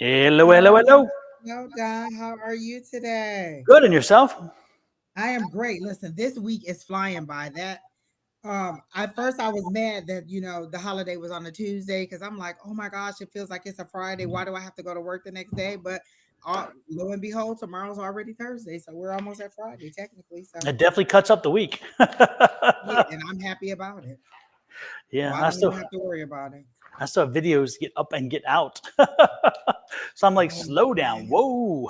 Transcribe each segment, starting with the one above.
Hello, hello, Hello, hello. hello, Don. How are you today? Good, and yourself? I am great. Listen, this week is flying by. At first I was mad that the holiday was on a Tuesday because I'm like, oh my gosh, it feels like it's a Friday. Why do I have to go to work the next day? But lo and behold, tomorrow's already Thursday, so we're almost at Friday technically. So It definitely cuts up the week. yeah, and I'm happy about it. So Yeah, I don't even have to worry about it. I still have videos get up and get out. So I'm like, Oh slow down. yeah. Whoa.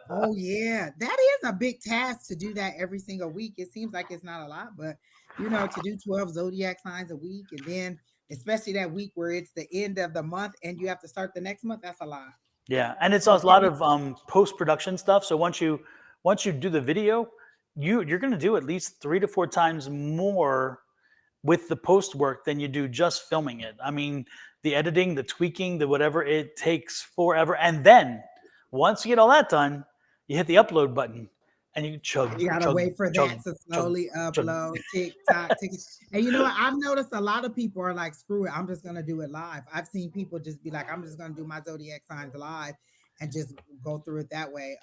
Oh yeah, that is a big task to do that every single week. It seems like it's not a lot, but to do 12 zodiac signs a week and then especially that week where it's the end of the month and you have to start the next month, that's a lot. Yeah, and it's a So can lot you of post production stuff. So once you do the video, you're going to do at least 3 to 4 times more with the post work than you do just filming it. I mean, the editing, the tweaking, the whatever, it takes forever. And then once you get all that done, you hit the upload button and you chug, you gotta chug, wait for chug, that to chug, slowly chug. upload, TikTok, TikTok. And you know what? I've noticed a lot of people are like, screw it, I'm just gonna do it live. I've seen people just be like, I'm just gonna do my zodiac signs live and just go through it that way.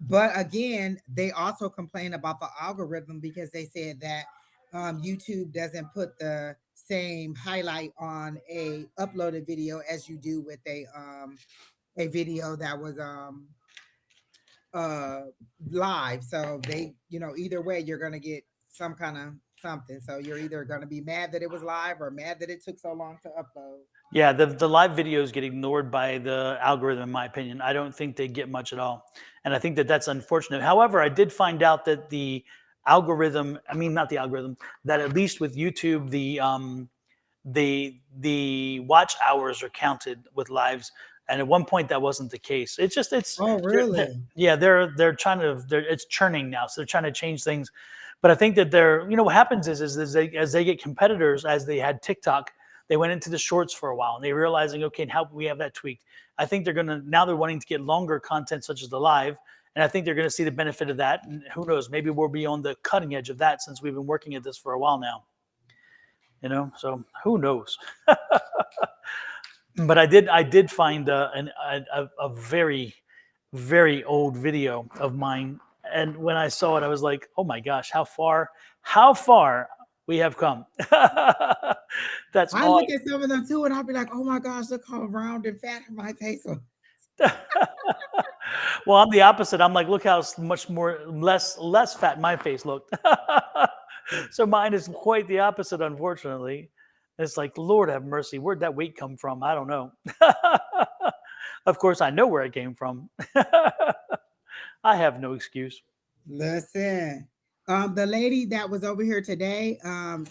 But again, they also complain about the algorithm because they said that YouTube doesn't put the same highlight on a uploaded video as you do with a video that was uh live. So they, either way, you're gonna get some kind of something. So you're either gonna be mad that it was live or mad that it took so long to upload. Yeah, the live videos get ignored by the algorithm, in my opinion. I don't think they get much at all. And I think that that's unfortunate. However, I did find out that the algorithm, I mean, not the algorithm, that at least with YouTube, the watch hours are counted with lives, and at one point that wasn't the case. It's just Oh, really? yeah, they're trying to it's churning now, so they're trying to change things. But I think that what happens is they, as they get competitors, as they had TikTok, they went into the shorts for a while and they realizing, okay, how we have that tweaked. I think they're wanting to get longer content such as the live, and I think they're going to see the benefit of that. And who knows, maybe we'll be on the cutting edge of that since we've been working at this for a while now. So who knows. But I did find a very very old video of mine, and when I saw it I was like, oh my gosh, how far we have come. That's I all. look at some of them too, and I'll be like, "Oh my gosh, look how round and fat my face was." Well, I'm the opposite. I'm like, look how much more less fat my face looked. So mine is quite the opposite, unfortunately. It's like, Lord have mercy, where'd that weight come from? I don't know. Of course, I know where it came from. I have no excuse. Listen, the lady that was over here today,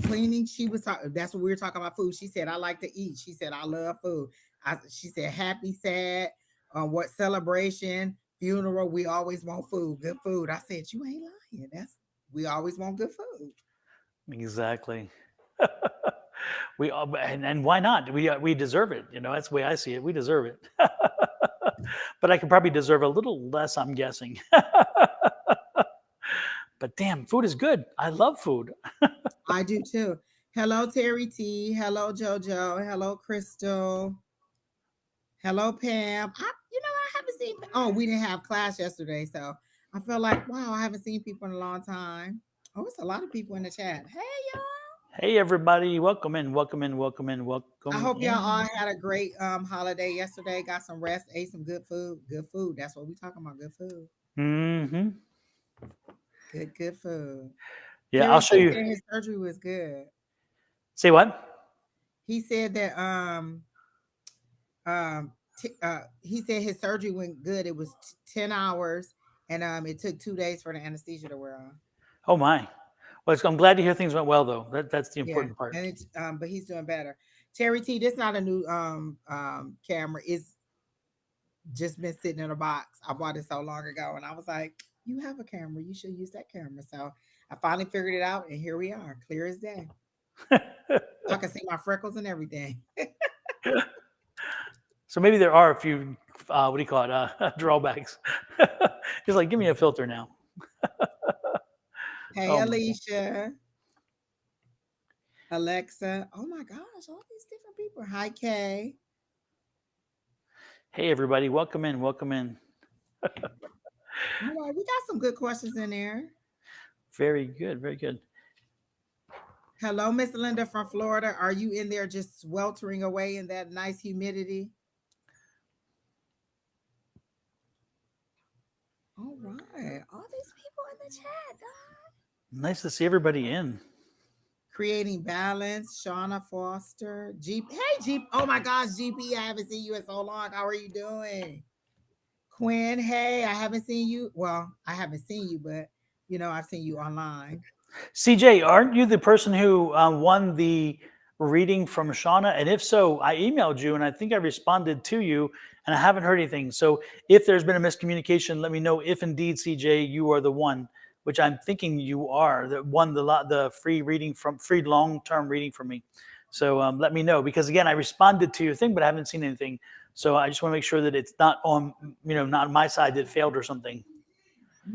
cleaning, she was talking. That's what we were talking about food. She said, "I like to eat." She said, "I love food." She said, "Happy, sad, what celebration, funeral, we always want food, good food." I said, "You ain't lying. We always want good food." Exactly. And why not? We deserve it. That's the way I see it. We deserve it. But I could probably deserve a little less, I'm guessing. But damn, food is good. I love food. I do too. Hello, Terry T. Hello, JoJo. Hello, Crystal. Hello, Pam. I haven't seen. Oh, we didn't have class yesterday, so I feel like, wow, I haven't seen people in a long time. Oh, it's a lot of people in the chat. Hey, y'all. Hey, everybody. Welcome in. Welcome in. Welcome in. I Welcome hope y'all all in. had a great holiday yesterday. Got some rest, ate some good food. Good food. That's what we talking about. Good food. Hmm. Good food. Yeah, I'll Terry show T you. said his surgery was good. Say what? He said that he said his surgery went good. It was 10 hours, and it took 2 days for the anesthesia to wear off. Oh, my. Well, I'm glad to hear things went well, though. That's the Yeah, important part. and it's but he's doing better. Terry T, this not a new camera. It's just been sitting in a box. I bought it so long ago, and I was like, "You have a camera. You should use that camera." So I finally figured it out, and here we are, clear as day. I can see my freckles and everything. So maybe there are a few, what do you call it, drawbacks. He's like, give me a filter now. Hey, Oh, my God. Alicia, Alexa. Oh my gosh, all these different people. Hi, Kay. Hey, everybody. Welcome in. Welcome in. All right, we got some good questions in there. Very good. Very good. Hello, Miss Linda from Florida. Are you in there just sweltering away in that nice humidity? All right. All these people in the chat, dog. Nice to see everybody in. Creating balance, Shauna Foster. Jeep. Hey, Jeep. Oh my gosh, GP. I haven't seen you in so long. How are you doing? Quinn, hey, I haven't seen you. Well, I haven't seen you, but I've seen you online. CJ, aren't you the person who won the reading from Shauna? And if so, I emailed you and I think I responded to you and I haven't heard anything. So if there's been a miscommunication, let me know if indeed, CJ, you are the one, which I'm thinking you are, that won the free reading from free long-term reading from me. So let me know, because again, I responded to your thing, but I haven't seen anything. So I just want to make sure that it's not on, not on my side that it failed or something.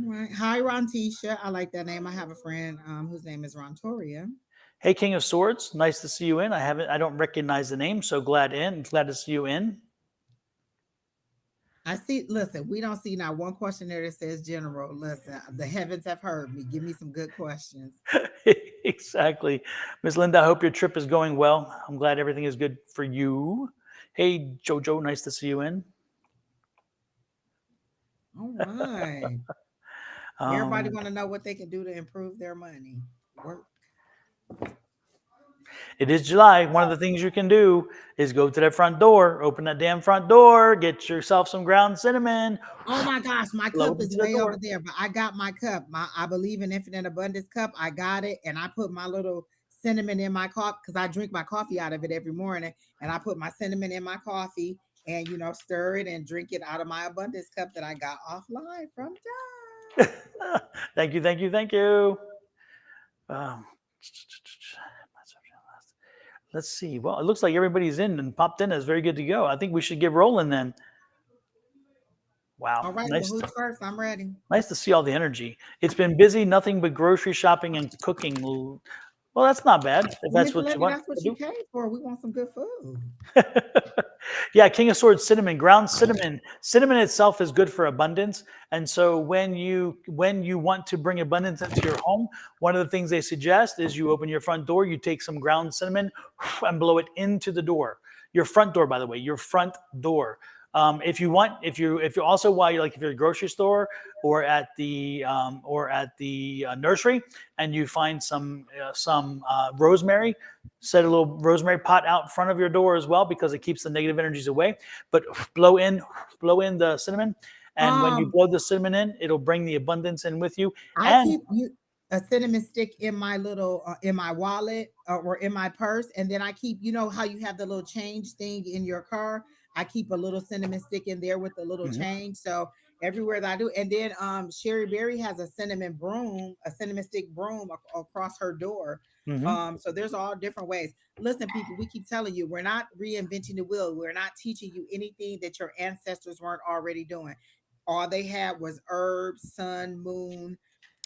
All right. Hi, Rontisha. I like that name. I have a friend whose name is Rontoria. Hey, King of Swords, nice to see you in. I don't recognize the name, so glad to see you in. I see. Listen, we don't see now one question there that says general. Listen, the heavens have heard me. Give me some good questions. Exactly. Ms. Linda, I hope your trip is going well. I'm glad everything is good for you. Hey, Jojo, nice to see you in. All right. Everybody want to know what they can do to improve their money. Work. It is July. One of the things you can do is go to that front door, open that damn front door, get yourself some ground cinnamon. Oh my gosh, my Blow cup it is into the way over door. there, but I got my cup. My I believe in infinite abundance cup. I got it, and I put my little cinnamon in my coffee because I drink my coffee out of it every morning, and I put my cinnamon in my coffee and stir it and drink it out of my abundance cup that I got offline from John. Thank you, thank you, thank you. Um, let's see. Well, it looks like everybody's in and popped in. Is very good to go. I think we should get rolling then. Wow, All right, well, nice. who's first? I'm ready. Nice to see all the energy. It's been busy, nothing but grocery shopping and cooking. Well, that's not bad if Well, that's Miss what you Linda, want that's what to you do. paid for. We want some good food. Yeah, King of Swords cinnamon, ground cinnamon. Cinnamon itself is good for abundance. And so when you want to bring abundance into your home, one of the things they suggest is you open your front door, you take some ground cinnamon and blow it into the door. Your front door, by the way, your front door. If you want, if you also while you're like if you're at a grocery store or at the nursery and you find some rosemary, set a little rosemary pot out in front of your door as well because it keeps the negative energies away. But blow in the cinnamon, and when you Um, blow the cinnamon in, it'll bring the abundance in with you. I And keep a cinnamon stick in my little in my wallet or in my purse, and then I keep how you have the little change thing in your car. I keep a little cinnamon stick in there with the little mhm, change. So everywhere that I do, and then Sherry Berry has a cinnamon broom, a cinnamon stick broom across her door. mhm. So there's all different ways. Listen, people, we keep telling you we're not reinventing the wheel. We're not teaching you anything that your ancestors weren't already doing. All they had was herbs, sun, moon,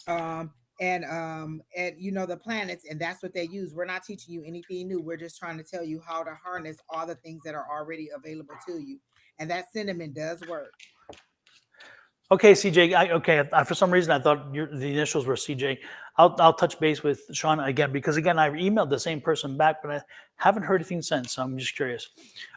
um and the planets, and that's what they use. We're not teaching you anything new. We're just trying to tell you how to harness all the things that are already available to you, and that cinnamon does work. Okay, CJ. Okay, for some reason I thought the initials were CJ. I'll touch base with Shauna again because again I emailed the same person back, but I haven't heard anything since. So I'm just curious.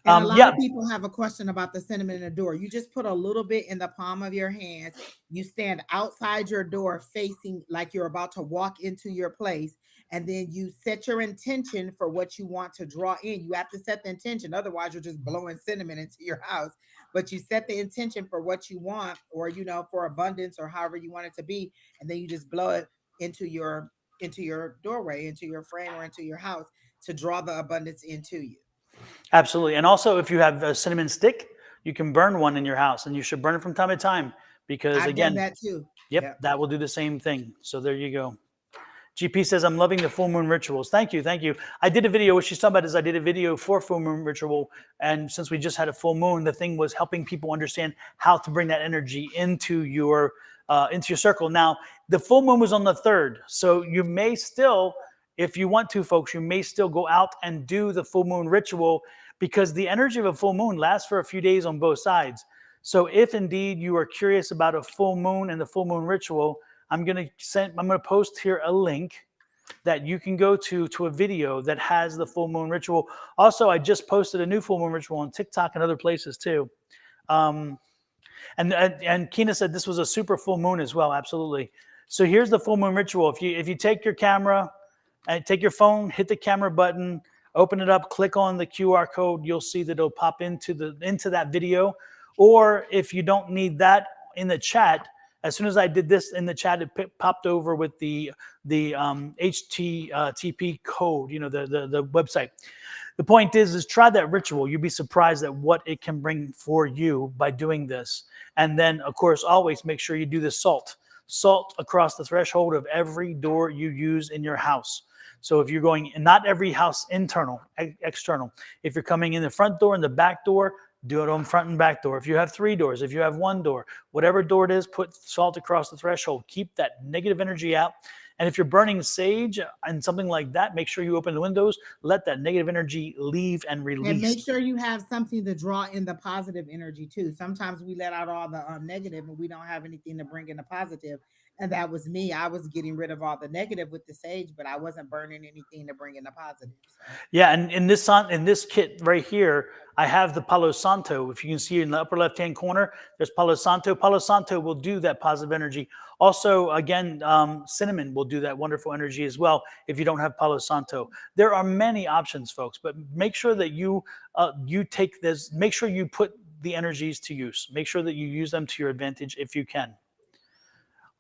And a lot Yeah. of people have a question about the cinnamon in the door. You just put a little bit in the palm of your hands. You stand outside your door facing like you're about to walk into your place. And then you set your intention for what you want to draw in. You have to set the intention. Otherwise, you're just blowing cinnamon into your house. But you set the intention for what you want, or for abundance, or however you want it to be. And then you just blow it into your doorway, into your frame, or into your house to draw the abundance into you. Absolutely. And also, if you have a cinnamon stick, you can burn one in your house, and you should burn it from time to time because, I've done again, that too. yep, Yep. that will do the same thing. So there you go. GP says, I'm loving the full moon rituals. Thank you. Thank you. I did a video. What she's talking about is I did a video for full moon ritual. And since we just had a full moon, the thing was helping people understand how to bring that energy into your circle. Now, the full moon was on the 3rd. So you may still, if you want to, folks, you may still go out and do the full moon ritual, because the energy of a full moon lasts for a few days on both sides. So if indeed you are curious about a full moon and the full moon ritual, I'm going to post here a link that you can go to a video that has the full moon ritual. Also, I just posted a new full moon ritual on TikTok and other places too. Um, and Kina said this was a super full moon as well. Absolutely. So here's the full moon ritual. If you take your camera and take your phone, hit the camera button, open it up, click on the QR code, you'll see that it'll pop into that video. Or if you don't need that in the chat, as soon as I did this in the chat, it popped over with the HTTP code, the website. The point is try that ritual. You'd be surprised at what it can bring for you by doing this. And then, of course, always make sure you do the salt across the threshold of every door you use in your house. So if you're going, not every house internal, external. If you're coming in the front door and the back door, do it on front and back door. If you have 3 doors, if you have 1 door, whatever door it is, put salt across the threshold. Keep that negative energy out. And if you're burning sage and something like that, make sure you open the windows, let that negative energy leave and release. And make sure you have something to draw in the positive energy too. Sometimes we let out all the negative and we don't have anything to bring in the positive. And that was me. I was getting rid of all the negative with the sage, but I wasn't burning anything to bring in the positive. So. Yeah, and in this kit right here, I have the Palo Santo. If you can see in the upper left-hand corner, there's Palo Santo. Palo Santo will do that positive energy. Also, again, cinnamon will do that wonderful energy as well if you don't have Palo Santo. There are many options, folks, but make sure that you take this. Make sure you put the energies to use. Make sure that you use them to your advantage if you can.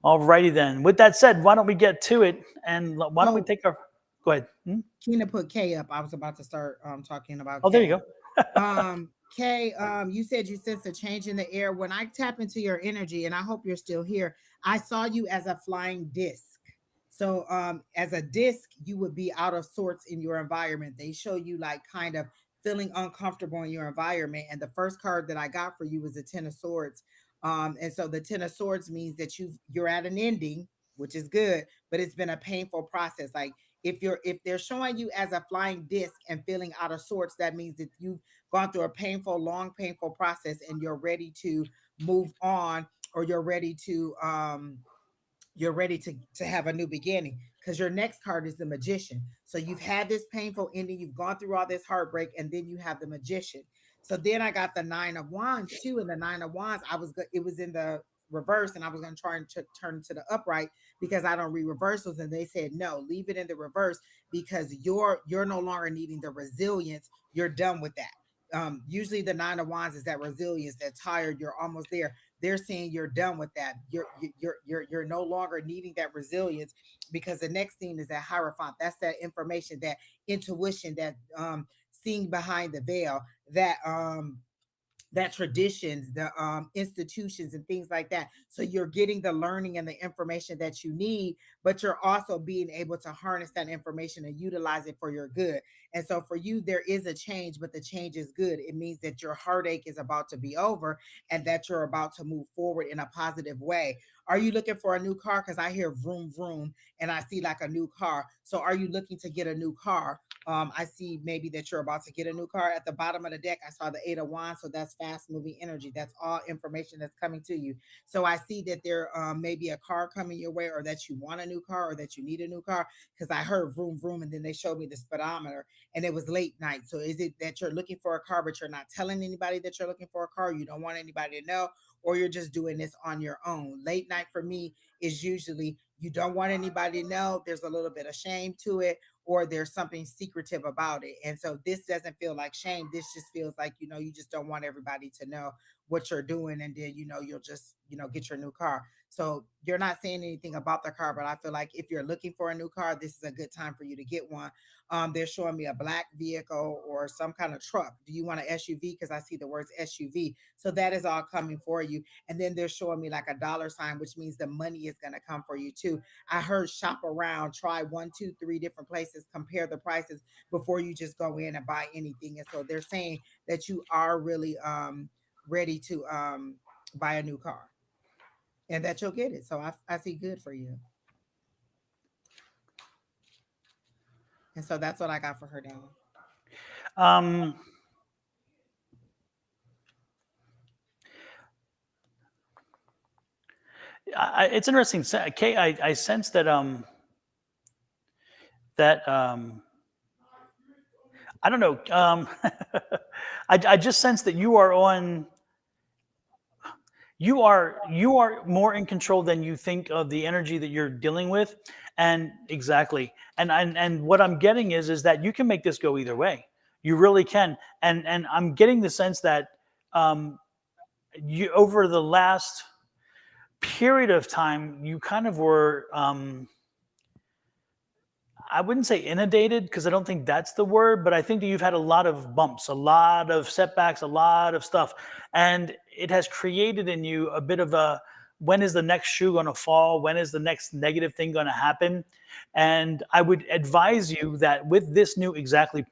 All righty then. With that said, why don't we get to it? And why don't we take our... Go ahead. Kina put K up. I was about to start talking about K. There you go. Kay, you said you sense a change in the air. When I tap into your energy, and I hope you're still here, I saw you as a flying disc. So as a disc, you would be out of sorts in your environment. They show you like kind of feeling uncomfortable in your environment. And the first card that I got for you was the Ten of Swords. And so the Ten of Swords means that you're at an ending, which is good, but it's been a painful process. Like if they're showing you as a flying disc and feeling out of sorts, that means that you've gone through a long, painful process and you're ready to move on, or you're ready to have a new beginning, because your next card is the Magician. So you've had this painful ending, you've gone through all this heartbreak, and then you have the Magician. So then I got the Nine of Wands too, and the Nine of Wands, it was in the reverse, and I was going to try and turn to the upright because I don't read reversals, and they said no, leave it in the reverse because you're no longer needing the resilience. You're done with that. Usually the Nine of Wands is that resilience, that tired, you're almost there. They're saying you're done with that. You're no longer needing that resilience, because the next thing is that Hierophant. That's that information, that intuition, that seeing behind the veil, that traditions, the institutions and things like that. So you're getting the learning and the information that you need, but you're also being able to harness that information and utilize it for your good. And so for you, there is a change, but the change is good. It means that your heartache is about to be over and that you're about to move forward in a positive way. Are you looking for a new car? Because I hear vroom, vroom, and I see like a new car. So are you looking to get a new car? I see maybe that you're about to get a new car. At the bottom of the deck, I saw the Eight of Wands. So that's fast moving energy. That's all information that's coming to you. So I see that there may be a car coming your way, or that you want a new car, or that you need a new car. Because I heard vroom, vroom, and then they showed me the speedometer, and it was late night. So is it that you're looking for a car, but you're not telling anybody that you're looking for a car? You don't want anybody to know, or you're just doing this on your own? Late night for me is usually you don't want anybody to know. There's a little bit of shame to it, or there's something secretive about it. And so this doesn't feel like shame. This just feels like, you just don't want everybody to know what you're doing. And then, you'll just, get your new car. So you're not saying anything about the car, but I feel like if you're looking for a new car, this is a good time for you to get one. They're showing me a black vehicle or some kind of truck. Do you want an SUV? Because I see the words SUV. So that is all coming for you. And then they're showing me like a dollar sign, which means the money is going to come for you too. I heard shop around, try 1, 2, 3 different places, compare the prices before you just go in and buy anything. And so they're saying that you are really ready to buy a new car, and that you'll get it. So I see good for you. And so that's what I got for her down. Um, it's interesting. Kay, I sense that that I don't know. I just sense that you are more in control than you think of the energy that you're dealing with, and exactly. And what I'm getting is that you can make this go either way. You really can. And I'm getting the sense that um, you over the last period of time you kind of were. I wouldn't say inundated because I don't think that's the word, but I think that you've had a lot of bumps, a lot of setbacks, a lot of stuff. And it has created in you a bit of a when is the next shoe going to fall? When is the next negative thing going to happen? And I would advise you that with this new, exactly,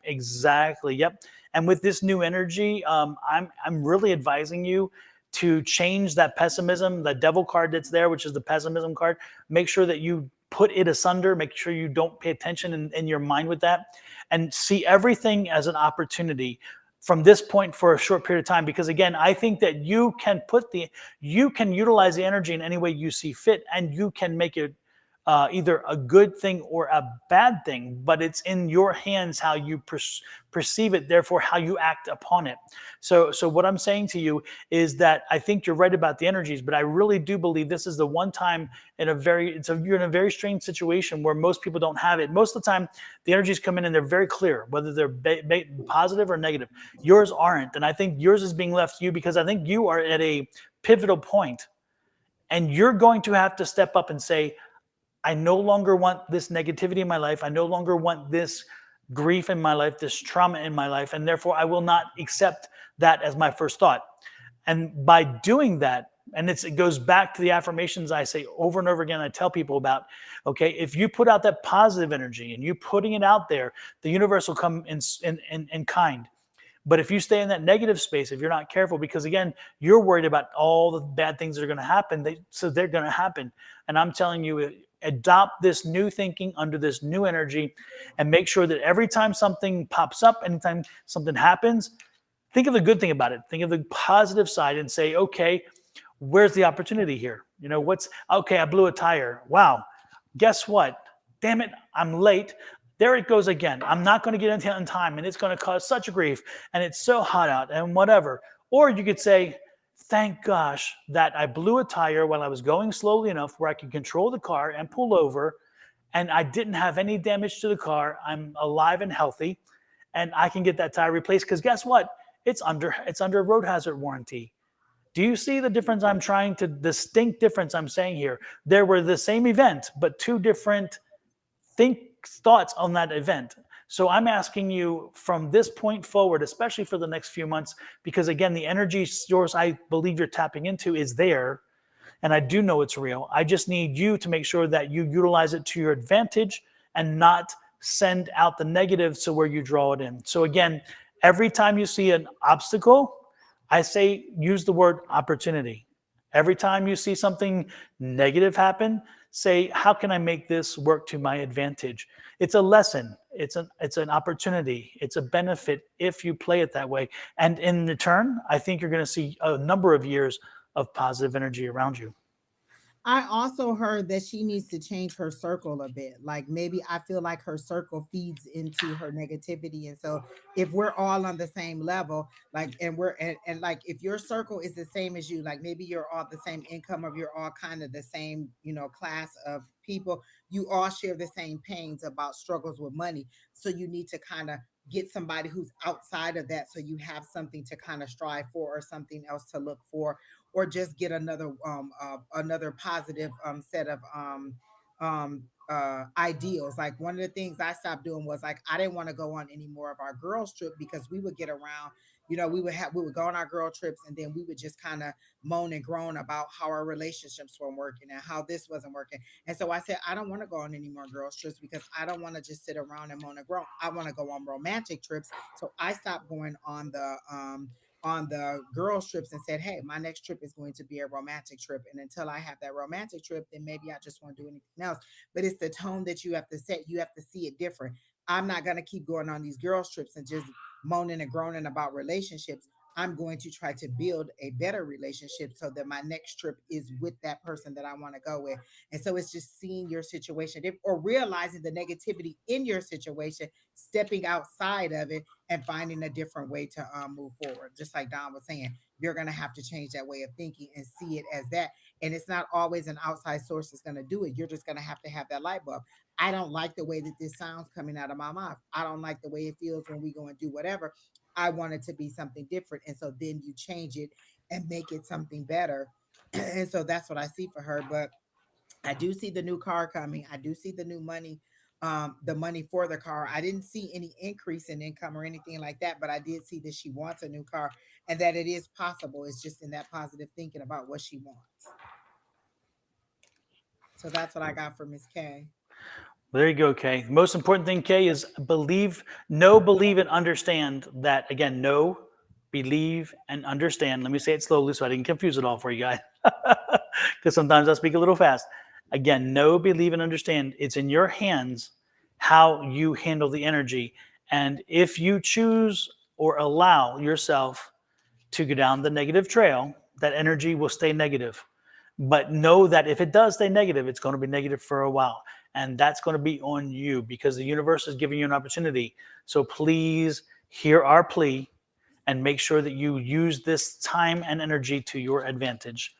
yep. And with this new energy, I'm really advising you to change that pessimism, the devil card that's there, which is the pessimism card. Make sure that you put it asunder. Make sure you don't pay attention in your mind with that, and see everything as an opportunity from this point for a short period of time. Because again, I think that you can utilize the energy in any way you see fit, and you can make it either a good thing or a bad thing, but it's in your hands how you perceive it, therefore how you act upon it. So what I'm saying to you is that I think you're right about the energies, but I really do believe this is the one time you're in a very strange situation where most people don't have it. Most of the time, the energies come in and they're very clear, whether they're positive or negative. Yours aren't, and I think yours is being left to you because I think you are at a pivotal point, and you're going to have to step up and say, I no longer want this negativity in my life. I no longer want this grief in my life, this trauma in my life, and therefore I will not accept that as my first thought. And by doing that, and it goes back to the affirmations I say over and over again, I tell people about, okay, if you put out that positive energy and you putting it out there, the universe will come in kind. But if you stay in that negative space, if you're not careful, because again, you're worried about all the bad things that are going to happen, so they're going to happen. And I'm telling you, adopt this new thinking under this new energy, and make sure that every time something pops up, anytime something happens, think of the good thing about it. Think of the positive side and say, okay, where's the opportunity here? What's okay? I blew a tire. Wow. Guess what? Damn it, I'm late. There it goes again. I'm not going to get into it in time, and it's going to cause such a grief, and it's so hot out, and whatever. Or you could say, thank gosh that I blew a tire while I was going slowly enough where I could control the car and pull over, and I didn't have any damage to the car. I'm alive and healthy, and I can get that tire replaced because guess what? It's under road hazard warranty. Do you see the difference I'm trying to distinct difference I'm saying here? There were the same event, but two different think thoughts on that event. So I'm asking you from this point forward, especially for the next few months, because again, the energy source I believe you're tapping into is there, and I do know it's real. I just need you to make sure that you utilize it to your advantage and not send out the negative to where you draw it in. So again, every time you see an obstacle, I say use the word opportunity. Every time you see something negative happen, say, how can I make this work to my advantage? It's a lesson. It's an opportunity. It's a benefit if you play it that way. And in return, I think you're going to see a number of years of positive energy around you. I also heard that she needs to change her circle a bit. Like maybe I feel like her circle feeds into her negativity. And so if we're all on the same level, like and like if your circle is the same as you, like maybe you're all the same income or you're all kind of the same, class of people, you all share the same pains about struggles with money. So you need to kind of get somebody who's outside of that so you have something to kind of strive for or something else to look for, or just get another positive set of ideals. Like one of the things I stopped doing was like I didn't want to go on any more of our girls trip because we would get around, we would go on our girl trips and then we would just kind of moan and groan about how our relationships weren't working and how this wasn't working. And so I said I don't want to go on any more girls trips because I don't want to just sit around and moan and groan. I want to go on romantic trips. So I stopped going on the girls trips and said, hey, my next trip is going to be a romantic trip. And until I have that romantic trip, then maybe I just won't do anything else. But it's the tone that you have to set. You have to see it different. I'm not going to keep going on these girls trips and just moaning and groaning about relationships. I'm going to try to build a better relationship so that my next trip is with that person that I want to go with. And so it's just seeing your situation or realizing the negativity in your situation, stepping outside of it and finding a different way to move forward. Just like Don was saying, you're going to have to change that way of thinking and see it as that. And it's not always an outside source that's going to do it. You're just going to have that light bulb. I don't like the way that this sounds coming out of my mouth. I don't like the way it feels when we go and do whatever. I want it to be something different. And so then you change it and make it something better. And so that's what I see for her. But I do see the new car coming. I do see the money for the car. I didn't see any increase in income or anything like that, but I did see that she wants a new car and that it is possible. It's just in that positive thinking about what she wants. So that's what I got for Miss K. There you go, Kay. The most important thing, Kay, is believe, know, believe, and understand that. Again, know, believe, and understand. Let me say it slowly so I didn't confuse it all for you guys. Because sometimes I speak a little fast. Again, know, believe, and understand. It's in your hands how you handle the energy. And if you choose or allow yourself to go down the negative trail, that energy will stay negative. But know that if it does stay negative, it's going to be negative for a while. And that's going to be on you because the universe is giving you an opportunity. So please hear our plea and make sure that you use this time and energy to your advantage.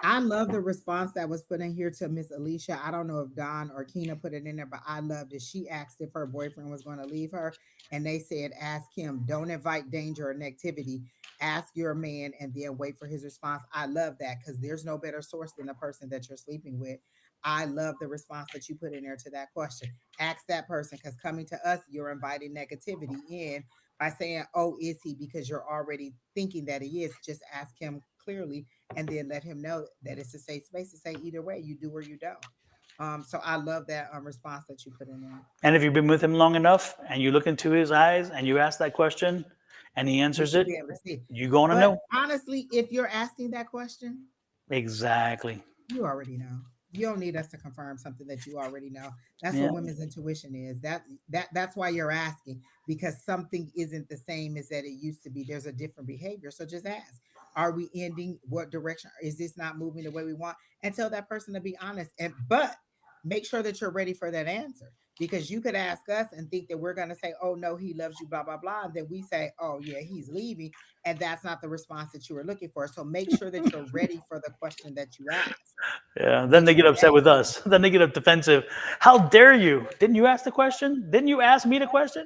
I love the response that was put in here to Miss Alicia. I don't know if Don or Keena put it in there, but I loved it. She asked if her boyfriend was going to leave her, and they said, ask him, don't invite danger or negativity. Ask your man and then wait for his response. I love that because there's no better source than the person that you're sleeping with. I love the response that you put in there to that question. Ask that person because coming to us, you're inviting negativity in by saying, oh, is he? Because you're already thinking that he is. Just ask him clearly and then let him know that it's a safe space to say either way, you do or you don't. So I love that response that you put in there. And if you've been with him long enough and you look into his eyes and you ask that question and he You answers should it, be able to see. you're going to But know. honestly, if you're asking that question, Exactly. you already know. You don't need us to confirm something that you already know. That's what Yeah. women's intuition is. That's why you're asking because something isn't the same as that it used to be. There's a different behavior. So just ask. Are we ending? What direction is this not moving the way we want? And tell that person to be honest. And but make sure that you're ready for that answer. Because you could ask us and think that we're gonna say, oh no, he loves you, blah, blah, blah. And then we say, oh yeah, he's leaving. And that's not the response that you were looking for. So make sure that you're ready for the question that you ask. Yeah. Then Make they sure get upset that with us. Then they get up defensive. How dare you? Didn't you ask the question? Didn't you ask me the question?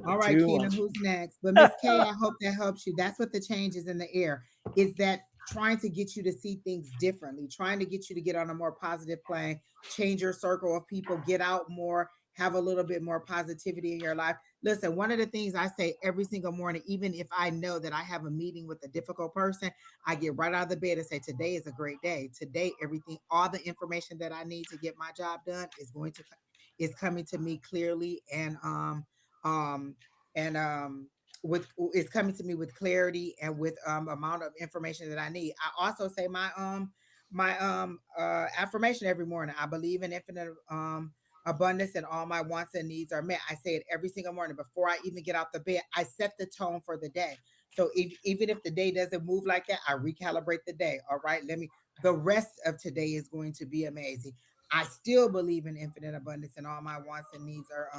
all right, Too Keena, much. who's next? But Miss K, I hope that helps you. That's what the change is in the air. Is that trying to get you to see things differently, trying to get you to get on a more positive plane, change your circle of people, get out more, have a little bit more positivity in your life. Listen, one of the things I say every single morning, even if I know that I have a meeting with a difficult person, I get right out of the bed and say, today is a great day. Today, everything, all the information that I need to get my job done is coming to me clearly um and with it's coming to me with clarity and with amount of information that I need. I also say my affirmation every morning. I believe in infinite abundance and all my wants and needs are met. I say it every single morning before I even get out the bed. I set the tone for the day. So even if the day doesn't move like that, I recalibrate the day. All right, the rest of today is going to be amazing. I still believe in infinite abundance and all my wants and needs are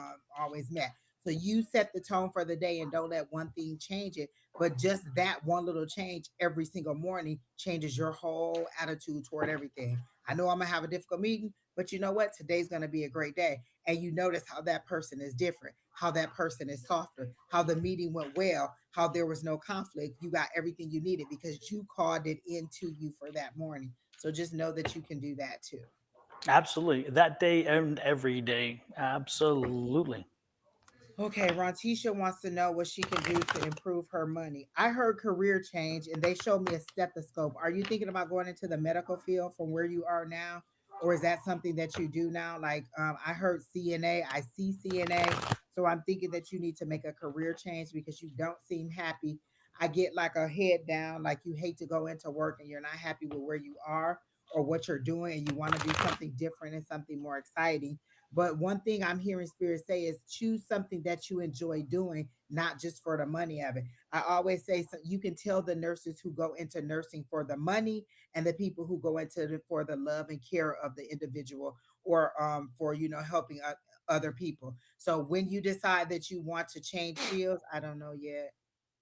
always met. So you set the tone for the day and don't let one thing change it. But just that one little change every single morning changes your whole attitude toward everything. I know I'm going to have a difficult meeting, but you know what? Today's going to be a great day. And you notice how that person is different, how that person is softer, how the meeting went well, how there was no conflict. You got everything you needed because you called it into you for that morning. So just know that you can do that too. Absolutely. That day and every day. Absolutely. Okay, Rontisha wants to know what she can do to improve her money. I heard career change and they showed me a stethoscope. Are you thinking about going into the medical field from where you are now? Or is that something that you do now? Like I heard CNA, I see CNA. So I'm thinking that you need to make a career change because you don't seem happy. I get like a head down, like you hate to go into work and you're not happy with where you are or what you're doing and you want to do something different and something more exciting, But one thing I'm hearing Spirit say is choose something that you enjoy doing, not just for the money of it. I always say, so you can tell the nurses who go into nursing for the money and the people who go into it for the love and care of the individual, or for helping other people. So when you decide that you want to change fields, I don't know yet.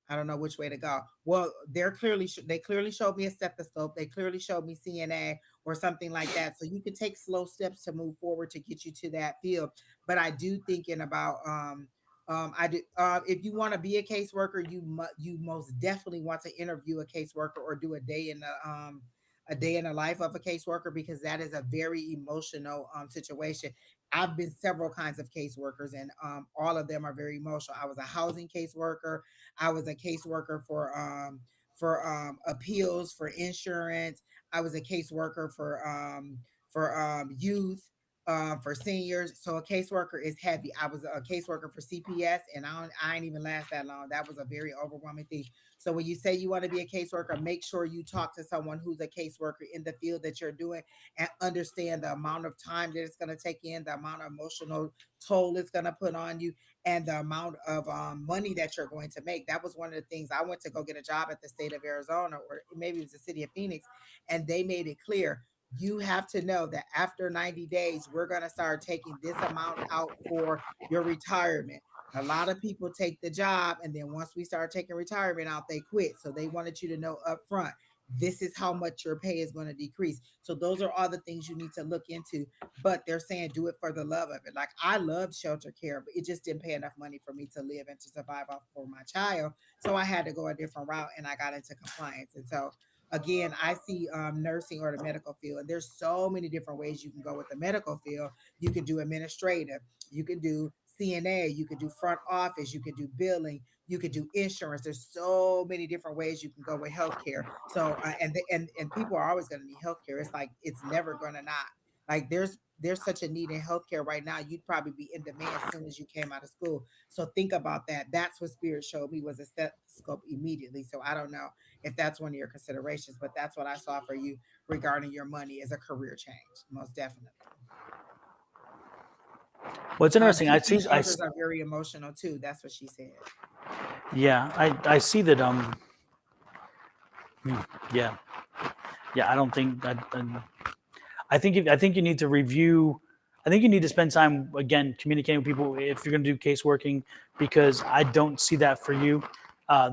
I don't know which way to go. Well, they clearly showed me a stethoscope. They clearly showed me CNA or something like that. So you can take slow steps to move forward to get you to that field. But I do thinking about I do if you want to be a caseworker, you most definitely want to interview a caseworker or do a day in the life of a caseworker, because that is a very emotional situation. I've been several kinds of caseworkers, and all of them are very emotional. I was a housing caseworker. I was a caseworker for appeals for insurance. I was a caseworker for youth, for seniors. So a caseworker is heavy. I was a caseworker for CPS, and I ain't even last that long. That was a very overwhelming thing. So when you say you want to be a caseworker, make sure you talk to someone who's a caseworker in the field that you're doing, and understand the amount of time that it's going to take in, the amount of emotional toll it's going to put on you, and the amount of money that you're going to make. That was one of the things. I went to go get a job at the state of Arizona, or maybe it was the city of Phoenix, and they made it clear, you have to know that after 90 days, we're going to start taking this amount out for your retirement. A lot of people take the job, and then once we start taking retirement out, they quit. So they wanted you to know up front, this is how much your pay is going to decrease. So those are all the things you need to look into. But they're saying do it for the love of it. Like, I loved shelter care, but it just didn't pay enough money for me to live and to survive off for my child. So I had to go a different route, and I got into compliance. And so again, I see nursing or the medical field, and there's so many different ways you can go with the medical field. You can do administrative, you can do CNA, you could do front office, you could do billing, you could do insurance. There's so many different ways you can go with healthcare. So and people are always going to need healthcare. It's like it's never going to not. Like there's such a need in healthcare right now. You'd probably be in demand as soon as you came out of school. So think about that. That's what Spirit showed me, was a stethoscope immediately. So I don't know if that's one of your considerations, but that's what I saw for you regarding your money as a career change, most definitely. Well, it's interesting. DP shelters are very emotional too. That's what she said. Yeah, I see that. Yeah, yeah. I don't think that. I think you need to review. I think you need to spend time again communicating with people if you're going to do case working, because I don't see that for you.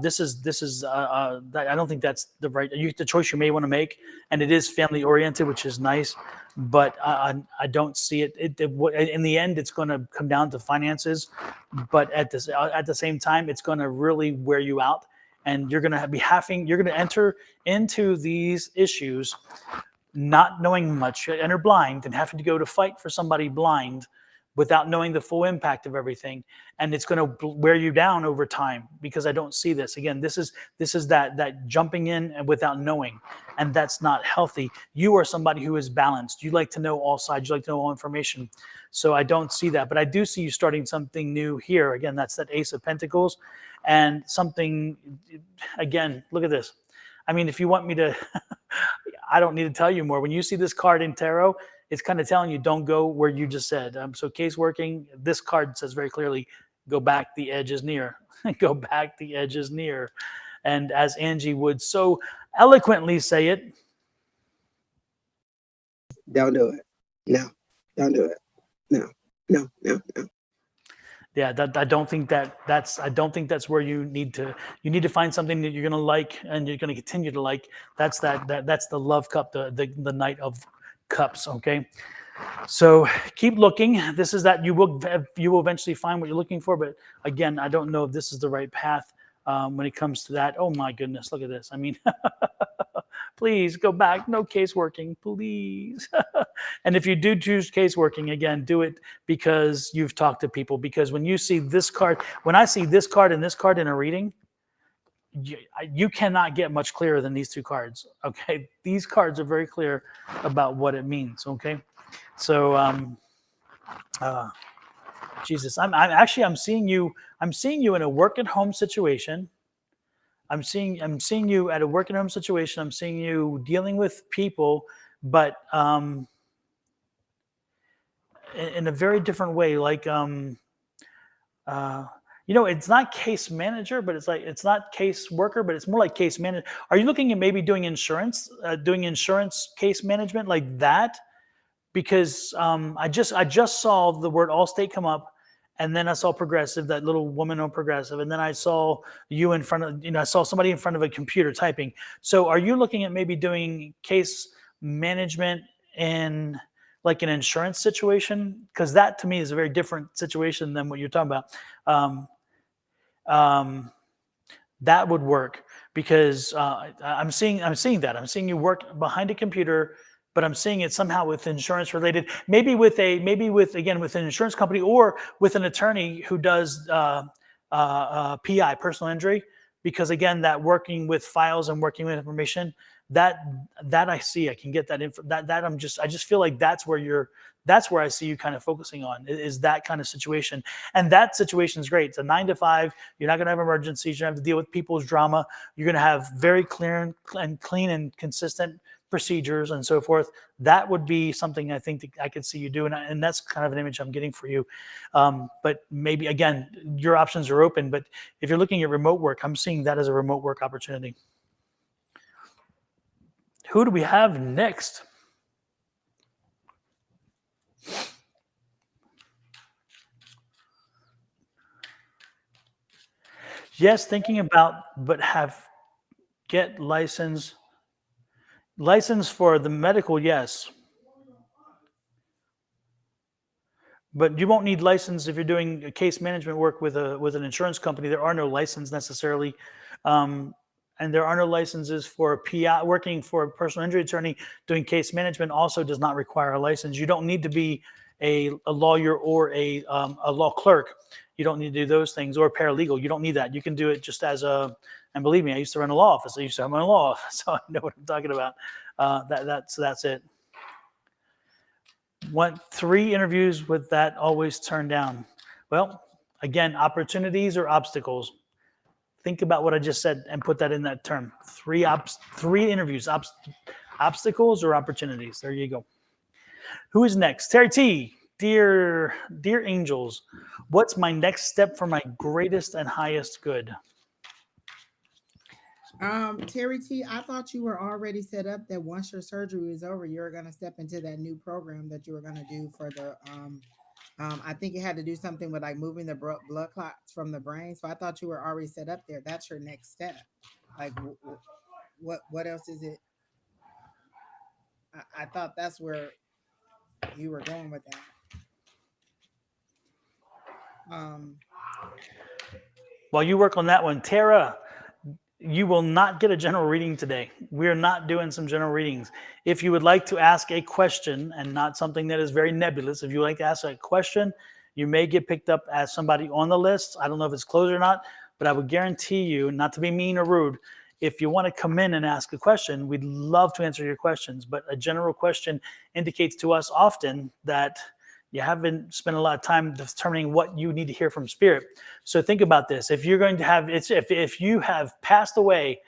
This is. I don't think that's the choice you may want to make, and it is family oriented, which is nice. But I don't see it. In the end, it's going to come down to finances. But at the same time, it's going to really wear you out, and you're going to be having. You're going to enter into these issues not knowing much, and are blind, and having to go to fight for somebody blind without knowing the full impact of everything, and it's going to wear you down over time, because I don't see this. Again, this is that jumping in and without knowing, and that's not healthy. You are somebody who is balanced. You like to know all sides. You like to know all information. So I don't see that, but I do see you starting something new here. Again, that's that Ace of Pentacles, and something. Again, look at this. I mean, if you want me to, I don't need to tell you more. When you see this card in tarot, it's kind of telling you don't go where you just said. So case working, this card says very clearly, go back, the edge is near. Go back, the edge is near. And as Angie would so eloquently say it, don't do it. No, don't do it. No, no, no, no. yeah, I don't think that's where you need to find something that you're going to like and you're going to continue to like. That's that's the love cup, the Knight of Cups. Okay, so keep looking. This is that you will eventually find what you're looking for. But again, I don't know if this is the right path when it comes to that. Oh my goodness, look at this. I mean, please go back. No case working, please. And if you do choose case working, again, do it because you've talked to people. Because when you see this card, when I see this card and this card in a reading, you cannot get much clearer than these two cards. Okay, these cards are very clear about what it means. Okay, so Jesus, I'm seeing you. I'm seeing you in a work at home situation. I'm seeing you at a work at home situation. I'm seeing you dealing with people, but in a very different way. Like you know, it's not case manager, but it's not case worker, but it's more like case manager. Are you looking at maybe doing insurance case management like that? Because I just saw the word Allstate come up, and then I saw Progressive, that little woman on Progressive, and then I saw you in front of, I saw somebody in front of a computer typing. So are you looking at maybe doing case management in like an insurance situation? Because that to me is a very different situation than what you're talking about. Um, um, that would work because I'm seeing you work behind a computer, but I'm seeing it somehow with insurance related, maybe with again with an insurance company or with an attorney who does PI, personal injury, because again that working with files and working with information, that that I see I can get that info, that I just feel like that's where I see you kind of focusing on is that kind of situation. And that situation is great. It's a 9 to 5. You're not going to have emergencies. You don't have to deal with people's drama. You're going to have very clear and clean and consistent procedures and so forth. That would be something I think that I could see you doing. And that's kind of an image I'm getting for you. But maybe, again, your options are open. But if you're looking at remote work, I'm seeing that as a remote work opportunity. Who do we have next? Yes, thinking about, but get license for the medical, yes, but you won't need license if you're doing case management work with an insurance company. There are no licenses necessarily, um, and there are no licenses for a PI. Working for a personal injury attorney doing case management also does not require a license. You don't need to be a lawyer or a law clerk. You don't need to do those things, or a paralegal. You don't need that. You can do it just as a. And believe me, I used to run a law office. I used to have my own law office, so I know what I'm talking about. That's it. Went 3 interviews with that, always turned down. Well, again, opportunities or obstacles. Think about what I just said and put that in that term. 3 interviews, obstacles or opportunities. There you go. Who is next? Terry T. Dear angels, what's my next step for my greatest and highest good? Terry T, I thought you were already set up that once your surgery is over, you're gonna step into that new program that you were gonna do for the I think it had to do something with like moving the blood clots from the brain. So I thought you were already set up there. That's your next step. Like what else is it? I thought that's where you were going with that. Um, While you work on that one, Tara, you will not get a general reading today. We're not doing some general readings. If you would like to ask a question and not something that is very nebulous, if you would like to ask a question, you may get picked up as somebody on the list. I don't know if it's closed or not, but I would guarantee you, not to be mean or rude, if you want to come in and ask a question, we'd love to answer your questions. But a general question indicates to us often that you haven't spent a lot of time determining what you need to hear from spirit. So think about this. If you're going to have it's if you have passed away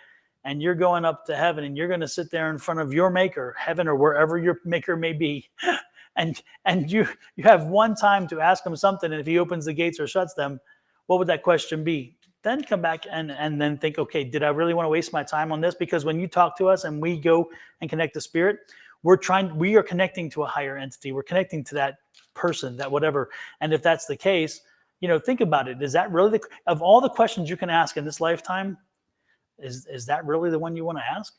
and you're going up to heaven and you're going to sit there in front of your maker, heaven or wherever your maker may be, and you have one time to ask him something, and if he opens the gates or shuts them, what would that question be? Then come back and then think, okay, did I really want to waste my time on this? Because when you talk to us and we go and connect to spirit, we are connecting to a higher entity. We're connecting to that person, that whatever. And if that's the case, think about it. Is that really of all the questions you can ask in this lifetime, is that really the one you want to ask?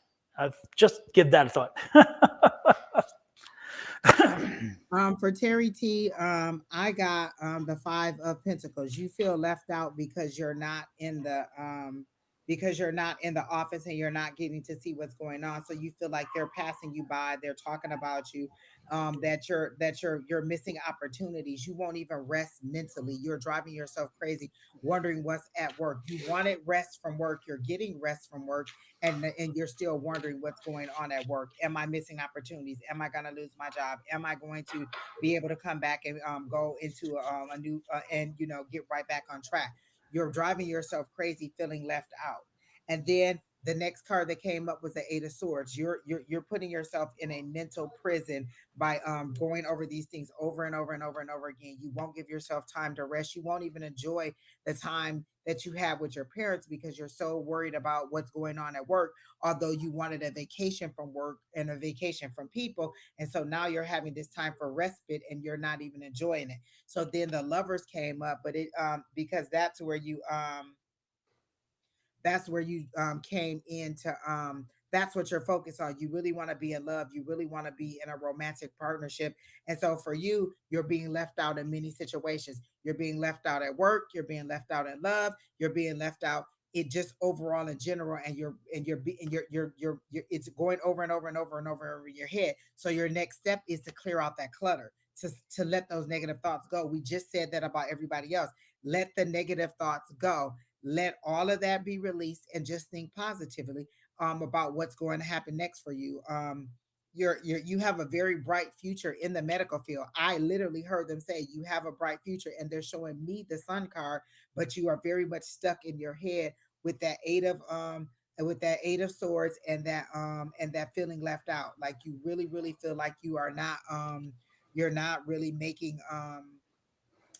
Just give that a thought. for Terry T, I got the 5 of Pentacles. You feel left out because you're not in the office and you're not getting to see what's going on. So you feel like they're passing you by, they're talking about you, that you're missing opportunities. You won't even rest mentally. You're driving yourself crazy, wondering what's at work. You wanted rest from work, you're getting rest from work, and you're still wondering what's going on at work. Am I missing opportunities? Am I going to lose my job? Am I going to be able to come back and go into a new and get right back on track? You're driving yourself crazy, feeling left out. And then The next card that came up was the Eight of Swords. You're putting yourself in a mental prison by going over these things over and over and over and over again. You won't give yourself time to rest. You won't even enjoy the time that you have with your parents because you're so worried about what's going on at work, although you wanted a vacation from work and a vacation from people. And so now you're having this time for respite and you're not even enjoying it. So then the Lovers came up, but it because that's where you came into that's what you're focused on. You really want to be in love, you really want to be in a romantic partnership. And so for you, you're being left out in many situations. You're being left out at work, you're being left out in love, you're being left out it just overall in general, and you're it's going over and over and over and over in your head. So your next step is to clear out that clutter, to let those negative thoughts go. We just said that about everybody else. Let the negative thoughts go, let all of that be released, and just think positively about what's going to happen next for you. You have a very bright future in the medical field. I literally heard them say you have a bright future, and they're showing me the Sun card, but you are very much stuck in your head with that Eight of Swords, and that feeling left out. Like you really, really feel like you're not really making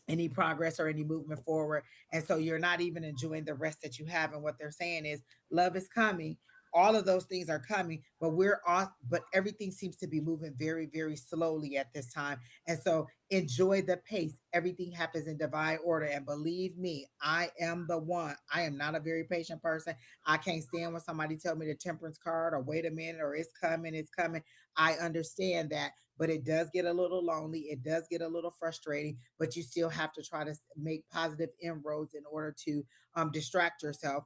any progress or any movement forward. And so you're not even enjoying the rest that you have. And what they're saying is love is coming. All of those things are coming, but but everything seems to be moving very, very slowly at this time. And so enjoy the pace. Everything happens in divine order. And believe me, I am the one. I am not a very patient person. I can't stand when somebody tell me the temperance card or wait a minute or it's coming, it's coming. I understand that, but it does get a little lonely. It does get a little frustrating, but you still have to try to make positive inroads in order to distract yourself,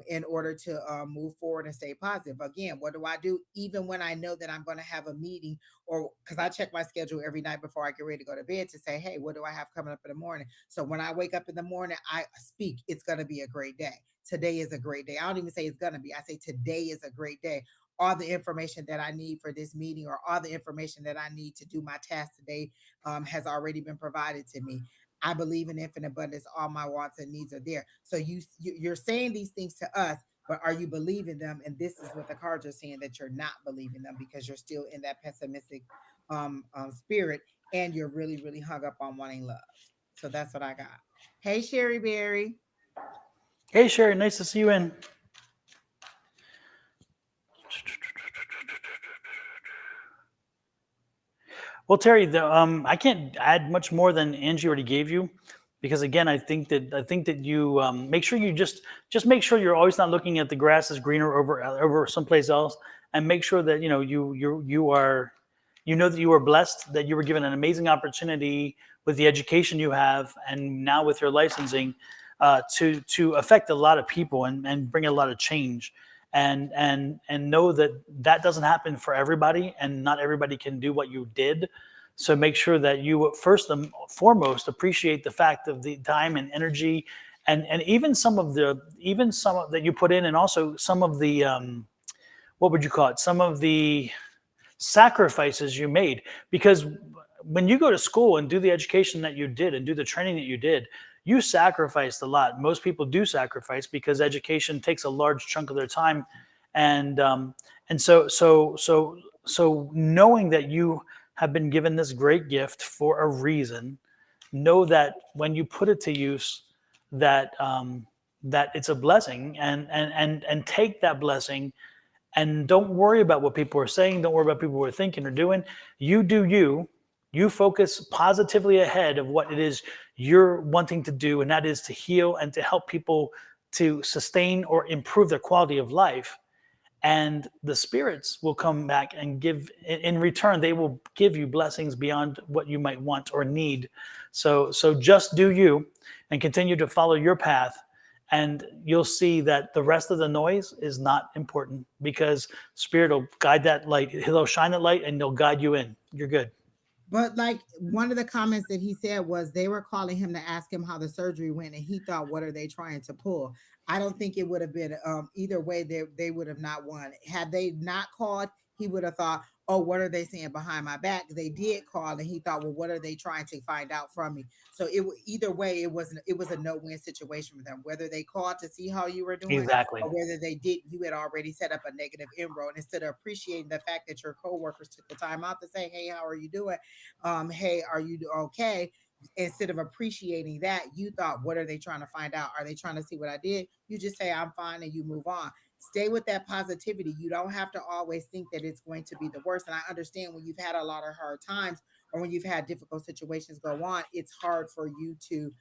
in order to move forward and stay positive. Again, what do I do? Even when I know that I'm going to have a meeting, or because I check my schedule every night before I get ready to go to bed to say, hey, what do I have coming up in the morning? So when I wake up in the morning, I speak, it's going to be a great day. Today is a great day. I don't even say it's going to be, I say today is a great day. All the information that I need for this meeting, or all the information that I need to do my task today, has already been provided to me. I believe in infinite abundance. All my wants and needs are there. So you're saying these things to us, but are you believing them? And this is what the cards are saying, that you're not believing them because you're still in that pessimistic spirit, and you're really, really hung up on wanting love. So that's what I got. Hey, Sherry Berry. Hey, Sherry, nice to see you in. Well, Terry, I can't add much more than Angie already gave you, because again, I think that you make sure you just make sure you're always not looking at the grass is greener over someplace else, and make sure that you are, that you are blessed, that you were given an amazing opportunity with the education you have, and now with your licensing, to affect a lot of people, and bring a lot of change, and know that that doesn't happen for everybody, and not everybody can do what you did. So make sure that you first and foremost appreciate the fact of the time and energy, and even some of that you put in, and also some of the what would you call it, some of the sacrifices you made. Because when you go to school and do the education that you did and do the training that you did, you sacrificed a lot. Most people do sacrifice because education takes a large chunk of their time, and so knowing that you have been given this great gift for a reason, know that when you put it to use, that that it's a blessing, and take that blessing, and don't worry about what people are saying. Don't worry about people who are thinking or doing. You do you. You focus positively ahead of what it is you're wanting to do, and that is to heal and to help people to sustain or improve their quality of life. And the spirits will come back and give in return. They will give you blessings beyond what you might want or need. So just do you, and continue to follow your path, and you'll see that the rest of the noise is not important, because spirit will guide that light. He'll shine that light, and they'll guide you in. You're good. But like one of the comments that he said was they were calling him to ask him how the surgery went, and he thought, "What are they trying to pull?" I don't think it would have been either way. They would have not won. Had they not called, he would have thought, oh, what are they saying behind my back? They did call, and he thought, well, what are they trying to find out from me? So either way, it was a no-win situation for them. Whether they called to see how you were doing, Exactly. or whether they did, you had already set up a negative inroad. Instead of appreciating the fact that your coworkers took the time out to say, hey, how are you doing? Hey, are you okay? Instead of appreciating that, you thought, what are they trying to find out? Are they trying to see what I did? You just say, I'm fine, and you move on. Stay with that positivity. You don't have to always think that it's going to be the worst. And I understand when you've had a lot of hard times, or when you've had difficult situations go on, it's hard for you to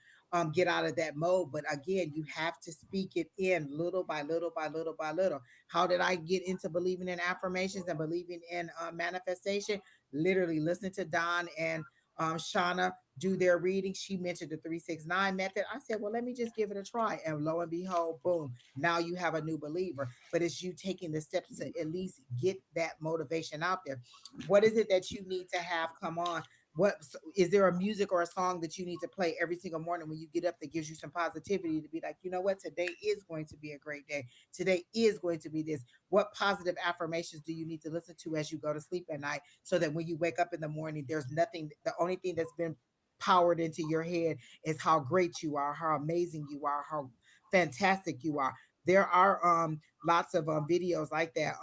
get out of that mode. But again, you have to speak it in little by little by little by little. How did I get into believing in affirmations and believing in manifestation? Literally listen to Don and Shauna do their reading. She mentioned the 369 method. I said, well, let me just give it a try. And lo and behold, boom, now you have a new believer. But it's you taking the steps to at least get that motivation out there. What is it that you need to have come on? What is there a music or a song that you need to play every single morning when you get up that gives you some positivity to be like, you know what, today is going to be a great day. Today is going to be this. What positive affirmations do you need to listen to as you go to sleep at night, so that when you wake up in the morning, there's nothing, the only thing that's been powered into your head is how great you are, how amazing you are, how fantastic you are. There are lots of videos like that.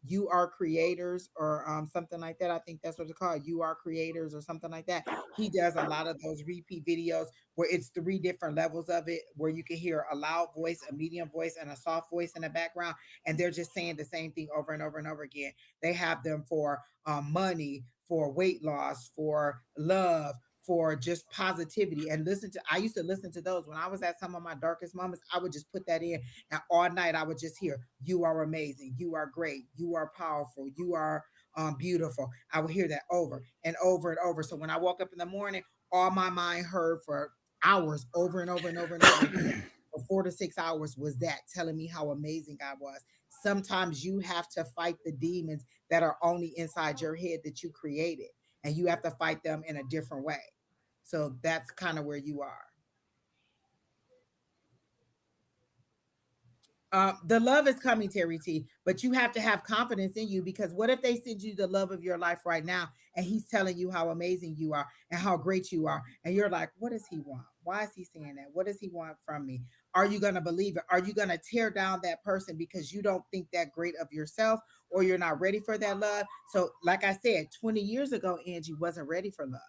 You are creators, or something like that. I think that's what it's called. You are creators, or something like that. He does a lot of those repeat videos where it's three different levels of it, where you can hear a loud voice, a medium voice, and a soft voice in the background, and they're just saying the same thing over and over and over again. They have them for money, for weight loss, for love, for just positivity. And listen to, I used to listen to those when I was at some of my darkest moments. I would just put that in, and all night I would just hear, you are amazing, you are great, you are powerful, you are beautiful. I would hear that over and over and over. So when I woke up in the morning, all my mind heard for hours, over and over and over and over again, for 4 to 6 hours, was that telling me how amazing I was. Sometimes you have to fight the demons that are only inside your head that you created, and you have to fight them in a different way. So that's kind of where you are. The love is coming, Terry T, but you have to have confidence in you, because what if they send you the love of your life right now, and he's telling you how amazing you are and how great you are, and you're like, what does he want? Why is he saying that? What does he want from me? Are you going to believe it? Are you going to tear down that person because you don't think that great of yourself, or you're not ready for that love? So, like I said, 20 years ago, Angie wasn't ready for love,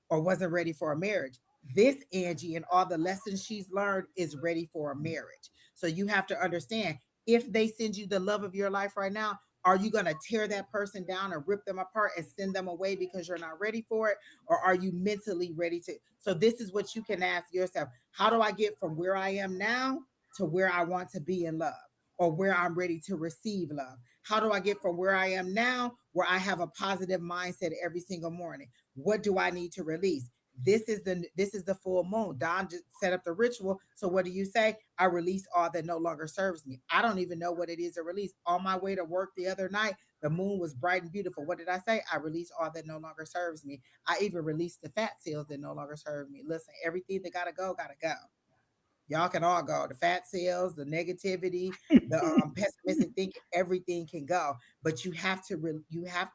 or wasn't ready for a marriage. This Angie and all the lessons she's learned is ready for a marriage. So you have to understand, if they send you the love of your life right now, are you going to tear that person down and rip them apart and send them away because you're not ready for it? Or are you mentally ready to? So this is what you can ask yourself. How do I get from where I am now to where I want to be in love, or where I'm ready to receive love? How do I get from where I am now, where I have a positive mindset every single morning? What do I need to release? This is the full moon. Don just set up the ritual. So what do you say? I release all that no longer serves me. I don't even know what it is to release. On my way to work the other night, the moon was bright and beautiful. What did I say? I release all that no longer serves me. I even released the fat cells that no longer serve me. Listen, everything that gotta go, gotta go. Y'all can all go. The fat cells, the negativity, the pessimistic thinking, everything can go. But you have to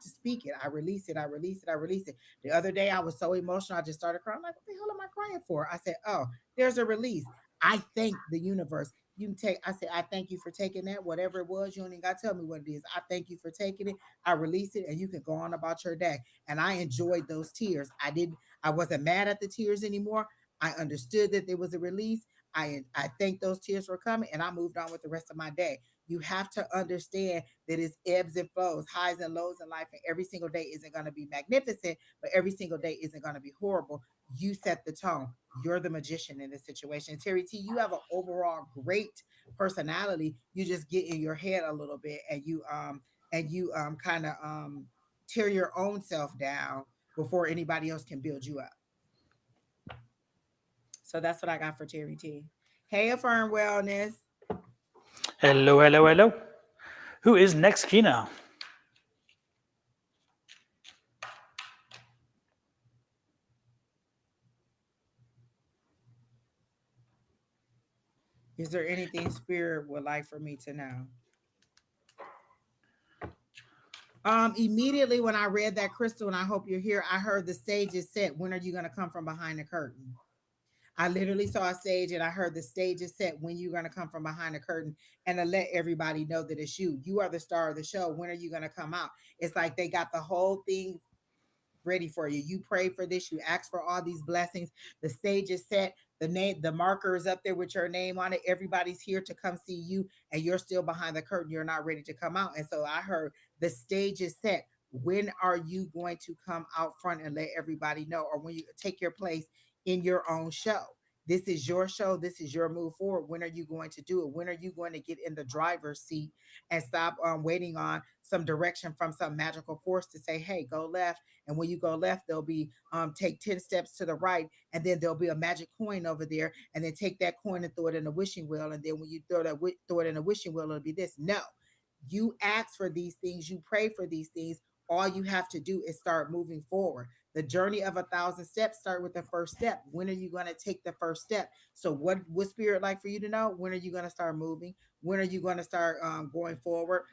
speak it. I release it. I release it. I release it. The other day I was so emotional, I just started crying. I'm like, what the hell am I crying for? I said, oh, there's a release. I thank the universe. You can take, I said, I thank you for taking that, whatever it was. You don't even got to tell me what it is. I thank you for taking it. I release it, and you can go on about your day. And I enjoyed those tears. I wasn't mad at the tears anymore. I understood that there was a release. I think those tears were coming, and I moved on with the rest of my day. You have to understand that it's ebbs and flows, highs and lows in life, and every single day isn't going to be magnificent, but every single day isn't going to be horrible. You set the tone. You're the magician in this situation. Terry T, you have an overall great personality. You just get in your head a little bit, and you kind of tear your own self down before anybody else can build you up. So that's what I got for Terry T. Hey, Affirm Wellness. Hello, hello, hello. Who is next, Kina? Is there anything Spirit would like for me to know? Immediately when I read that, Crystal, and I hope you're here, I heard the stage is set. When are you going to come from behind the curtain? I literally saw a stage and I heard the stage is set. When you're going to come from behind the curtain and to let everybody know that it's you. You are the star of the show. When are you going to come out? It's like they got the whole thing ready for you. You pray for this, you ask for all these blessings. The stage is set, the name, the marker is up there with your name on it. Everybody's here to come see you, and you're still behind the curtain. You're not ready to come out. And so I heard the stage is set. When are you going to come out front and let everybody know, or when you take your place in your own show? This is your show. This is your move forward. When are you going to do it? When are you going to get in the driver's seat and stop waiting on some direction from some magical force to say, hey, go left, and when you go left, there'll be take 10 steps to the right, and then there'll be a magic coin over there, and then take that coin and throw it in a wishing wheel. And then when you throw it in a wishing wheel, it'll be this. No, you ask for these things, you pray for these things. All you have to do is start moving forward. The journey of 1,000 steps start with the first step. When are you going to take the first step? So what spirit like for you to know? When are you going to start moving? When are you going to start going forward?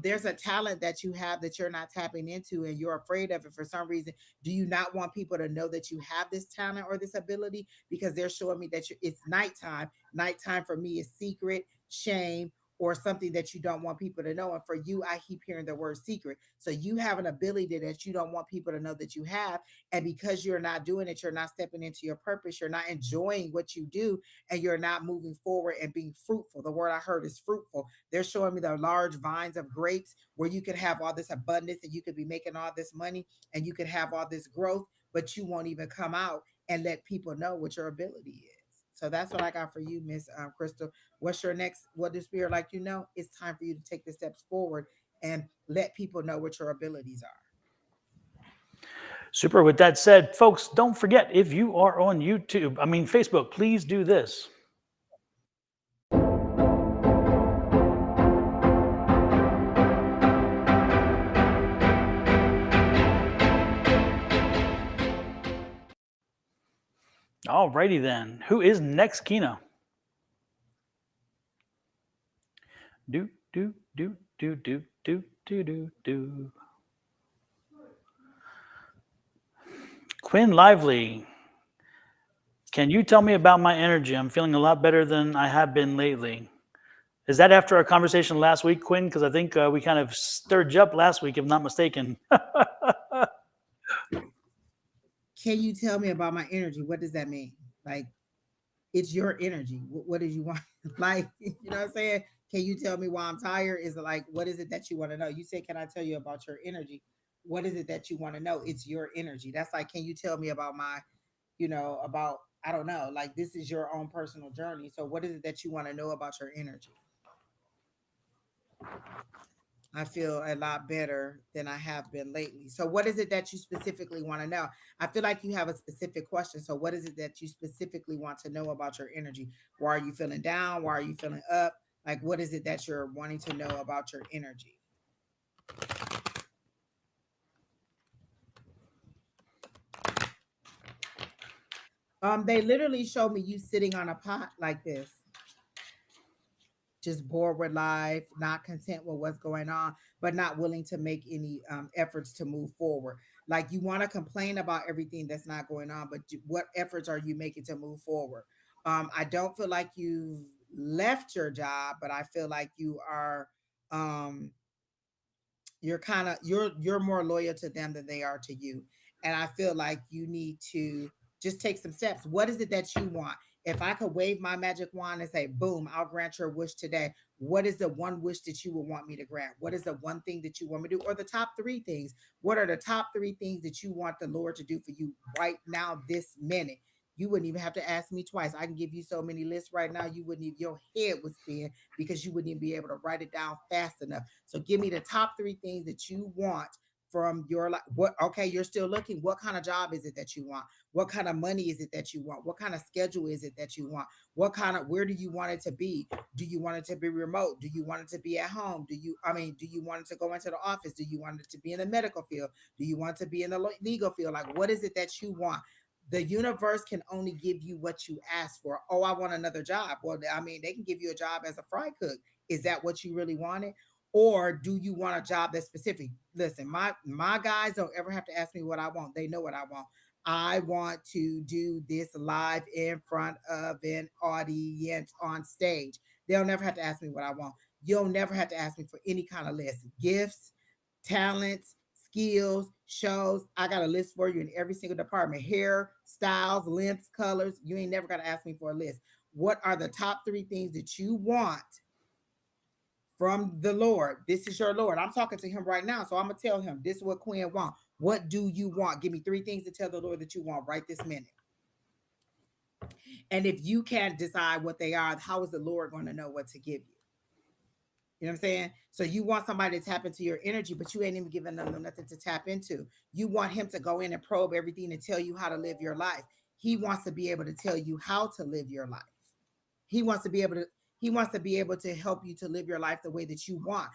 There's a talent that you have that you're not tapping into and you're afraid of it for some reason. Do you not want people to know that you have this talent or this ability? Because they're showing me that it's nighttime. Nighttime for me is secret, shame, or something that you don't want people to know. And for you, I keep hearing the word secret. So you have an ability that you don't want people to know that you have. And because you're not doing it, you're not stepping into your purpose, you're not enjoying what you do, and you're not moving forward and being fruitful. The word I heard is fruitful. They're showing me the large vines of grapes where you could have all this abundance and you could be making all this money and you could have all this growth, but you won't even come out and let people know what your ability is. So that's what I got for you, Miss Crystal. What's your next? What does spirit like you know? It's time for you to take the steps forward and let people know what your abilities are. Super. With that said, folks, don't forget, if you are on Facebook, please do this. Alrighty then. Who is next, Kina? Do do do do do do do do do. Quinn Lively. Can you tell me about my energy? I'm feeling a lot better than I have been lately. Is that after our conversation last week, Quinn? Because I think we kind of stirred you up last week, if not mistaken. Can you tell me about my energy? What does that mean? Like, it's your energy. What did you want? Like, you know what I'm saying? Can you tell me why I'm tired? Is it like, what is it that you want to know? You say, can I tell you about your energy? What is it that you want to know? It's your energy. That's like, can you tell me about my, about, I don't know, like this is your own personal journey. So what is it that you want to know about your energy? I feel a lot better than I have been lately. So, what is it that you specifically want to know? I feel like you have a specific question. So, what is it that you specifically want to know about your energy? Why are you feeling down? Why are you feeling up? Like, what is it that you're wanting to know about your energy? They literally showed me you sitting on a pot like this, just bored with life, not content with what's going on, but not willing to make any efforts to move forward. Like you want to complain about everything that's not going on, but what efforts are you making to move forward? I don't feel like you've left your job, but I feel like you are. Um, you're kind of you're more loyal to them than they are to you, and I feel like you need to just take some steps. What is it that you want? If I could wave my magic wand and say boom, I'll grant your wish today, what is the one wish that you would want me to grant? What is the one thing that you want me to do, or the top three things? What are the top three things that you want the Lord to do for you right now this minute? You wouldn't even have to ask me twice. I can give you so many lists right now, you wouldn't even, your head would spin because you wouldn't even be able to write it down fast enough. So give me the top three things that you want from your life. What, okay, you're still looking. What kind of job is it that you want? What kind of money is it that you want? What kind of schedule is it that you want? What kind of, where do you want it to be? Do you want it to be remote? Do you want it to be at home? Do you want it to go into the office? Do you want it to be in the medical field? Do you want it to be in the legal field? Like, what is it that you want? The universe can only give you what you ask for. Oh, I want another job. Well, I mean, they can give you a job as a fry cook. Is that what you really wanted? Or do you want a job that's specific? Listen, my guys don't ever have to ask me what I want. They know what I want. I want to do this live in front of an audience on stage. They'll never have to ask me what I want. You'll never have to ask me for any kind of list. Gifts, talents, skills, shows. I got a list for you in every single department. Hair, styles, lengths, colors. You ain't never got to ask me for a list. What are the top 3 things that you want from the Lord? This is your Lord. I'm talking to him right now. So I'm gonna tell him this is what Quinn want. What do you want? Give me 3 things to tell the Lord that you want right this minute. And if you can't decide what they are, how is the Lord going to know what to give you? You know what I'm saying? So you want somebody to tap into your energy, but you ain't even giving them nothing to tap into. You want him to go in and probe everything and tell you how to live your life. He wants to be able to tell you how to live your life. He wants to be able to help you to live your life the way that you want.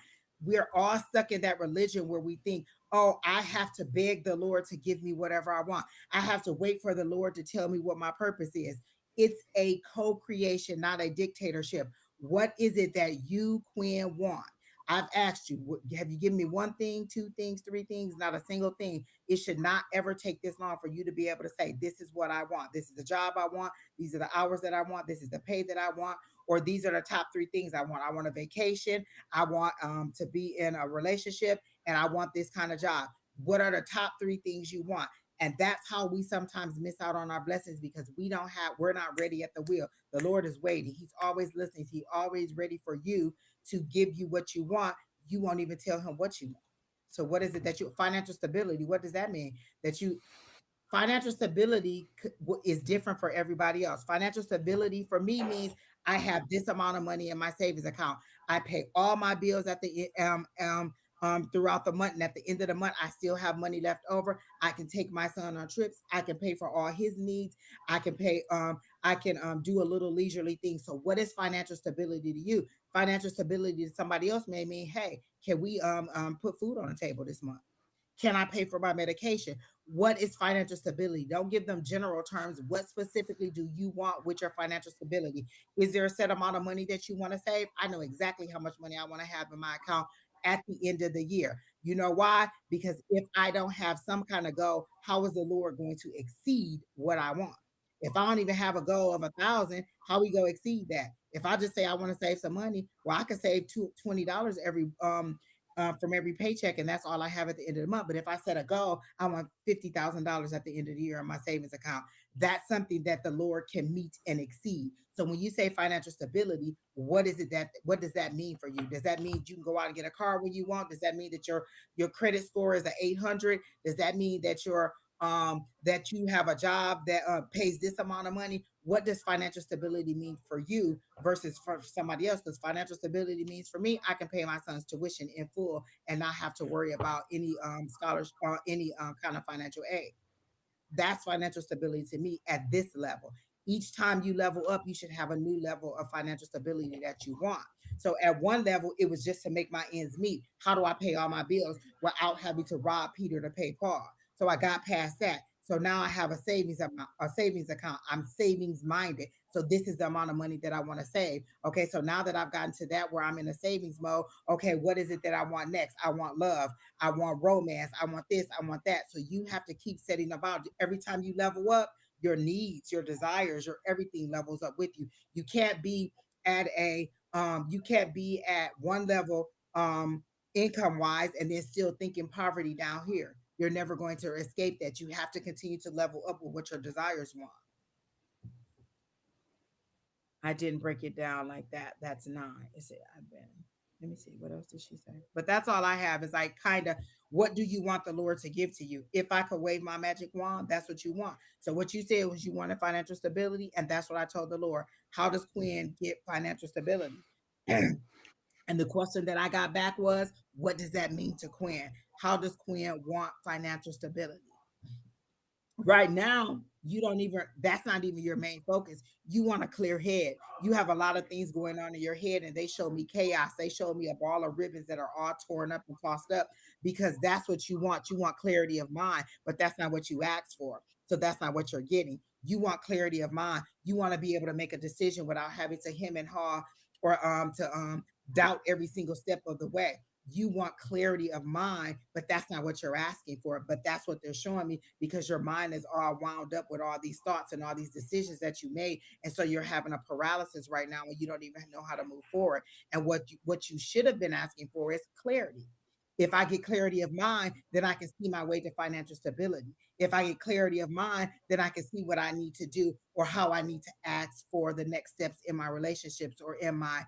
We're all stuck in that religion where we think, oh, I have to beg the Lord to give me whatever I want. I have to wait for the Lord to tell me what my purpose is. It's a co-creation, not a dictatorship. What is it that you, Quinn, want? I've asked you, have you given me 1 thing, 2 things, 3 things? Not a single thing. It should not ever take this long for you to be able to say, this is what I want. This is the job I want. These are the hours that I want. This is the pay that I want. Or these are the top 3 things I want. I want a vacation. I want to be in a relationship, and I want this kind of job. What are the top 3 things you want? And that's how we sometimes miss out on our blessings, because we're not ready at the wheel. The Lord is waiting. He's always listening. He's always ready for you to give you what you want. You won't even tell him what you want. So what is it that financial stability? What does that mean? Financial stability is different for everybody else. Financial stability for me means I have this amount of money in my savings account. I pay all my bills at the throughout the month, and at the end of the month, I still have money left over. I can take my son on trips. I can pay for all his needs. I can pay. I can do a little leisurely thing. So, what is financial stability to you? Financial stability to somebody else may mean, hey, can we put food on the table this month? Can I pay for my medication? What is financial stability? Don't give them general terms. What specifically do you want with your financial stability? Is there a set amount of money that you want to save? I know exactly how much money I want to have in my account at the end of the year. You know why? Because if I don't have some kind of goal, how is the Lord going to exceed what I want? If I don't even have a goal of 1,000, how we go exceed that? If I just say I want to save some money, well, I can save $20 every from every paycheck, and that's all I have at the end of the month. But if I set a goal, I want $50,000 at the end of the year in my savings account. That's something that the Lord can meet and exceed. So when you say financial stability, what does that mean for you? Does that mean you can go out and get a car when you want? Does that mean that your credit score is an 800? Does that mean that that you have a job that pays this amount of money? What does financial stability mean for you versus for somebody else? Because financial stability means for me, I can pay my son's tuition in full and not have to worry about any scholarship or any kind of financial aid. That's financial stability to me at this level. Each time you level up, you should have a new level of financial stability that you want. So at one level, it was just to make my ends meet. How do I pay all my bills without having to rob Peter to pay Paul? So I got past that. So now I have a savings account. I'm savings minded. So this is the amount of money that I want to save. Okay. So now that I've gotten to that where I'm in a savings mode, okay, what is it that I want next? I want love. I want romance. I want this. I want that. So you have to keep setting the boundary. Every time you level up, your needs, your desires, your everything levels up with you. You can't be at one level income wise and then still thinking poverty down here. You're never going to escape that. You have to continue to level up with what your desires want. I didn't break it down like that. That's 9. Is it? I've been. Let me see. What else did she say? But that's all I have is like kind of what do you want the Lord to give to you? If I could wave my magic wand, that's what you want. So what you said was you wanted financial stability, and that's what I told the Lord. How does Quinn get financial stability? And the question that I got back was, what does that mean to Quinn? How does Quinn want financial stability? Right now, that's not even your main focus. You want a clear head. You have a lot of things going on in your head, and they show me chaos. They show me a ball of ribbons that are all torn up and tossed up because that's what you want. You want clarity of mind, but that's not what you asked for. So that's not what you're getting. You want clarity of mind. You want to be able to make a decision without having to hem and haw or to doubt every single step of the way. you want clarity of mind, but that's not what you're asking for. But that's what they're showing me, because your mind is all wound up with all these thoughts and all these decisions that you made. And so you're having a paralysis right now and you don't even know how to move forward. And what you should have been asking for is clarity. If I get clarity of mind, then I can see my way to financial stability. If I get clarity of mind, then I can see what I need to do or how I need to ask for the next steps in my relationships or in my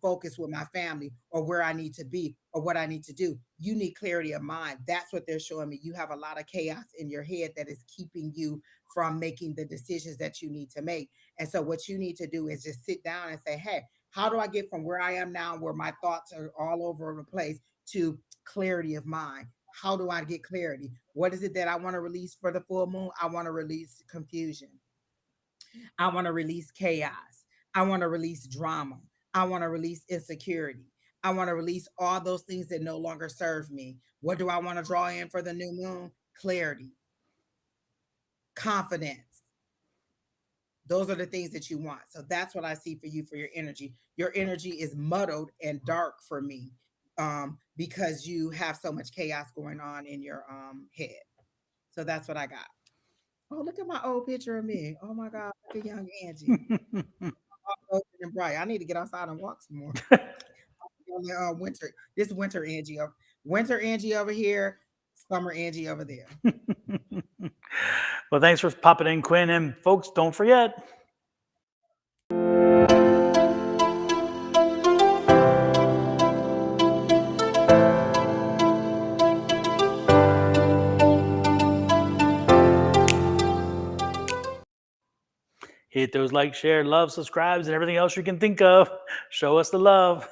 focus with my family, or where I need to be or what I need to do. You need clarity of mind. That's what they're showing me. You have a lot of chaos in your head that is keeping you from making the decisions that you need to make. And so what you need to do is just sit down and say, hey, how do I get from where I am now, where my thoughts are all over the place, to clarity of mind? How do I get clarity? What is it that I want to release for the full moon? I want to release confusion. I want to release chaos. I want to release drama. I want to release insecurity. I want to release all those things that no longer serve me. What do I want to draw in for the new moon? Clarity, confidence. Those are the things that you want. So that's what I see for you for your energy. Your energy is muddled and dark for me, because you have so much chaos going on in your head. So that's what I got. Oh, look at my old picture of me. Oh my God, look at young Angie. All and bright. I need to get outside and walk some more. Winter, this winter Angie over here, summer Angie over there. Well, thanks for popping in, Quinn. And folks, don't forget. Hit those like, share, love, subscribes, and everything else you can think of. Show us the love.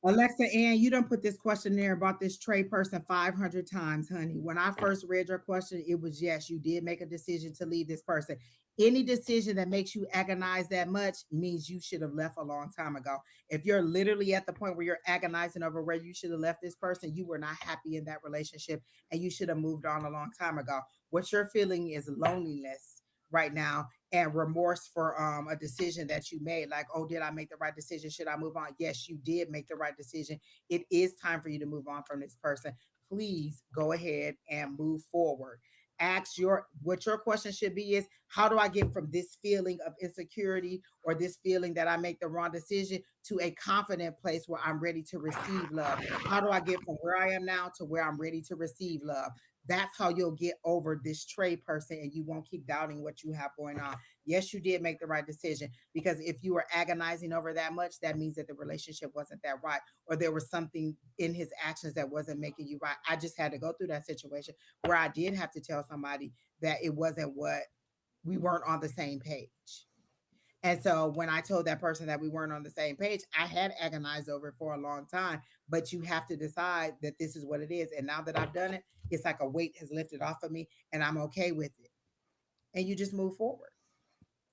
Alexa Ann, you done put this question there about this trade person 500 times, honey. When I first read your question, it was yes, you did make a decision to leave this person. Any decision that makes you agonize that much means you should have left a long time ago. If you're literally at the point where you're agonizing over where you should have left this person, you were not happy in that relationship and you should have moved on a long time ago. What you're feeling is loneliness right now and remorse for a decision that you made. Like, oh, did I make the right decision? Should I move on? Yes, you did make the right decision. It is time for you to move on from this person. Please go ahead and move forward. Ask what your question should be is, how do I get from this feeling of insecurity or this feeling that I make the wrong decision to a confident place where I'm ready to receive love? How do I get from where I am now to where I'm ready to receive love? That's how you'll get over this trade person and you won't keep doubting what you have going on. Yes, you did make the right decision, because if you were agonizing over that much, that means that the relationship wasn't that right, or there was something in his actions that wasn't making you right. I just had to go through that situation where I did have to tell somebody that it wasn't what we weren't on the same page. And so when I told that person that we weren't on the same page, I had agonized over it for a long time. But you have to decide that this is what it is. And now that I've done it, it's like a weight has lifted off of me and I'm okay with it. And you just move forward.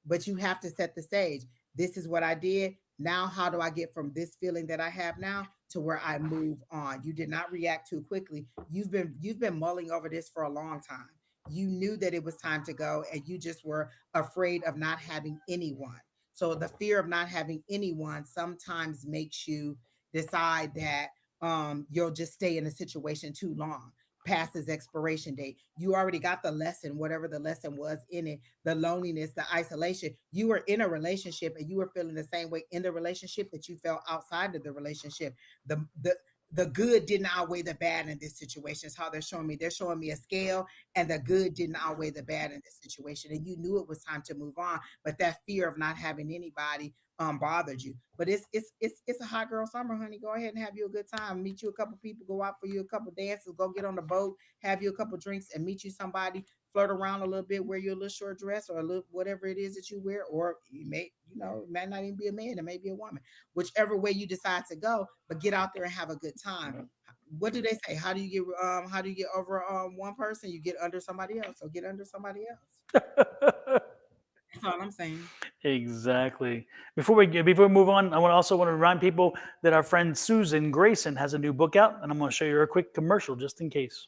But you have to set the stage. This is what I did. Now, how do I get from this feeling that I have now to where I move on? You did not react too quickly. You've been mulling over this for a long time. You knew that it was time to go, and you just were afraid of not having anyone. So the fear of not having anyone sometimes makes you decide that you'll just stay in a situation too long past its expiration date. You already got the lesson, whatever the lesson was in it, the loneliness, the isolation. You were in a relationship and you were feeling the same way in the relationship that you felt outside of the relationship. The good didn't outweigh the bad in this situation. Is how they're showing me. They're showing me a scale, and the good didn't outweigh the bad in this situation. And you knew it was time to move on, but that fear of not having anybody bothered you. But it's a hot girl summer, honey. Go ahead and have you a good time. Meet you a couple people, go out for you a couple dances, go get on the boat, have you a couple drinks, and meet you somebody. Flirt around a little bit, wear you a little short dress or a little whatever it is that you wear, or you may, it might not even be a man, it may be a woman, whichever way you decide to go. But get out there and have a good time. What do they say? How do you get over one person? You get under somebody else. So get under somebody else. That's all I'm saying. Exactly. Before we move on, I also want to remind people that our friend Susan Grayson has a new book out, and I'm going to show you a quick commercial just in case.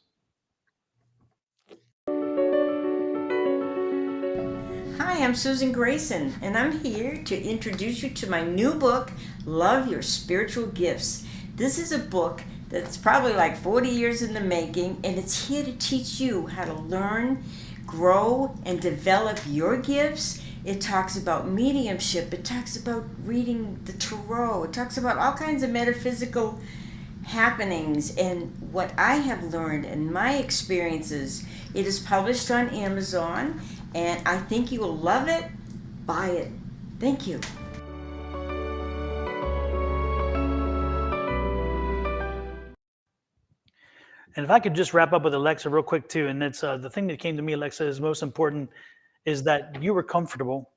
Hi, I'm Susan Grayson, and I'm here to introduce you to my new book, Love Your Spiritual Gifts. This is a book that's probably like 40 years in the making, and it's here to teach you how to learn, grow, and develop your gifts. It talks about mediumship. It talks about reading the tarot. It talks about all kinds of metaphysical happenings and what I have learned and my experiences. It is published on Amazon, and I think you will love it. Buy it. Thank you. And if I could just wrap up with Alexa real quick too, and it's the thing that came to me, Alexa, is most important is that you were comfortable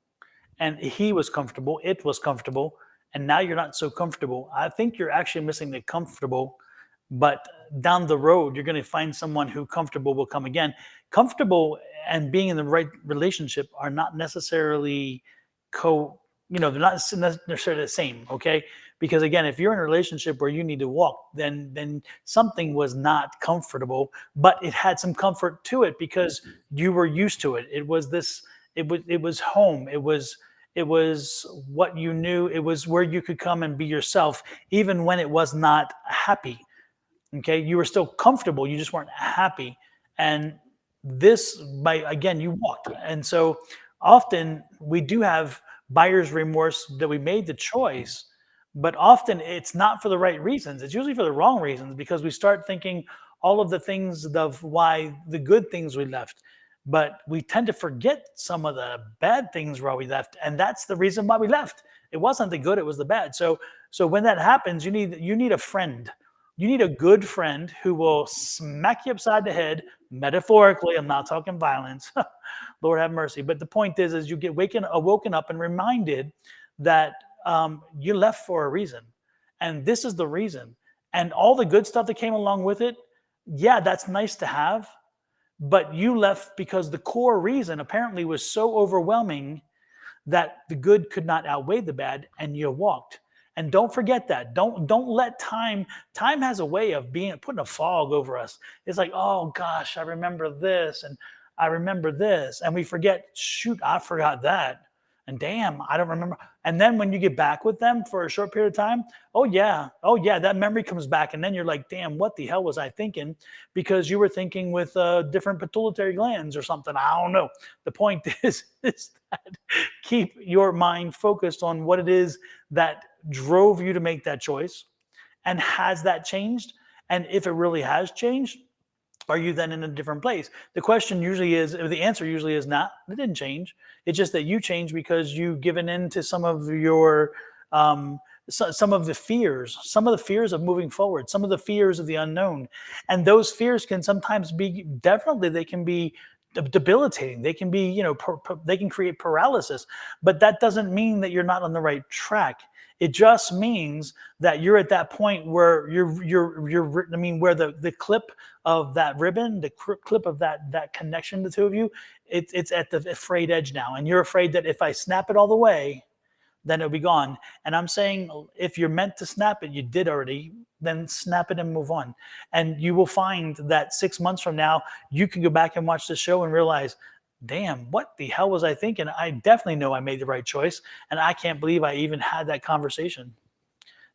and he was comfortable, it was comfortable, and now you're not so comfortable. I think you're actually missing the comfortable, but down the road, you're going to find someone who comfortable will come again. Comfortable and being in the right relationship are not necessarily they're not necessarily the same, okay? Because again, if you're in a relationship where you need to walk, then something was not comfortable, but it had some comfort to it because you were used to it. It was home. It was what you knew. It was where you could come and be yourself, even when it was not happy. Okay, you were still comfortable, you just weren't happy. And this, by again, you walked. And so often we do have buyer's remorse that we made the choice, but often it's not for the right reasons. It's usually for the wrong reasons because we start thinking all of the things of why the good things we left, but we tend to forget some of the bad things why we left, and that's the reason why we left. It wasn't the good, it was the bad. So when that happens, you need a friend. You need a good friend who will smack you upside the head, metaphorically. I'm not talking violence. Lord have mercy. But the point is you get woken up and reminded that you left for a reason. And this is the reason. And all the good stuff that came along with it, yeah, that's nice to have. But you left because the core reason apparently was so overwhelming that the good could not outweigh the bad, and you walked. And don't forget that. Don't let time has a way of putting a fog over us. It's like, oh gosh, I remember this and I remember this, and we forget, shoot, I forgot that. And damn, I don't remember. And then when you get back with them for a short period of time, oh yeah, that memory comes back, and then you're like, damn, what the hell was I thinking? Because you were thinking with different pituitary glands or something. I don't know. The point is that keep your mind focused on what it is that drove you to make that choice, and has that changed? And if it really has changed, are you then in a different place? The answer usually is not, it didn't change. It's just that you changed because you've given in to some of your, some of the fears of moving forward, some of the fears of the unknown. And those fears can sometimes be, definitely, they can be debilitating. They can be, they can create paralysis, but that doesn't mean that you're not on the right track. It just means that you're at that point where I mean, where the clip of that ribbon, the clip of that connection, the two of you, it's at the frayed edge now, and you're afraid that if I snap it all the way, then it'll be gone. And I'm saying, if you're meant to snap it, you did already, then snap it and move on. And you will find that 6 months from now, you can go back and watch the show and realize, damn, what the hell was I thinking? I definitely know I made the right choice, and I can't believe I even had that conversation.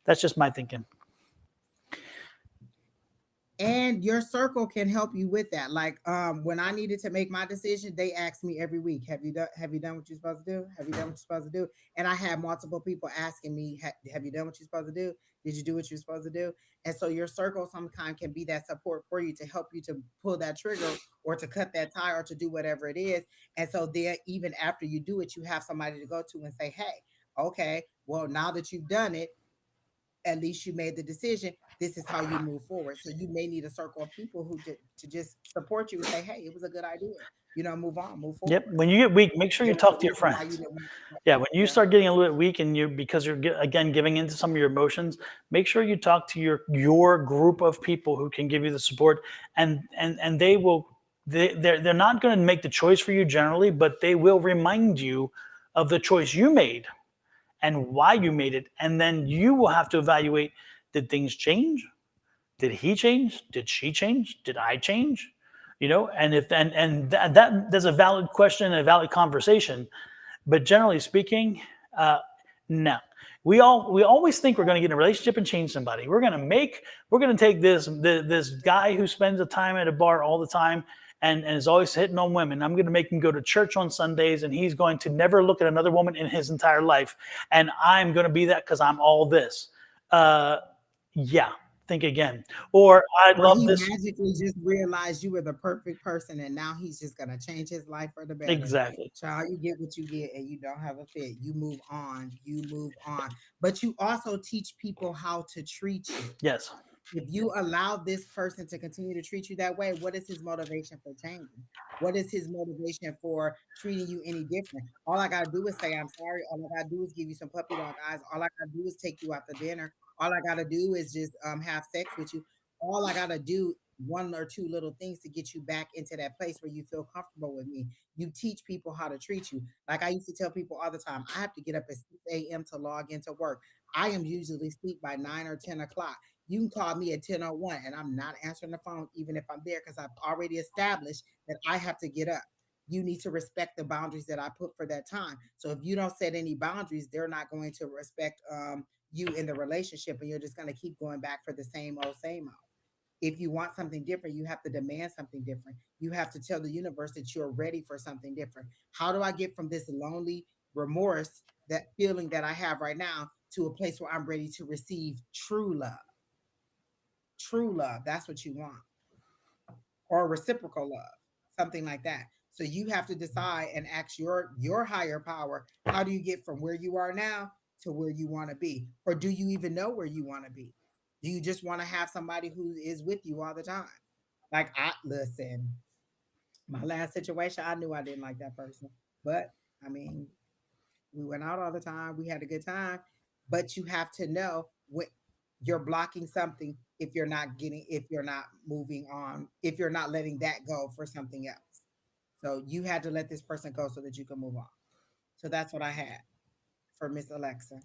That's just my thinking. And your circle can help you with that. Like when I needed to make my decision, they asked me every week, have you done what you're supposed to do? Have you done what you're supposed to do? And I had multiple people asking me, have you done what you're supposed to do? Did you do what you're supposed to do? And so your circle sometimes can be that support for you to help you to pull that trigger or to cut that tie or to do whatever it is. And so there, even after you do it, you have somebody to go to and say, hey, okay, well, now that you've done it, at least you made the decision. This is how you move forward. So you may need a circle of people who to just support you and say, hey, it was a good idea. Move on, move forward. Yep. When you get weak, make sure you talk to your friends. Yeah, when you start getting a little bit weak and because you're again giving into some of your emotions, make sure you talk to your group of people who can give you the support, and they will they're not going to make the choice for you generally, but they will remind you of the choice you made and why you made it. And then you will have to evaluate, did things change? Did he change? Did she change? Did I change? And if that's a valid question and a valid conversation. But generally speaking, no. We always think we're going to get in a relationship and change somebody. We're going to take this guy who spends the time at a bar all the time and is always hitting on women. I'm going to make him go to church on Sundays, and he's going to never look at another woman in his entire life. And I'm going to be that because I'm all this. Yeah, think again. Or I Or love he this. magically just realized you were the perfect person, and now he's just gonna change his life for the better. Exactly. Child, you get what you get, and you don't have a fit. You move on. You move on. But you also teach people how to treat you. Yes. If you allow this person to continue to treat you that way, what is his motivation for changing? What is his motivation for treating you any different? All I gotta do is say I'm sorry. All I gotta do is give you some puppy dog eyes. All I gotta do is take you out to dinner. All I gotta do is just have sex with you. All I gotta do one or two little things to get you back into that place where you feel comfortable with me. You teach people how to treat you. Like I used to tell people all the time, I have to get up at 6 a.m. to log into work. I am usually asleep by 9 or 10 o'clock. You can call me at 10:01 and I'm not answering the phone even if I'm there because I've already established that I have to get up. You need to respect the boundaries that I put for that time. So if you don't set any boundaries, they're not going to respect you in the relationship, and you're just going to keep going back for the same old, same old. If you want something different, you have to demand something different. You have to tell the universe that you're ready for something different. How do I get from this lonely remorse, that feeling that I have right now, to a place where I'm ready to receive true love? True love, that's what you want, or reciprocal love, something like that. So you have to decide and ask your higher power, how do you get from where you are now to where you want to be? Or do you even know where you want to be? Do you just want to have somebody who is with you all the time? Like, I listen, my last situation, I knew I didn't like that person. But I mean, we went out all the time. We had a good time. But you have to know when you're blocking something, if you're not moving on, if you're not letting that go for something else. So you had to let this person go so that you can move on. So that's what I had for Miss Alexa.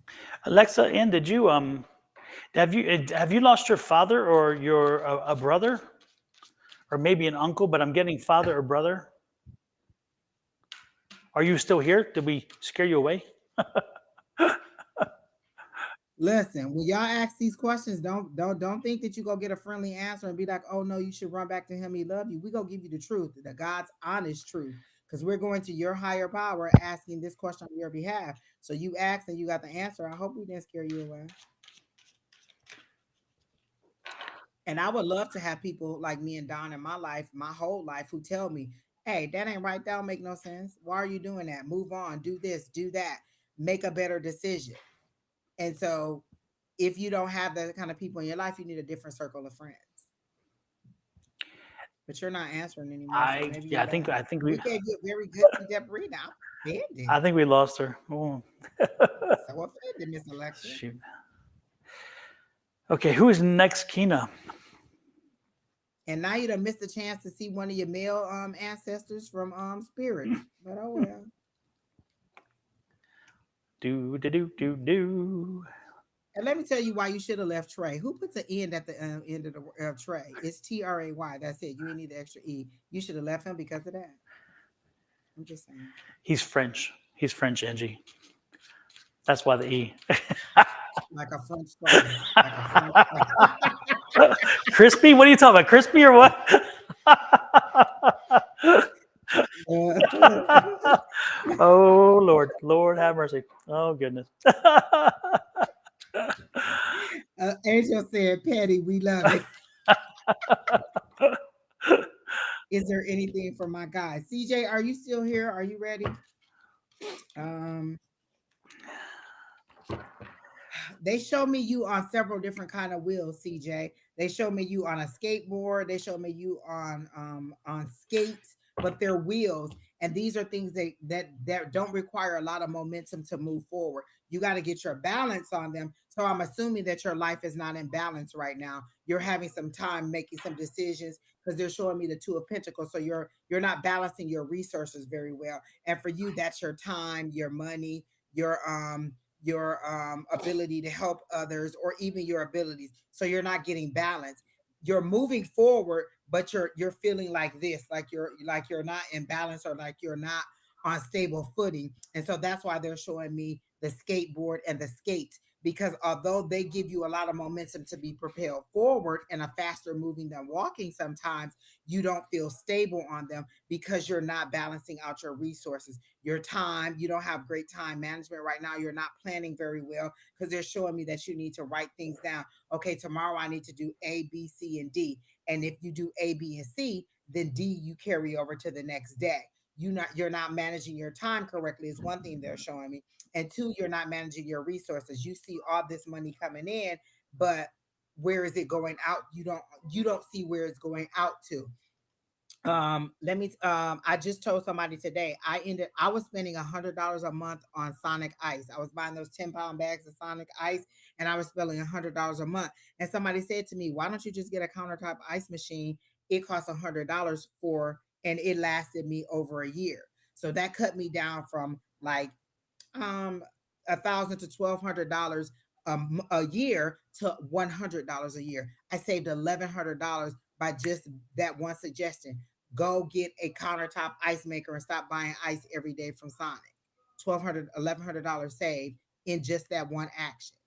Alexa, Ann, did you have you lost your father or your a brother or maybe an uncle? But I'm getting father or brother. Are you still here? Did we scare you away? Listen, when y'all ask these questions, don't think that you go get a friendly answer and be like, oh no, you should run back to him. He love you. We gonna give you the truth, the God's honest truth. Because we're going to your higher power asking this question on your behalf. So you asked and you got the answer. I hope we didn't scare you away. And I would love to have people like me and Don in my life, my whole life, who tell me, hey, that ain't right. That don't make no sense. Why are you doing that? Move on, do this, do that, make a better decision. And so if you don't have that kind of people in your life, you need a different circle of friends. But you're not answering anymore, so maybe you're done. I think We we gave you a very good in-depth read now. Offended. I think we lost her. Oh. So offended, Miss Alexa. Shoot. Okay, who is next, Kina? And now you done missed a chance to see one of your male ancestors from spirit. But oh well. Do. And let me tell you why you should have left Trey. Who puts an end at the end of the Trey? It's Tray. That's it. You ain't need the extra E. You should have left him because of that. I'm just saying. He's French. He's French, Angie. That's why the E. Like a French fry. Like a French fry. Crispy? What are you talking about? Crispy or what? Oh, Lord. Lord have mercy. Oh, goodness. Angel said, Patty, we love it. Is there anything for my guy? CJ, are you still here? Are you ready? They show me you on several different kind of wheels, CJ. They show me you on a skateboard. They show me you on skates, but they're wheels. And these are things that don't require a lot of momentum to move forward. You got to get your balance on them. So I'm assuming that your life is not in balance right now. You're having some time making some decisions because they're showing me the Two of Pentacles. So you're not balancing your resources very well. And for you, that's your time, your money, your ability to help others, or even your abilities. So you're not getting balance. You're moving forward, but you're feeling like this, like you're not in balance, or like you're not on stable footing. And so that's why they're showing me the skateboard, and the skate, because although they give you a lot of momentum to be propelled forward and a faster moving than walking, sometimes you don't feel stable on them because you're not balancing out your resources, your time. You don't have great time management right now. You're not planning very well because they're showing me that you need to write things down. Okay, tomorrow I need to do A, B, C, and D. And if you do A, B, and C, then D you carry over to the next day. You're not managing your time correctly is one thing they're showing me. And two, you're not managing your resources. You see all this money coming in, but where is it going out? You don't see where it's going out to. I just told somebody today I was spending $100 a month on Sonic Ice. I was buying those 10-pound bags of Sonic Ice, and I was spending $100 a month. And somebody said to me, why don't you just get a countertop ice machine? It costs $100 and it lasted me over a year. So that cut me down from like $1,000 to $1,200 a year to $100 a year. I saved $1,100 by just that one suggestion. Go get a countertop ice maker and stop buying ice every day from Sonic. $1,100 saved in just that one action.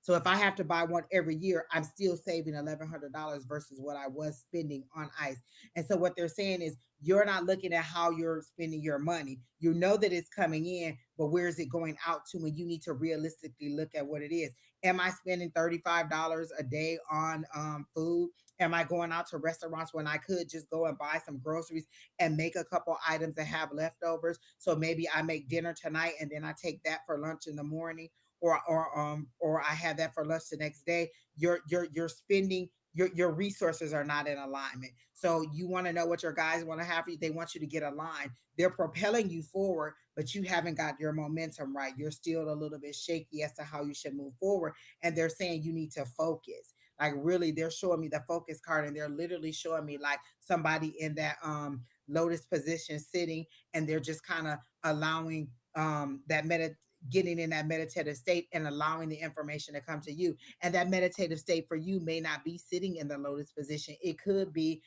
So if I have to buy one every year, I'm still saving $1,100 versus what I was spending on ice. And so what they're saying is you're not looking at how you're spending your money. You know that it's coming in, but where is it going out to? And you need to realistically look at what it is. Am I spending $35 a day on food? Am I going out to restaurants when I could just go and buy some groceries and make a couple items and have leftovers? So maybe I make dinner tonight and then I take that for lunch in the morning, or I have that for lunch the next day. You're spending your resources are not in alignment. So you want to know what your guys want to have for you. They want you to get aligned. They're propelling you forward, but you haven't got your momentum right. You're still a little bit shaky as to how you should move forward. And they're saying you need to focus. Like really, they're showing me the focus card, and they're literally showing me like somebody in that lotus position sitting, and they're just kind of allowing getting in that meditative state and allowing the information to come to you. And that meditative state for you may not be sitting in the lotus position. It could be,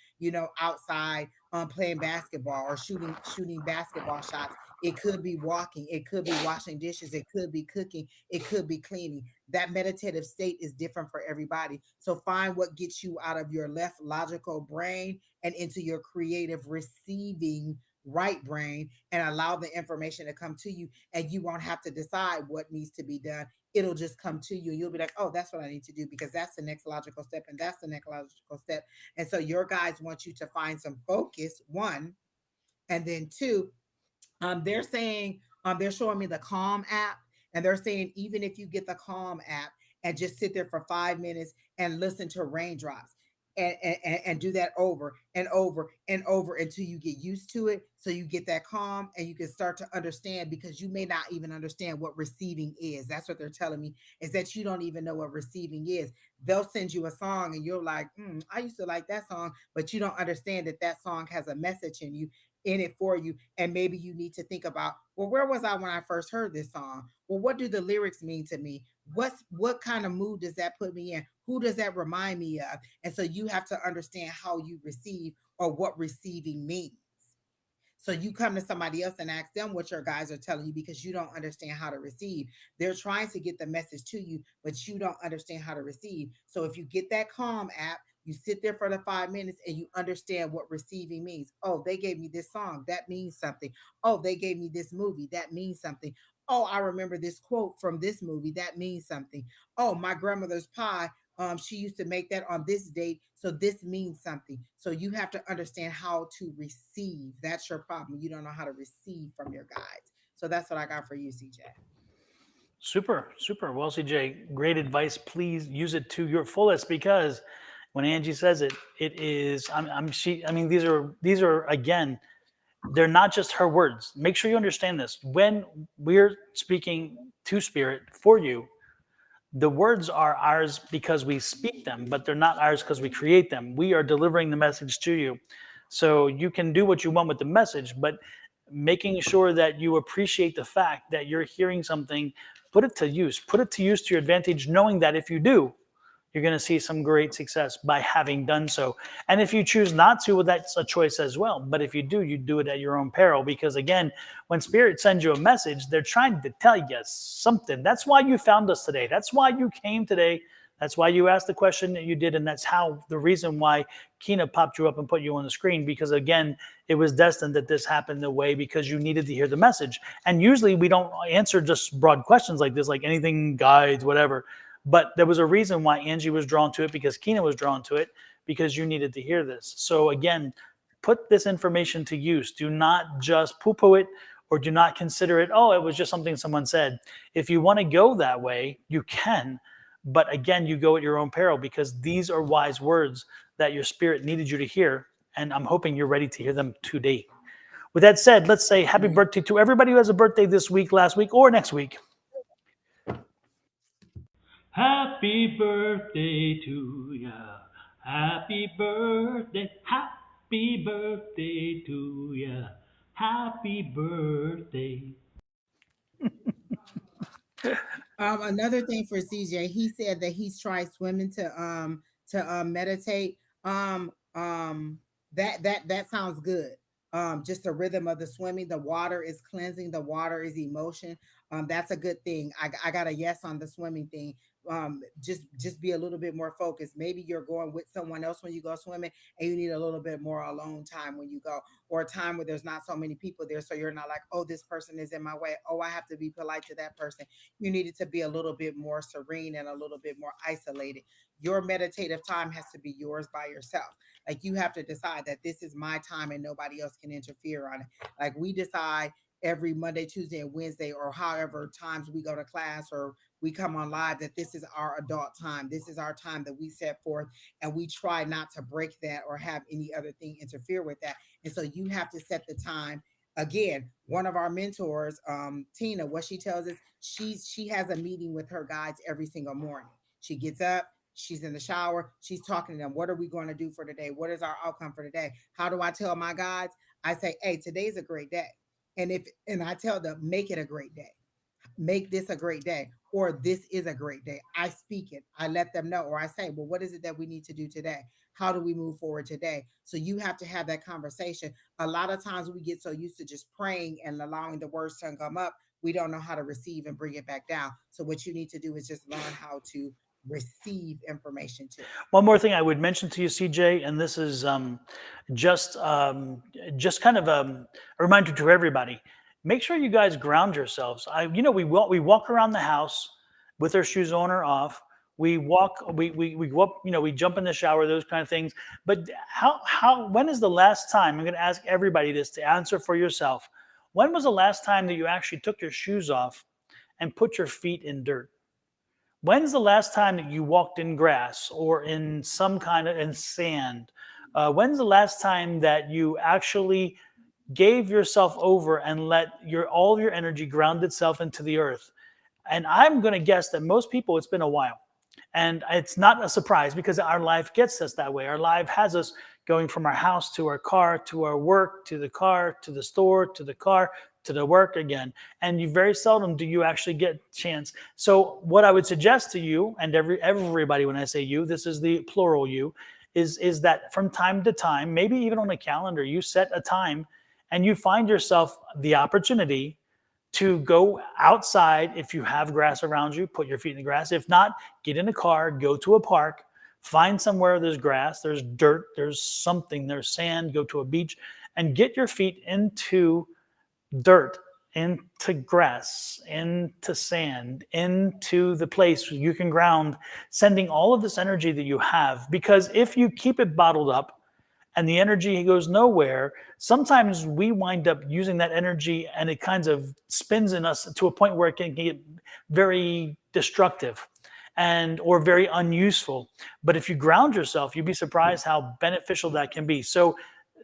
outside playing basketball or shooting basketball shots. It could be walking. It could be washing dishes. It could be cooking. It could be cleaning. That meditative state is different for everybody. So find what gets you out of your left logical brain and into your creative receiving right brain, and allow the information to come to you, and you won't have to decide what needs to be done. It'll just come to you, and you'll be like, oh, that's what I need to do, because that's the next logical step, and that's the next logical step. And so your guides want you to find some focus, one, and then two, they're saying, they're showing me the Calm app, and they're saying even if you get the Calm app and just sit there for 5 minutes and listen to raindrops, and do that over and over and over until you get used to it, so you get that calm and you can start to understand, because you may not even understand what receiving is. That's what they're telling me, is that you don't even know what receiving is. They'll send you a song and you're like, I used to like that song, but you don't understand that that song has a message in it for you. And maybe you need to think about, well, where was I when I first heard this song? Well, what do the lyrics mean to me? What kind of mood does that put me in? Who does that remind me of? And so you have to understand how you receive, or what receiving means. So you come to somebody else and ask them what your guys are telling you, because you don't understand how to receive. They're trying to get the message to you, but you don't understand how to receive. So if you get that Calm app, you sit there for the 5 minutes and you understand what receiving means. Oh, they gave me this song. That means something. Oh, they gave me this movie. That means something. Oh, I remember this quote from this movie. That means something. Oh, my grandmother's pie, she used to make that on this date, so this means something. So you have to understand how to receive. That's your problem. You don't know how to receive from your guides. So that's what I got for you, CJ. Super, super. Well, CJ, great advice. Please use it to your fullest, because when Angie says it, it is. I mean, these are again, they're not just her words. Make sure you understand this. When we're speaking to spirit for you, the words are ours because we speak them, but they're not ours because we create them. We are delivering the message to you. So you can do what you want with the message, but making sure that you appreciate the fact that you're hearing something, put it to use to your advantage, knowing that if you do, you're going to see some great success by having done so. And if you choose not to, well, that's a choice as well. But if you do, you do it at your own peril. Because again, when Spirit sends you a message, they're trying to tell you something. That's why you found us today. That's why you came today. That's why you asked the question that you did. And that's how the reason why Kina popped you up and put you on the screen. Because again, it was destined that this happened the way because you needed to hear the message. And usually we don't answer just broad questions like this, like anything, guides, whatever. But there was a reason why Angie was drawn to it, because Kina was drawn to it, because you needed to hear this. So again, put this information to use. Do not just poo-poo it, or do not consider it, oh, it was just something someone said. If you want to go that way, you can. But again, you go at your own peril, because these are wise words that your spirit needed you to hear. And I'm hoping you're ready to hear them today. With that said, let's say happy birthday to everybody who has a birthday this week, last week, or next week. Happy birthday to ya. Happy birthday. Happy birthday to ya. Happy birthday. Another thing for CJ, he said that he's tried swimming to meditate. That sounds good. Just the rhythm of the swimming, the water is cleansing, the water is emotion. That's a good thing. I got a yes on the swimming thing. Just be a little bit more focused. Maybe you're going with someone else when you go swimming, and you need a little bit more alone time when you go, or a time where there's not so many people there, so you're not like, oh, this person is in my way, oh, I have to be polite to that person. You needed to be a little bit more serene and a little bit more isolated. Your meditative time has to be yours by yourself. Like, you have to decide that this is my time and nobody else can interfere on it. Like, we decide every Monday, Tuesday, and Wednesday, or however times we go to class or we come on live, that this is our adult time. This is our time that we set forth, and we try not to break that or have any other thing interfere with that. And so you have to set the time. Again, one of our mentors, Tina, what she tells us, she has a meeting with her guides every single morning. She gets up, she's in the shower, she's talking to them. What are we going to do for today? What is our outcome for today? How do I tell my guides? I say, hey, today's a great day. And I tell them, make it a great day. Make this a great day, or this is a great day. I speak it. I let them know, or I say, well, what is it that we need to do today? How do we move forward today? So you have to have that conversation. A lot of times we get so used to just praying and allowing the words to come up, we don't know how to receive and bring it back down. So what you need to do is just learn how to receive information too. One more thing I would mention to you, CJ, and this is just kind of a reminder to everybody. Make sure you guys ground yourselves. We walk around the house with our shoes on or off. We walk, we go up, we jump in the shower, those kind of things. But when is the last time? I'm going to ask everybody this to answer for yourself. When was the last time that you actually took your shoes off and put your feet in dirt? When's the last time that you walked in grass or in some kind of in sand? When's the last time that you actually gave yourself over and let all of your energy ground itself into the earth? And I'm going to guess that most people, it's been a while. And it's not a surprise, because our life gets us that way. Our life has us going from our house to our car, to our work, to the car, to the store, to the car, to the work again. And you very seldom do you actually get a chance. So what I would suggest to you, and everybody, when I say you, this is the plural you, is that from time to time, maybe even on a calendar, you set a time and you find yourself the opportunity to go outside. If you have grass around you, put your feet in the grass. If not, get in a car, go to a park, find somewhere there's grass, there's dirt, there's something, there's sand, go to a beach, and get your feet into dirt, into grass, into sand, into the place where you can ground, sending all of this energy that you have. Because if you keep it bottled up and the energy goes nowhere, sometimes we wind up using that energy and it kind of spins in us to a point where it can get very destructive or very unuseful. But if you ground yourself, you'd be surprised how beneficial that can be. So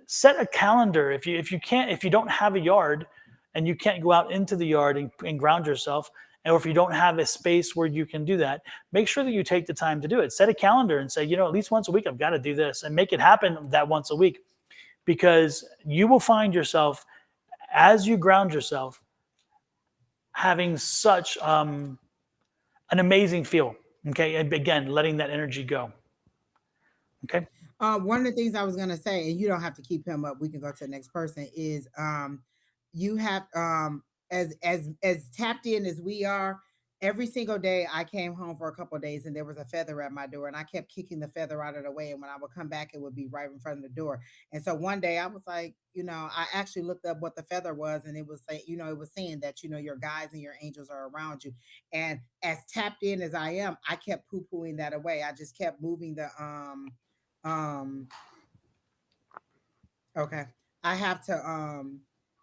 set a calendar. If you don't have a yard and you can't go out into the yard and ground yourself, or if you don't have a space where you can do that, make sure that you take the time to do it. Set a calendar and say, at least once a week, I've got to do this, and make it happen that once a week, because you will find yourself, as you ground yourself, having such an amazing feel. Okay. And again, letting that energy go. Okay. One of the things I was gonna say, and you don't have to keep him up. We can go to the next person. Is you have as tapped in as we are. Every single day, I came home for a couple of days, and there was a feather at my door, and I kept kicking the feather out of the way. And when I would come back, it would be right in front of the door. And so one day, I was like, I actually looked up what the feather was, and it was say, it was saying that your guides and your angels are around you. And as tapped in as I am, I kept poo pooing that away. I just kept moving the um okay. I have to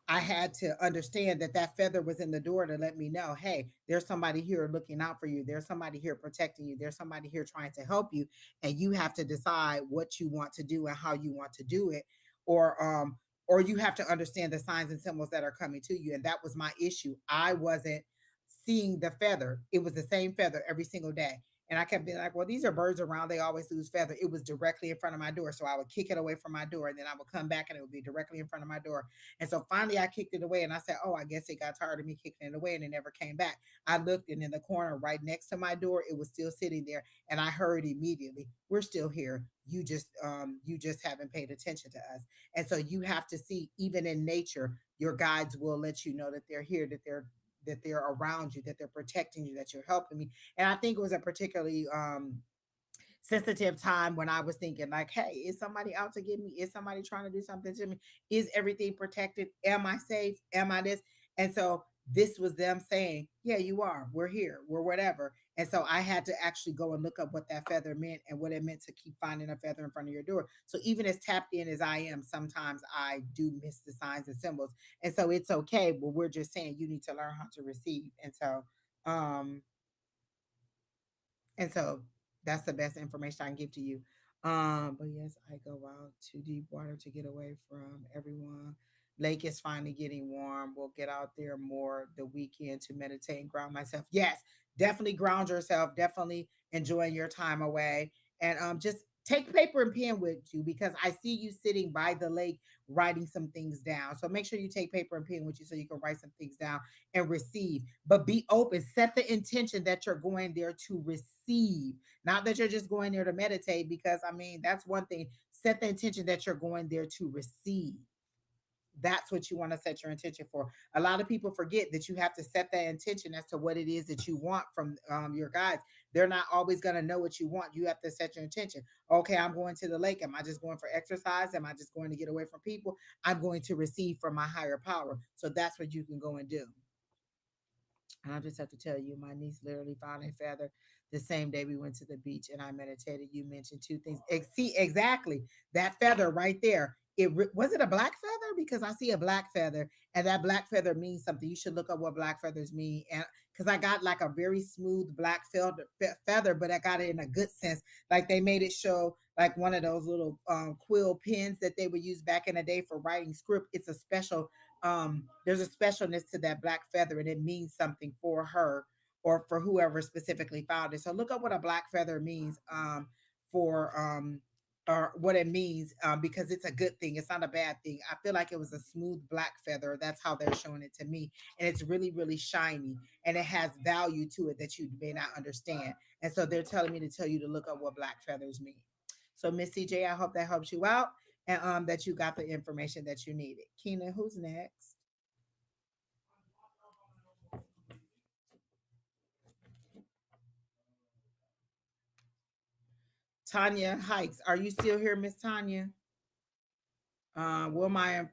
I had to understand that that feather was in the door to let me know, hey, there's somebody here looking out for you. There's somebody here protecting you. There's somebody here trying to help you, and you have to decide what you want to do and how you want to do it, or or you have to understand the signs and symbols that are coming to you. And that was my issue. I wasn't seeing the feather. It was the same feather every single day. And I kept being like, well, these are birds around. They always lose feather. It was directly in front of my door. So I would kick it away from my door, and then I would come back and it would be directly in front of my door. And so finally I kicked it away, and I said, oh, I guess it got tired of me kicking it away, and it never came back. I looked, and in the corner right next to my door, it was still sitting there. And I heard immediately, we're still here. You just haven't paid attention to us. And so you have to see, even in nature, your guides will let you know that they're here, that they're around you, that they're protecting you, that you're helping me. And I think it was a particularly sensitive time when I was thinking, like, hey, is somebody out to get me? Is somebody trying to do something to me? Is everything protected? Am I safe? Am I this? And so this was them saying, yeah, you are. We're here. We're whatever. And so I had to actually go and look up what that feather meant and what it meant to keep finding a feather in front of your door. So even as tapped in as I am, sometimes I do miss the signs and symbols. And so it's okay. But we're just saying you need to learn how to receive. Um, and so that's the best information I can give to you. But yes, I go out to deep water to get away from everyone. Lake is finally getting warm. We'll get out there more the weekend to meditate and ground myself. Yes, definitely ground yourself. Definitely enjoying your time away. And just take paper and pen with you, because I see you sitting by the lake writing some things down. So make sure you take paper and pen with you so you can write some things down and receive. But be open. Set the intention that you're going there to receive, not that you're just going there to meditate, because I mean, that's one thing. Set the intention that you're going there to receive. That's what you want to set your intention for. A lot of people forget that you have to set that intention as to what it is that you want from your guides. They're not always going to know what you want. You have to set your intention. Okay, I'm going to the lake. Am I just going for exercise? Am I just going to get away from people? I'm going to receive from my higher power. So that's what you can go and do. And I just have to tell you, my niece literally found a feather the same day we went to the beach and I meditated. You mentioned two things. See, exactly that feather right there. Was it a black feather? Because I see a black feather, and that black feather means something. You should look up what black feathers mean. And because I got like a very smooth black feather, but I got it in a good sense. Like they made it show like one of those little quill pens that they would use back in the day for writing script. It's a special there's a specialness to that black feather, and it means something for her or for whoever specifically found it. So look up what a black feather means for or what it means, because it's a good thing. It's not a bad thing. I feel like it was a smooth black feather. That's how they're showing it to me. And it's really, really shiny, and it has value to it that you may not understand. And so they're telling me to tell you to look up what black feathers mean. So Miss CJ, I hope that helps you out, and that you got the information that you needed. Keena, who's next? Tanya Hikes. Are you still here, Miss Tanya? Will my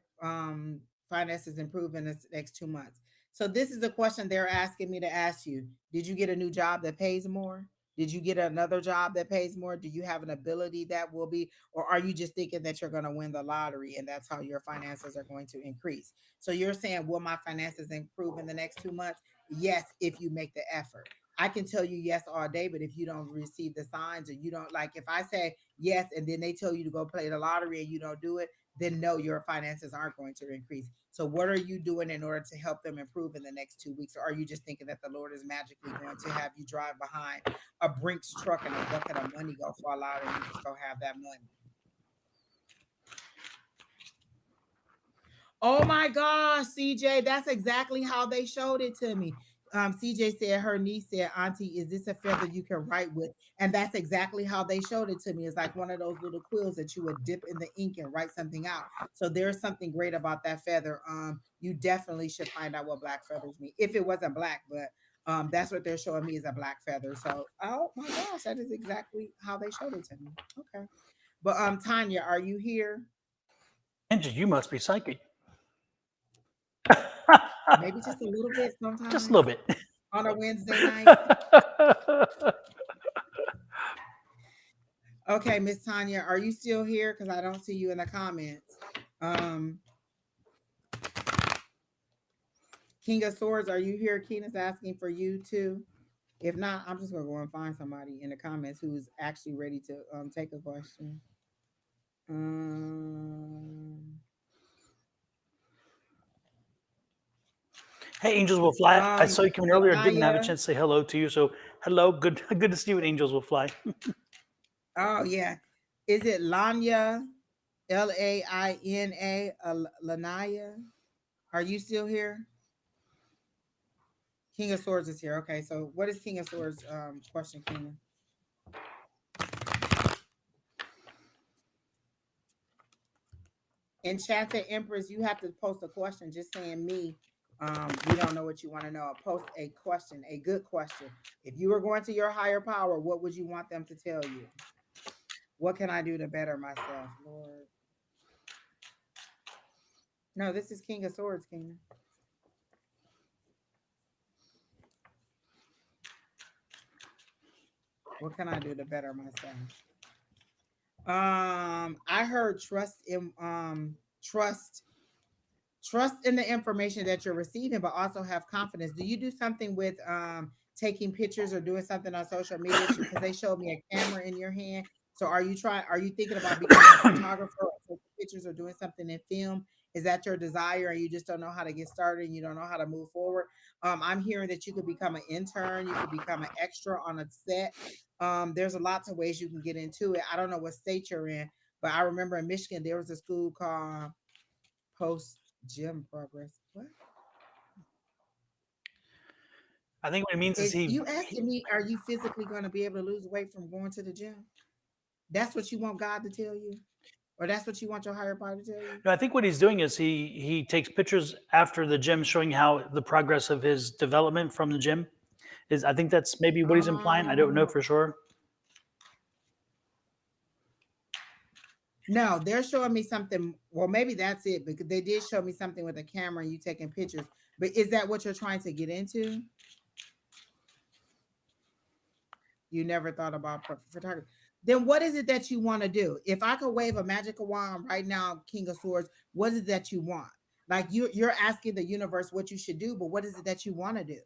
finances improve in the next 2 months? So this is the question they're asking me to ask you. Did you get a new job that pays more? Did you get another job that pays more? Do you have an ability that will be, or are you just thinking that you're going to win the lottery and that's how your finances are going to increase? So you're saying, will my finances improve in the next 2 months? Yes, if you make the effort. I can tell you yes all day, but if you don't receive the signs, or you don't, like, if I say yes and then they tell you to go play the lottery and you don't do it, then no, your finances aren't going to increase. So what are you doing in order to help them improve in the next 2 weeks? Or are you just thinking that the Lord is magically going to have you drive behind a Brinks truck and a bucket of money go fall out and you just go have that money? Oh my gosh, CJ, that's exactly how they showed it to me. CJ said her niece said, Auntie, is this a feather you can write with? And that's exactly how they showed it to me. It's like one of those little quills that you would dip in the ink and write something out. So there's something great about that feather. You definitely should find out what black feathers mean. If it wasn't black, but that's what they're showing me is a black feather. So oh my gosh, that is exactly how they showed it to me. Okay. But Tanya, are you here? Angie, you must be psychic. Maybe just a little bit Just a little sometimes bit. on a Wednesday night. Okay, Miss Tanya, are you still here? Because I don't see you in the comments. King of Swords, are you here? Keena's asking for you too. If not, I'm just gonna go and find somebody in the comments who's actually ready to take a question. Hey, Angels Will Fly. I saw you coming earlier. Didn't have a Lanaya. chance to say hello to you. So hello. Good to see you at Angels Will Fly. Oh yeah. Is it Lanya? Laina, Lanaya? Are you still here? King of Swords is here. Okay, so what is King of Swords question, King? Enchanted Empress, you have to post a question just saying me. We don't know what you want to know. Post a question, a good question. If you were going to your higher power, what would you want them to tell you? What can I do to better myself, Lord? No, this is King of Swords, King. What can I do to better myself? I heard trust in trust in the information that you're receiving, but also have confidence. Do you do something with taking pictures or doing something on social media? Because they showed me a camera in your hand. So are you thinking about becoming a photographer or taking pictures or doing something in film? Is that your desire and you just don't know how to get started and you don't know how to move forward? I'm hearing that you could become an intern, you could become an extra on a set. There's a lots of ways you can get into it. I don't know what state you're in, but I remember in Michigan there was a school called Post Gym Progress. What I think what it means is is you asking me? Are you physically going to be able to lose weight from going to the gym? That's what you want God to tell you, or that's what you want your higher power to tell you? No, I think what he's doing is he takes pictures after the gym, showing how the progress of his development from the gym is. I think that's maybe what he's implying. I don't know Oh for sure. no, they're showing me something. Well, maybe that's it because they did show me something with a camera and you taking pictures. But is that what you're trying to get into? You never thought about photography. Then what is it that you want to do? If I could wave a magical wand right now, King of Swords, what is it that you want? Like you're asking the universe what you should do, but what is it that you want to do?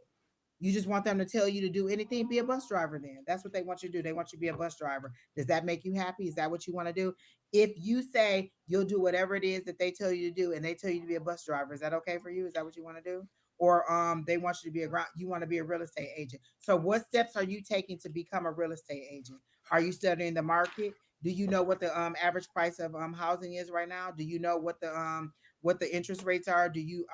You just want them to tell you to do anything, be a bus driver then. That's what they want you to do. They want you to be a bus driver. Does that make you happy? Is that what you want to do? If you say you'll do whatever it is that they tell you to do and they tell you to be a bus driver, is that okay for you? Is that what you want to do? Or they want you to be you want to be a real estate agent. So what steps are you taking to become a real estate agent? Are you studying the market? Do you know what the average price of housing is right now? Do you know what the interest rates are? Do you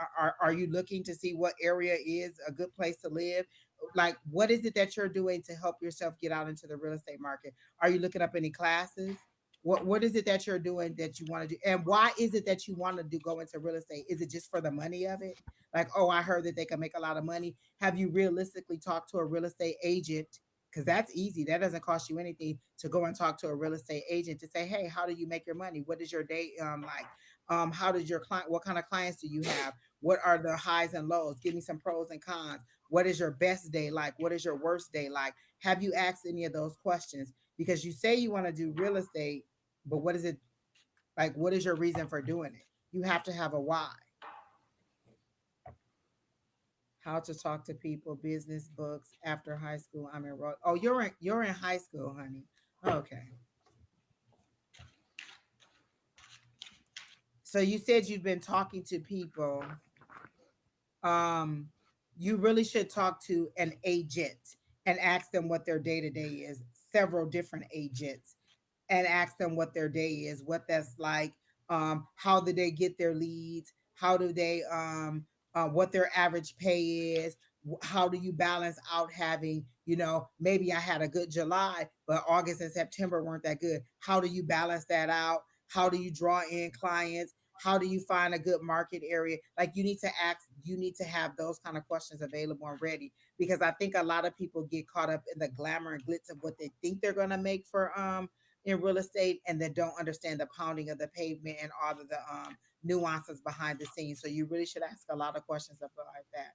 are you looking to see what area is a good place to live? Like what is it that you're doing to help yourself get out into the real estate market? Are you looking up any classes? What is it that you're doing that you want to do? And why is it that you want to do go into real estate? Is it just for the money of it? Like, oh, I heard that they can make a lot of money. Have you realistically talked to a real estate agent? Because that's easy. That doesn't cost you anything to go and talk to a real estate agent to say, hey, how do you make your money? What is your day like? How does your client, what kind of clients do you have? What are the highs and lows? Give me some pros and cons. What is your best day like? What is your worst day like? Have you asked any of those questions? Because you say you want to do real estate, but what is it like? What is your reason for doing it? You have to have a why. How to talk to people, business books after high school. I'm enrolled. Oh, you're in high school, honey. Okay. So you said you've been talking to people. Um, you really should talk to an agent and ask them what their day to day is. Several different agents and ask them what their day is, what that's like, how do they get their leads, how do they what their average pay is, How do you balance out having, maybe I had a good July, but August and September weren't that good. How do you balance that out? How do you draw in clients? How do you find a good market area? Like, you need to have those kind of questions available and ready, because I think a lot of people get caught up in the glamour and glitz of what they think they're going to make for in real estate, and then don't understand the pounding of the pavement and all of the nuances behind the scenes. So you really should ask a lot of questions about that.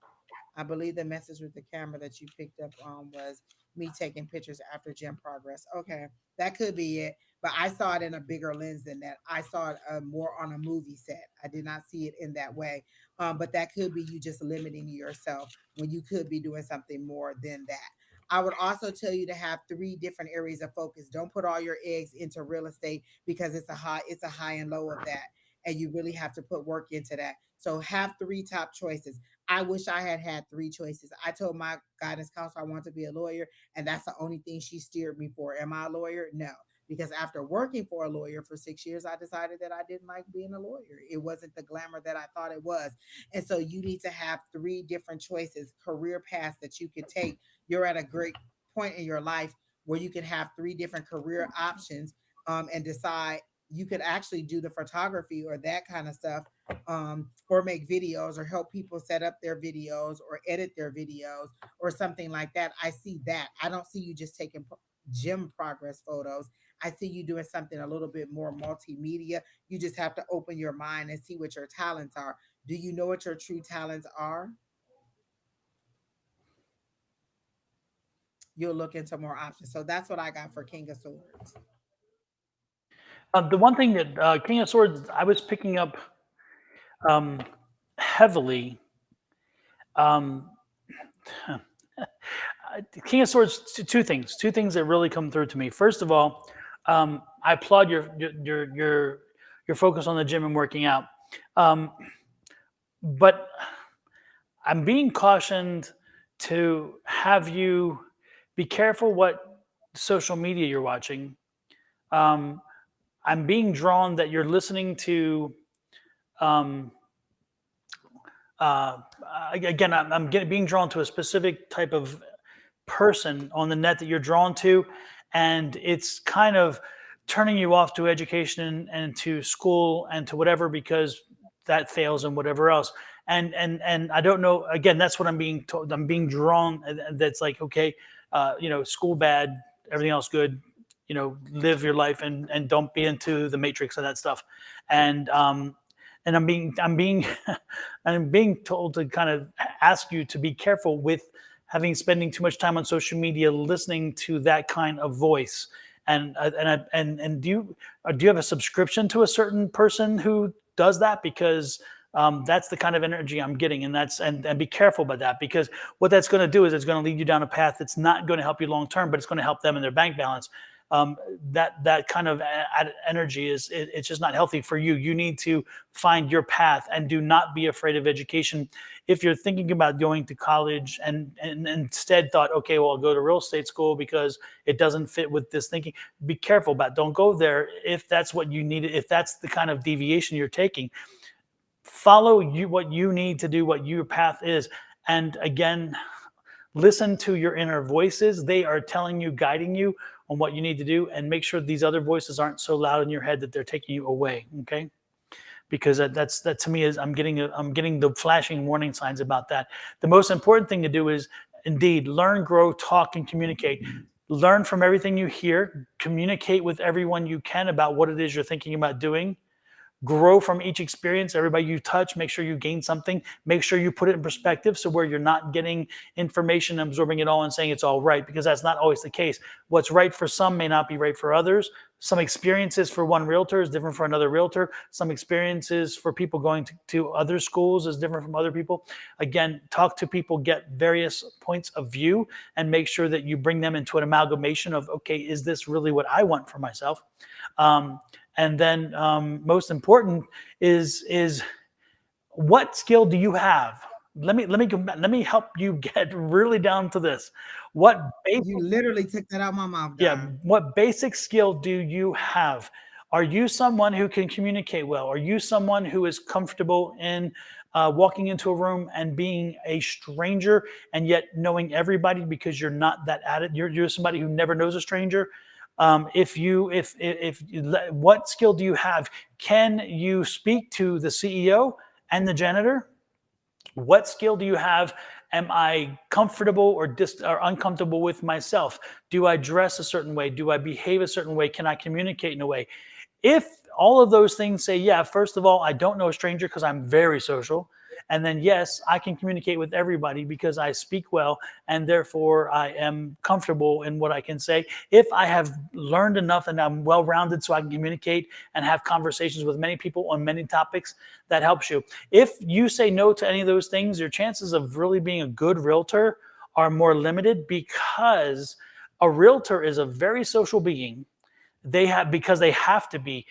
I believe the message with the camera that you picked up on was me taking pictures after gym progress. Okay, that could be it. But I saw it in a bigger lens than that. I saw it more on a movie set. I did not see it in that way. But that could be you just limiting yourself when you could be doing something more than that. I would also tell you to have three different areas of focus. Don't put all your eggs into real estate, because it's a high and low of that. And you really have to put work into that. So have three top choices. I wish I had had three choices. I told my guidance counselor I want to be a lawyer, and that's the only thing she steered me for. Am I a lawyer? No. Because after working for a lawyer for 6 years, I decided that I didn't like being a lawyer. It wasn't the glamour that I thought it was. And so you need to have three different choices, career paths that you could take. You're at a great point in your life where you can have three different career options, and decide. You could actually do the photography or that kind of stuff, or make videos or help people set up their videos or edit their videos or something like that. I see that. I don't see you just taking gym progress photos. I see you doing something a little bit more multimedia. You just have to open your mind and see what your talents are. Do you know what your true talents are? You'll look into more options. So that's what I got for King of Swords. The one thing that King of Swords I was picking up um, heavily. Um, King of Swords, two things that really come through to me. First of all, I applaud your focus on the gym and working out, um, but I'm being cautioned to have you be careful what social media you're watching. Um, I'm being drawn that you're listening to. Um, Again, being drawn to a specific type of person on the net that you're drawn to, and it's kind of turning you off to education and to school and to whatever, because that fails and whatever else. And I don't know. Again, that's what I'm being told. I'm being drawn. That's like, okay, school bad, everything else good. Live your life and don't be into the matrix and that stuff. And I'm being I'm being told to kind of ask you to be careful with spending too much time on social media listening to that kind of voice. And do you have a subscription to a certain person who does that? Because that's the kind of energy I'm getting, and be careful about that, because what that's going to do is it's going to lead you down a path that's not going to help you long term, but it's going to help them in their bank balance. That kind of energy it's just not healthy for you. You need to find your path, and do not be afraid of education. If you're thinking about going to college and instead thought, okay, well, I'll go to real estate school because it doesn't fit with this thinking, be careful about it. Don't go there if that's what you need. If that's the kind of deviation you're taking, follow what you need to do, what your path is. And again, listen to your inner voices. They are telling you, guiding you on what you need to do, and make sure these other voices aren't so loud in your head that they're taking you away. Okay, because that to me is I'm getting the flashing warning signs about that. The most important thing to do is indeed learn, grow, talk, and communicate. Learn from everything you hear. Communicate with everyone you can about what it is you're thinking about doing. Grow from each experience. Everybody you touch, make sure you gain something. Make sure you put it in perspective, so where you're not getting information, absorbing it all and saying it's all right, because that's not always the case. What's right for some may not be right for others. Some experiences for one realtor is different for another realtor. Some experiences for people going to other schools is different from other people. Again, talk to people, get various points of view, and make sure that you bring them into an amalgamation of, okay, is this really what I want for myself? And then most important is what skill do you have? Let me help you get really down to this. What basic You literally took that out my mouth, Yeah, Don. what basic skill do you have? Are you someone who can communicate well? Are you someone who is comfortable in walking into a room and being a stranger and yet knowing everybody because you're not that added. You're somebody who never knows a stranger. What skill do you have? Can you speak to the CEO and the janitor? What skill do you have? Am I comfortable or uncomfortable with myself? Do I dress a certain way? Do I behave a certain way? Can I communicate in a way? If all of those things say, yeah, first of all, I don't know a stranger because I'm very social. And then, yes, I can communicate with everybody because I speak well and therefore I am comfortable in what I can say. If I have learned enough and I'm well rounded so I can communicate and have conversations with many people on many topics, that helps you. If you say no to any of those things, your chances of really being a good realtor are more limited because a realtor is a very social being. They have to be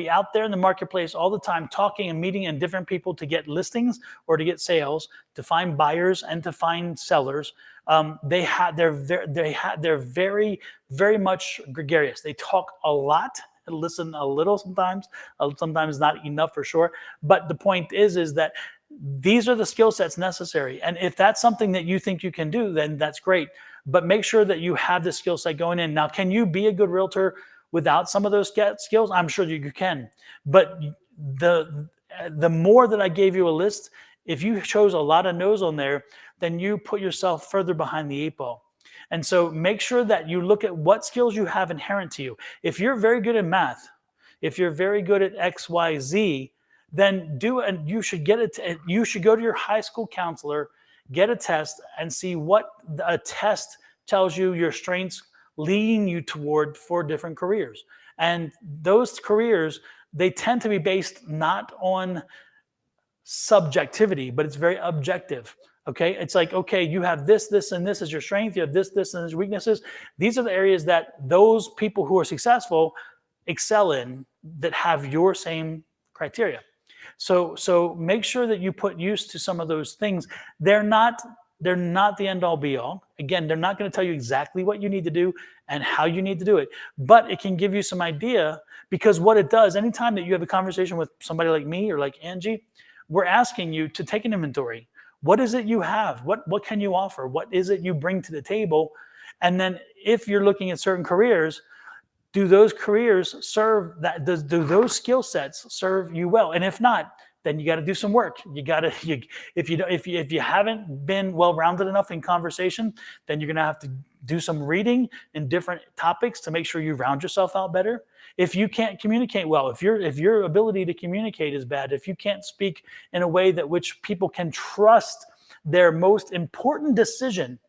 out there in the marketplace all the time talking and meeting and different people to get listings or to get sales, to find buyers and to find sellers. They're very, very much gregarious. They talk a lot, listen a little sometimes not enough for sure. But the point is that these are the skill sets necessary. And if that's something that you think you can do, then that's great. But make sure that you have the skill set going in. Now, can you be a good realtor without some of those skills? I'm sure you can. But the more that I gave you a list, if you chose a lot of no's on there, then you put yourself further behind the eight ball. And so make sure that you look at what skills you have inherent to you. If you're very good at math, if you're very good at X, Y, Z, then you should get it. You should go to your high school counselor, get a test, and see what a test tells you your strengths, leading you toward for different careers. And those careers, they tend to be based not on subjectivity, but it's very objective. Okay. It's like, okay, you have this, this, and this as your strength. You have this, and this weaknesses. These are the areas that those people who are successful excel in that have your same criteria. So make sure that you put use to some of those things. They're not the end all be all. Again, they're not going to tell you exactly what you need to do and how you need to do it, but it can give you some idea, because what it does, anytime that you have a conversation with somebody like me or like Angie, we're asking you to take an inventory. What is it you have? What can you offer? What is it you bring to the table? And then if you're looking at certain careers, do those careers serve that? Do those skill sets serve you well? And if not, then you got to do some work. If you haven't been well-rounded enough in conversation, then you're going to have to do some reading in different topics to make sure you round yourself out better. If you can't communicate well, if your ability to communicate is bad, if you can't speak in a way that which people can trust their most important decision,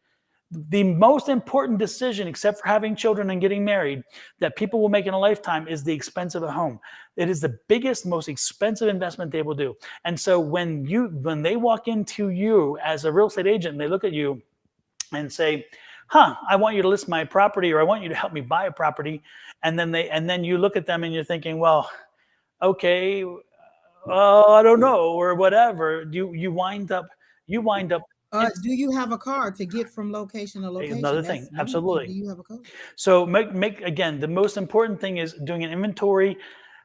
the most important decision, except for having children and getting married, that people will make in a lifetime is the expense of a home. It is the biggest, most expensive investment they will do. And so when they walk into you as a real estate agent and they look at you and say, I want you to list my property, or I want you to help me buy a property. And then you look at them and you're thinking, well, okay, I don't know, or whatever. You wind up Do you have a car to get from location to location? another thing. Absolutely. Do you have a car? So make again, the most important thing is doing an inventory,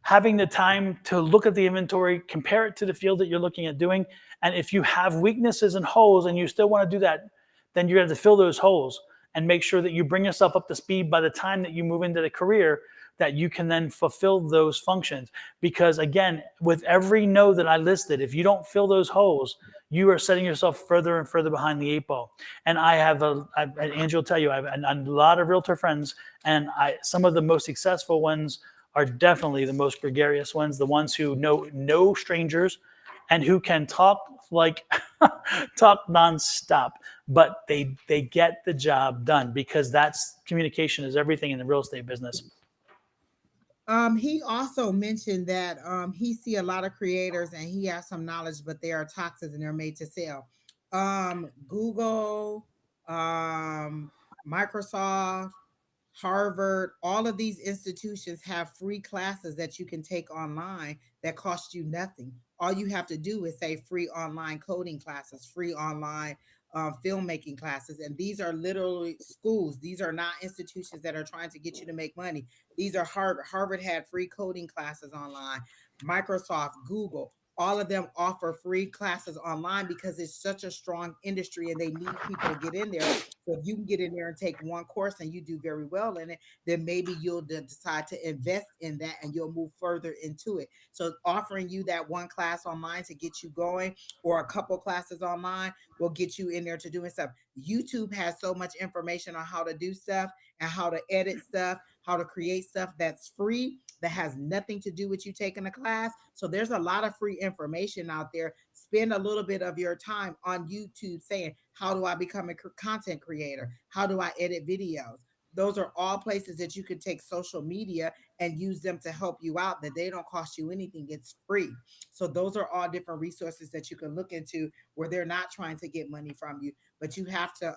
having the time to look at the inventory, compare it to the field that you're looking at doing. And if you have weaknesses and holes and you still want to do that, then you're going to have to fill those holes and make sure that you bring yourself up to speed by the time that you move into the career, that you can then fulfill those functions. Because again, with every no that I listed, if you don't fill those holes, you are setting yourself further and further behind the eight ball. And Angie will tell you, I have a lot of realtor friends, and some of the most successful ones are definitely the most gregarious ones, the ones who know no strangers and who can talk talk nonstop, but they get the job done, because communication is everything in the real estate business. He also mentioned that he see a lot of creators and he has some knowledge, but they are toxic and they're made to sell. Google, Microsoft, Harvard, all of these institutions have free classes that you can take online that cost you nothing. All you have to do is say free online coding classes, free online filmmaking classes. And these are literally schools. These are not institutions that are trying to get you to make money. These are Harvard. Harvard had free coding classes online, Microsoft, Google. all of them offer free classes online because it's such a strong industry and they need people to get in there. So if you can get in there and take one course and you do very well in it, then maybe you'll decide to invest in that and you'll move further into it. So offering you that one class online to get you going, or a couple classes online, will get you in there to doing stuff. YouTube has so much information on how to do stuff and how to edit stuff, how to create stuff that's free, that has nothing to do with you taking a class. So there's a lot of free information out there. Spend a little bit of your time on YouTube saying, how do I become a content creator? How do I edit videos? Those are all places that you can take social media and use them to help you out, that they don't cost you anything. It's free. So those are all different resources that you can look into where they're not trying to get money from you, but you have to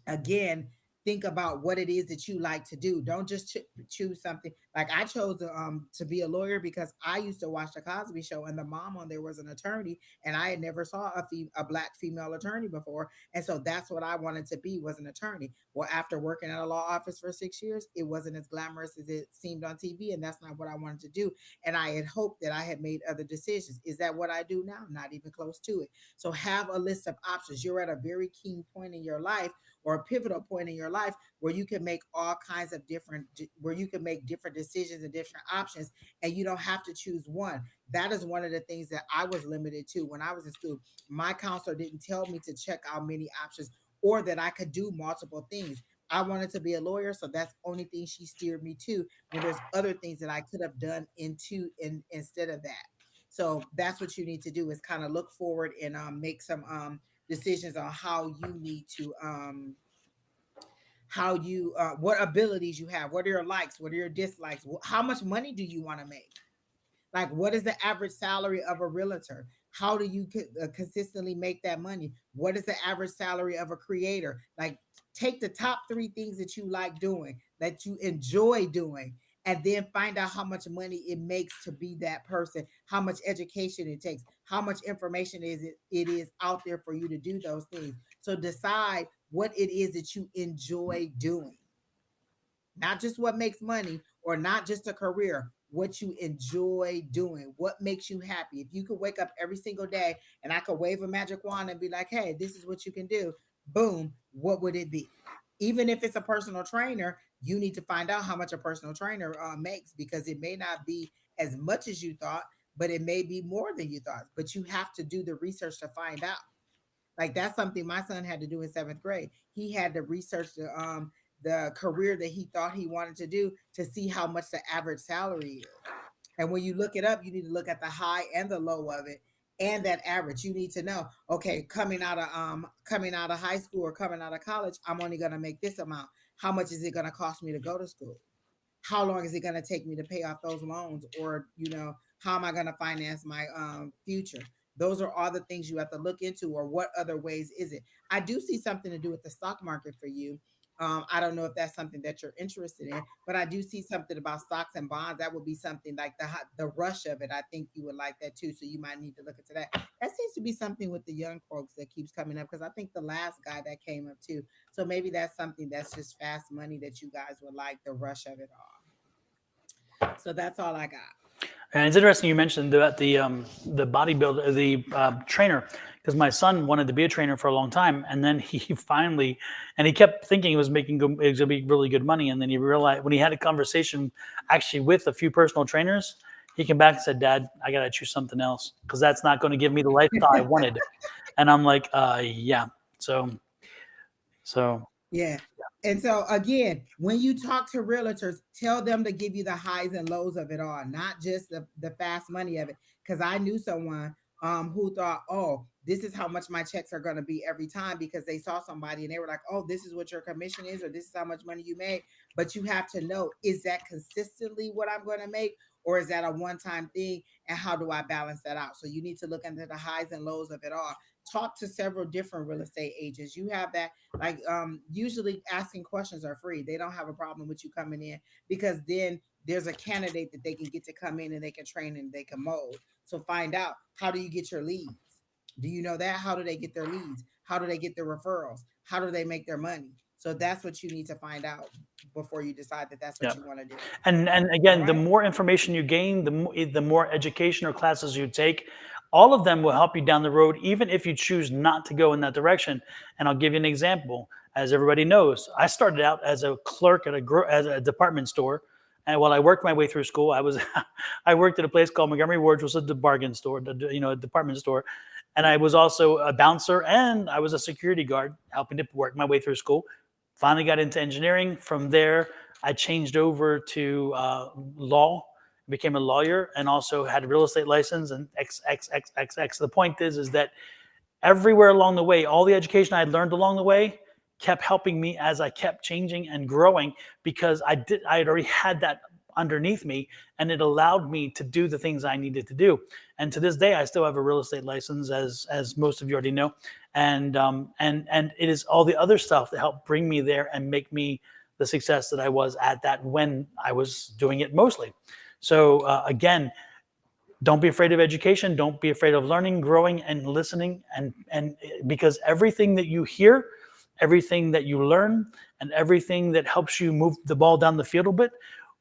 again, think about what it is that you like to do. Don't just choose something. Like I chose to be a lawyer because I used to watch the Cosby Show, and the mom on there was an attorney, and I had never saw a black female attorney before, and so that's what I wanted to be, was an attorney. Well, after working at a law office for 6 years, it wasn't as glamorous as it seemed on TV, and that's not what I wanted to do. And I had hoped that I had made other decisions. Is that what I do now? Not even close to it. So have a list of options. You're at a very key point in your life, or a pivotal point in your life, where you can make all kinds of where you can make different decisions and different options, and you don't have to choose one. That is one of the things that I was limited to when I was in school. My counselor didn't tell me to check out many options or that I could do multiple things. I wanted to be a lawyer, so that's the only thing she steered me to, when there's other things that I could have done instead of that. So that's what you need to do, is kind of look forward and make some decisions on how you need to how you what abilities you have, what are your likes, what are your dislikes, how much money do you want to make, like what is the average salary of a realtor, how do you consistently make that money, what is the average salary of a creator. Like, take the top three things that you like doing, that you enjoy doing, and then find out how much money it makes to be that person, how much education it takes, how much information it is out there for you to do those things. So decide what it is that you enjoy doing, not just what makes money, or not just a career, what you enjoy doing, what makes you happy. If you could wake up every single day and I could wave a magic wand and be like, hey, this is what you can do, boom, what would it be? Even if it's a personal trainer, you need to find out how much a personal trainer makes, because it may not be as much as you thought, but it may be more than you thought. But you have to do the research to find out. Like, that's something my son had to do in seventh grade. He had to research the career that he thought he wanted to do, to see how much the average salary is. And when you look it up, you need to look at the high and the low of it, and that average. You need to know, okay, coming out of high school or coming out of college, I'm only going to make this amount. How much is it going to cost me to go to school? How long is it going to take me to pay off those loans? Or, how am I going to finance my future? Those are all the things you have to look into. Or what other ways is it? I do see something to do with the stock market for you. I don't know if that's something that you're interested in, but I do see something about stocks and bonds. That would be something like the rush of it. I think you would like that too. So you might need to look into that. That seems to be something with the young folks that keeps coming up, because I think the last guy that came up too. So maybe that's something that's just fast money that you guys would like, the rush of it all. So that's all I got. And it's interesting you mentioned the bodybuilder, the trainer, because my son wanted to be a trainer for a long time, and then he finally, and he kept thinking it was going to be really good money, and then he realized, when he had a conversation actually with a few personal trainers, he came back and said, "Dad, I got to choose something else, because that's not going to give me the lifestyle I wanted." And I'm like, yeah. So Yeah. And so again, when you talk to realtors, tell them to give you the highs and lows of it all, not just the fast money of it. Because I knew someone who thought, oh, this is how much my checks are going to be every time, because they saw somebody and they were like, oh, this is what your commission is, or this is how much money you made. But you have to know, is that consistently what I'm going to make, or is that a one-time thing? And how do I balance that out? So you need to look into the highs and lows of it all. Talk to several different real estate agents. You have that, like, usually asking questions are free. They don't have a problem with you coming in, because then there's a candidate that they can get to come in and they can train and they can mold. So find out, how do you get your leads? Do you know that? How do they get their leads? How do they get their referrals? How do they make their money? So that's what you need to find out before you decide that that's what Yeah. you want to do. And All again, the right. more information you gain, the more education or classes you take, all of them will help you down the road, even if you choose not to go in that direction. And I'll give you an example. As everybody knows, I started out as a clerk at as a department store, and while I worked my way through school, I was I worked at a place called Montgomery Ward's, which was a bargain store, a department store, and I was also a bouncer and I was a security guard, helping to work my way through school. Finally got into engineering. From there, I changed over to law, became a lawyer, and also had a real estate license and X X X X X. The point is that everywhere along the way, all the education I had learned along the way kept helping me as I kept changing and growing because I had already had that underneath me, and it allowed me to do the things I needed to do. And to this day, I still have a real estate license, as most of you already know, and it is all the other stuff that helped bring me there and make me the success that I was at that when I was doing it mostly. So again, don't be afraid of education. Don't be afraid of learning, growing, and listening. And because everything that you hear, everything that you learn, and everything that helps you move the ball down the field a bit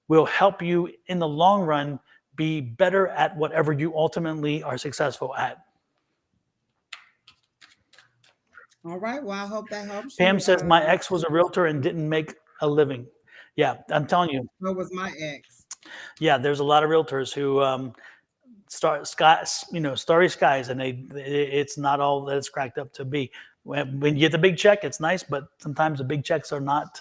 will help you in the long run be better at whatever you ultimately are successful at. All right. Well, I hope that helps Pam you. says my ex was a realtor and didn't make a living. Yeah, I'm telling you. What was my ex? Yeah, there's a lot of realtors who starry skies, and it's not all that it's cracked up to be. When you get the big check, it's nice, but sometimes the big checks are not.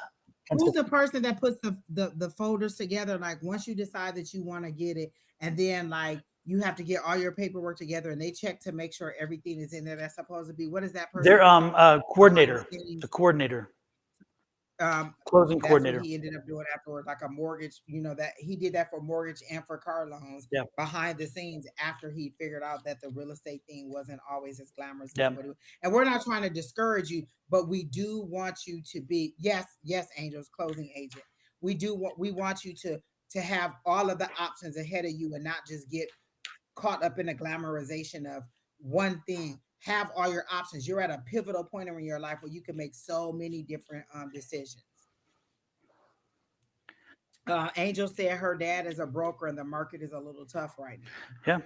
Who's the person that puts the folders together? Like once you decide that you want to get it, and then like you have to get all your paperwork together, and they check to make sure everything is in there that's supposed to be. What is that person Their called behind the coordinator, the scenes? coordinator, Um, closing that's what coordinator. he ended up doing afterwards, like a mortgage. You know that he did that for mortgage and for car loans Yeah, behind the scenes after he figured out that the real estate thing wasn't always as glamorous as yeah. what it was. And we're not trying to discourage you, but we do want you to be yes, Angels, closing agent. We want you to have all of the options ahead of you and not just get caught up in the glamorization of one thing. Have all your options. You're at a pivotal point in your life where you can make so many different decisions. Angel said her dad is a broker and the market is a little tough right now. Yeah.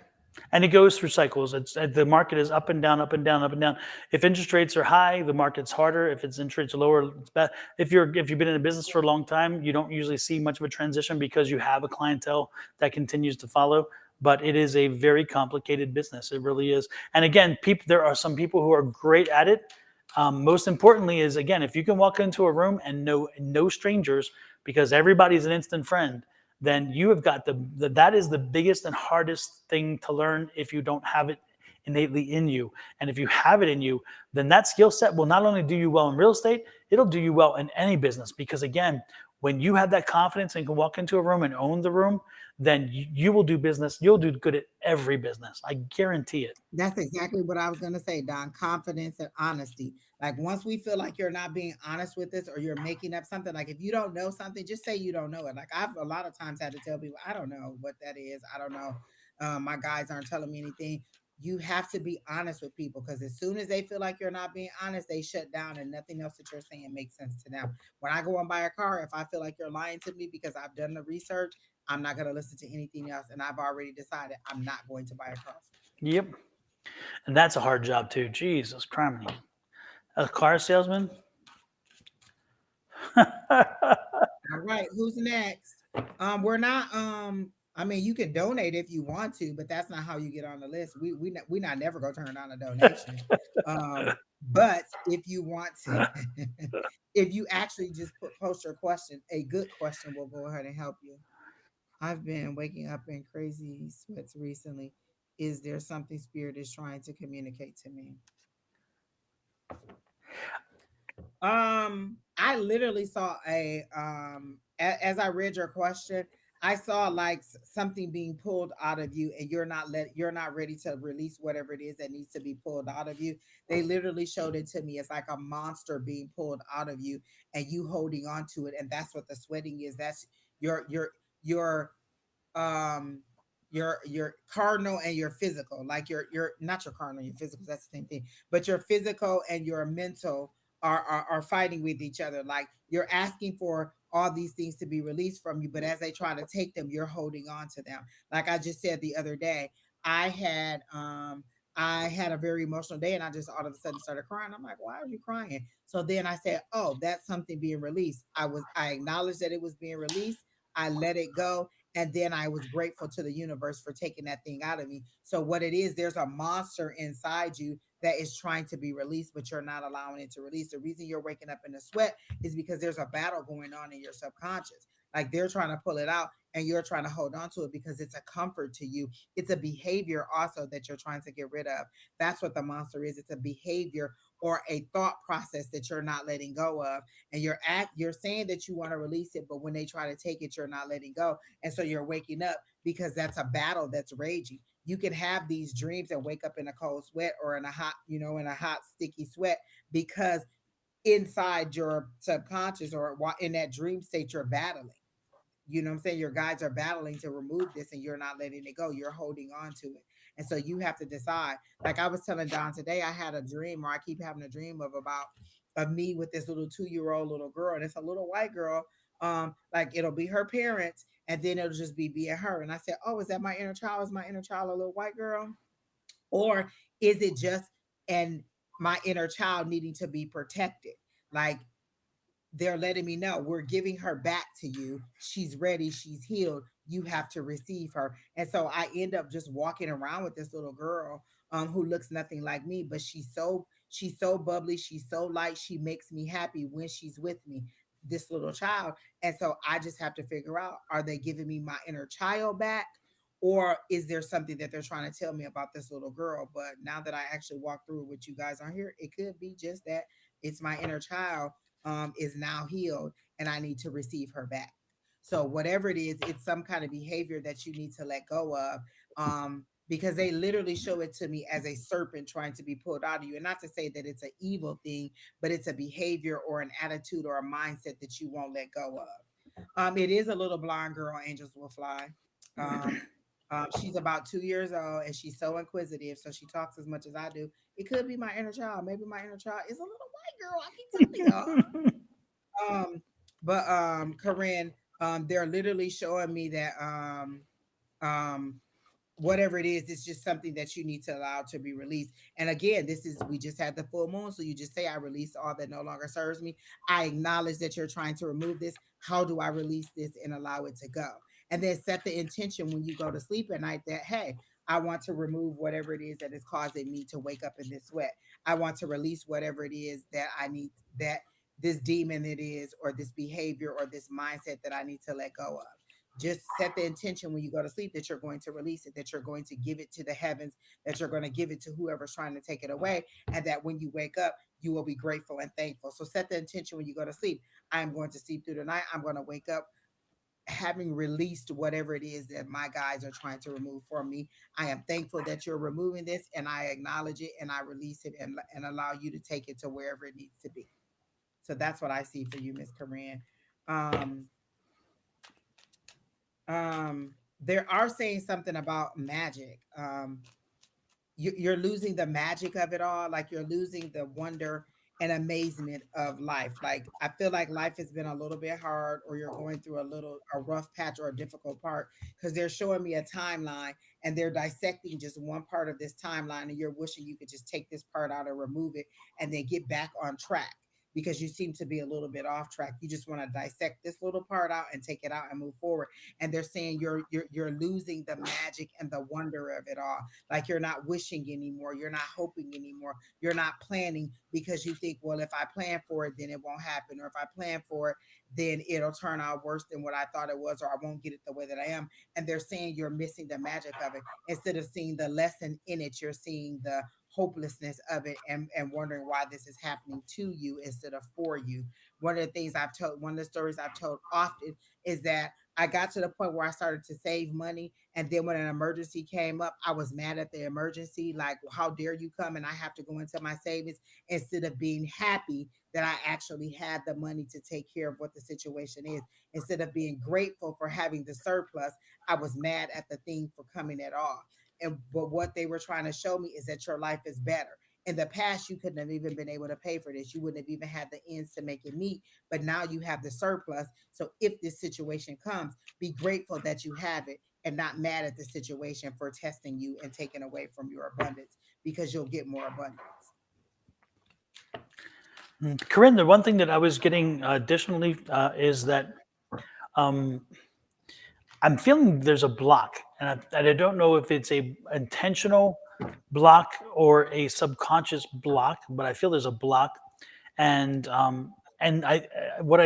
And it goes through cycles. The market is up and down, up and down, up and down. If interest rates are high, the market's harder. If it's interest rates are lower, it's bad. If you've been in a business for a long time, you don't usually see much of a transition because you have a clientele that continues to follow. But it is a very complicated business. It really is. And again, there are some people who are great at it. Most importantly is, again, if you can walk into a room and know no strangers because everybody's an instant friend, then you have got that is the biggest and hardest thing to learn if you don't have it innately in you. And if you have it in you, then that skill set will not only do you well in real estate, it'll do you well in any business. Because again, when you have that confidence and can walk into a room and own the room, then you will do business. You'll do good at every business. I guarantee it. That's exactly what I was going to say, Don. Confidence and honesty. Like once we feel like you're not being honest with us or you're making up something, like if you don't know something, just say you don't know it. Like I've a lot of times had to tell people, I don't know what that is. I don't know. My guys aren't telling me anything. You have to be honest with people because as soon as they feel like you're not being honest, they shut down and nothing else that you're saying makes sense to them. When I go and buy a car, if I feel like you're lying to me because I've done the research, I'm not going to listen to anything else. And I've already decided I'm not going to buy a car. Yep. And that's a hard job too. Jesus Christ. A car salesman? All right, who's next? We're not. I mean, you can donate if you want to, but that's not how you get on the list. We not never gonna turn down a donation. But if you want to, if you actually just post your question, a good question will go ahead and help you. I've been waking up in crazy sweats recently. Is there something spirit is trying to communicate to me? I literally saw as I read your question, I saw like something being pulled out of you, and you're not ready to release whatever it is that needs to be pulled out of you. They literally showed it to me. It's like a monster being pulled out of you, and you holding on to it, and that's what the sweating is. That's your um your cardinal and your physical, like your not your cardinal, your physical, that's the same thing, but your physical and your mental are fighting with each other. Like you're asking for all these things to be released from you, but as they try to take them, you're holding on to them. Like I just said the other day, I had um I had a very emotional day and I just all of a sudden started crying. I'm like, why are you crying? So then I said, oh, that's something being released. I acknowledged that it was being released. I let it go. And then I was grateful to the universe for taking that thing out of me. So what it is, there's a monster inside you that is trying to be released, but you're not allowing it to release. The reason you're waking up in a sweat is because there's a battle going on in your subconscious. Like they're trying to pull it out and you're trying to hold on to it because it's a comfort to you. It's a behavior also that you're trying to get rid of. That's what the monster is. It's a behavior or a thought process that you're not letting go of. And you're saying that you want to release it, but when they try to take it, you're not letting go. And so you're waking up because that's a battle that's raging. You can have these dreams and wake up in a cold sweat or in a hot, in a hot, sticky sweat because inside your subconscious or in that dream state, you're battling. You know what I'm saying? Your guides are battling to remove this and you're not letting it go. You're holding on to it. And so you have to decide. Like I was telling Don today, I had a dream, or I keep having a dream of me with this little 2 year old little girl. And it's a little white girl. Like it'll be her parents, and then it'll just be being her. And I said, oh, is that my inner child? Is my inner child a little white girl? Or is it just and my inner child needing to be protected? Like they're letting me know we're giving her back to you. She's ready. She's healed. You have to receive her. And so I end up just walking around with this little girl who looks nothing like me, but she's so bubbly. She's so light. She makes me happy when she's with me. This little child. And so I just have to figure out: are they giving me my inner child back? Or is there something that they're trying to tell me about this little girl? But now that I actually walk through with you guys on here, it could be just that it's my inner child is now healed and I need to receive her back. So whatever it is, it's some kind of behavior that you need to let go of. Because they literally show it to me as a serpent trying to be pulled out of you. And not to say that it's an evil thing, but it's a behavior or an attitude or a mindset that you won't let go of. It is a little blonde girl, Angels Will Fly. Um, she's about 2 years old and she's so inquisitive. So she talks as much as I do. It could be my inner child. Maybe my inner child is a little white girl. I keep telling y'all. But Corinne, they're literally showing me that um whatever it is, it's just something that you need to allow to be released. And again, we just had the full moon. So you just say, I release all that no longer serves me. I acknowledge that you're trying to remove this. How do I release this and allow it to go? And then set the intention when you go to sleep at night that, hey, I want to remove whatever it is that is causing me to wake up in this sweat. I want to release whatever it is that I need, that this demon it is, or this behavior or this mindset that I need to let go of. Just set the intention when you go to sleep that you're going to release it, that you're going to give it to the heavens, that you're going to give it to whoever's trying to take it away, and that when you wake up, you will be grateful and thankful. So set the intention when you go to sleep. I am going to sleep through the night. I'm going to wake up having released whatever it is that my guides are trying to remove from me. I am thankful that you're removing this, and I acknowledge it and I release it and allow you to take it to wherever it needs to be. So that's what I see for you, Miss Corinne. Um, they are saying something about magic. You're losing the magic of it all. Like you're losing the wonder and amazement of life. Like I feel like life has been a little bit hard, or you're going through a rough patch or a difficult part, because they're showing me a timeline and they're dissecting just one part of this timeline, and you're wishing you could just take this part out and remove it and then get back on track, because you seem to be a little bit off track. You just want to dissect this little part out and take it out and move forward. And they're saying you're losing the magic and the wonder of it all. Like you're not wishing anymore, you're not hoping anymore, you're not planning, because you think, well, if I plan for it, then it won't happen, or if I plan for it, then it'll turn out worse than what I thought it was, or I won't get it the way that I am. And they're saying you're missing the magic of it. Instead of seeing the lesson in it, you're seeing the hopelessness of it, and wondering why this is happening to you instead of for you. One of the stories I've told often is that I got to the point where I started to save money. And then when an emergency came up, I was mad at the emergency. Like, how dare you come and I have to go into my savings, instead of being happy that I actually had the money to take care of what the situation is. Instead of being grateful for having the surplus, I was mad at the thing for coming at all. But what they were trying to show me is that your life is better. In the past, you couldn't have even been able to pay for this. You wouldn't have even had the ends to make it meet. But now you have the surplus. So if this situation comes, be grateful that you have it and not mad at the situation for testing you and taking away from your abundance, because you'll get more abundance. Corinne, the one thing that I was getting additionally is that um, I'm feeling there's a block, and I don't know if it's a intentional block or a subconscious block, but I feel there's a block, and what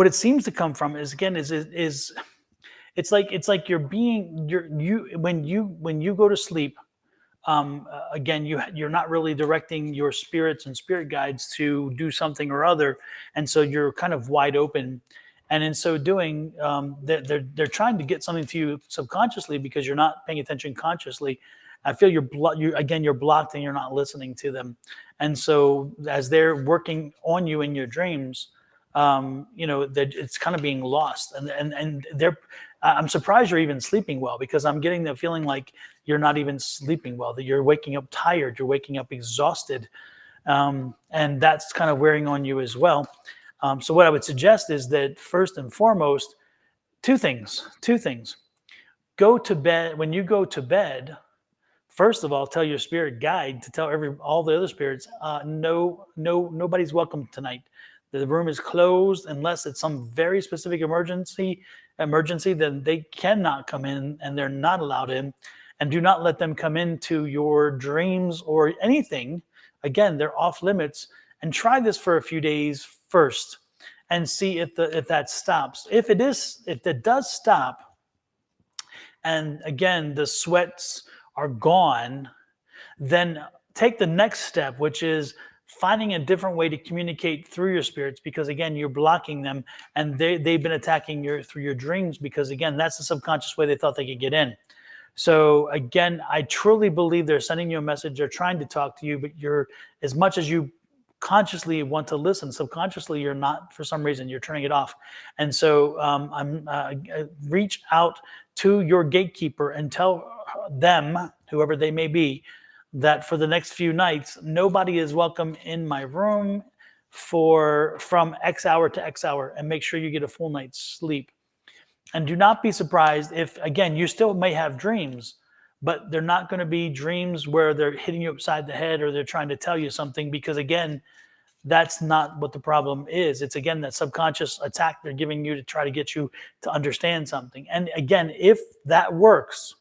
it seems to come from is, again, is it's like you when you go to sleep. Again, you're not really directing your spirits and spirit guides to do something or other, and so you're kind of wide open. And in so doing, they're trying to get something to you subconsciously because you're not paying attention consciously. I feel you're blocked and you're not listening to them. And so as they're working on you in your dreams, that it's kind of being lost. And I'm surprised you're even sleeping well, because I'm getting the feeling like you're not even sleeping well, that you're waking up tired, you're waking up exhausted. And that's kind of wearing on you as well. So what I would suggest is that, first and foremost, two things. Go to bed. When you go to bed, first of all, tell your spirit guide to tell all the other spirits, nobody's welcome tonight. The room is closed unless it's some very specific emergency, then they cannot come in and they're not allowed in. And do not let them come into your dreams or anything. Again, they're off limits. And try this for a few days first and see if that stops. If it does stop, and again the sweats are gone, then take the next step, which is finding a different way to communicate through your spirits, because again, you're blocking them, and they've been attacking through your dreams, because again, that's the subconscious way they thought they could get in. So again, I truly believe they're sending you a message. They're trying to talk to you, but as much as you consciously want to listen, subconsciously you're not. For some reason, you're turning it off. And so reach out to your gatekeeper and tell them, whoever they may be, that for the next few nights, nobody is welcome in my room from X hour to X hour, and make sure you get a full night's sleep. And do not be surprised if, again, you still may have dreams, but they're not going to be dreams where they're hitting you upside the head or they're trying to tell you something, because again, that's not what the problem is. It's, again, that subconscious attack they're giving you to try to get you to understand something. And again, if that works,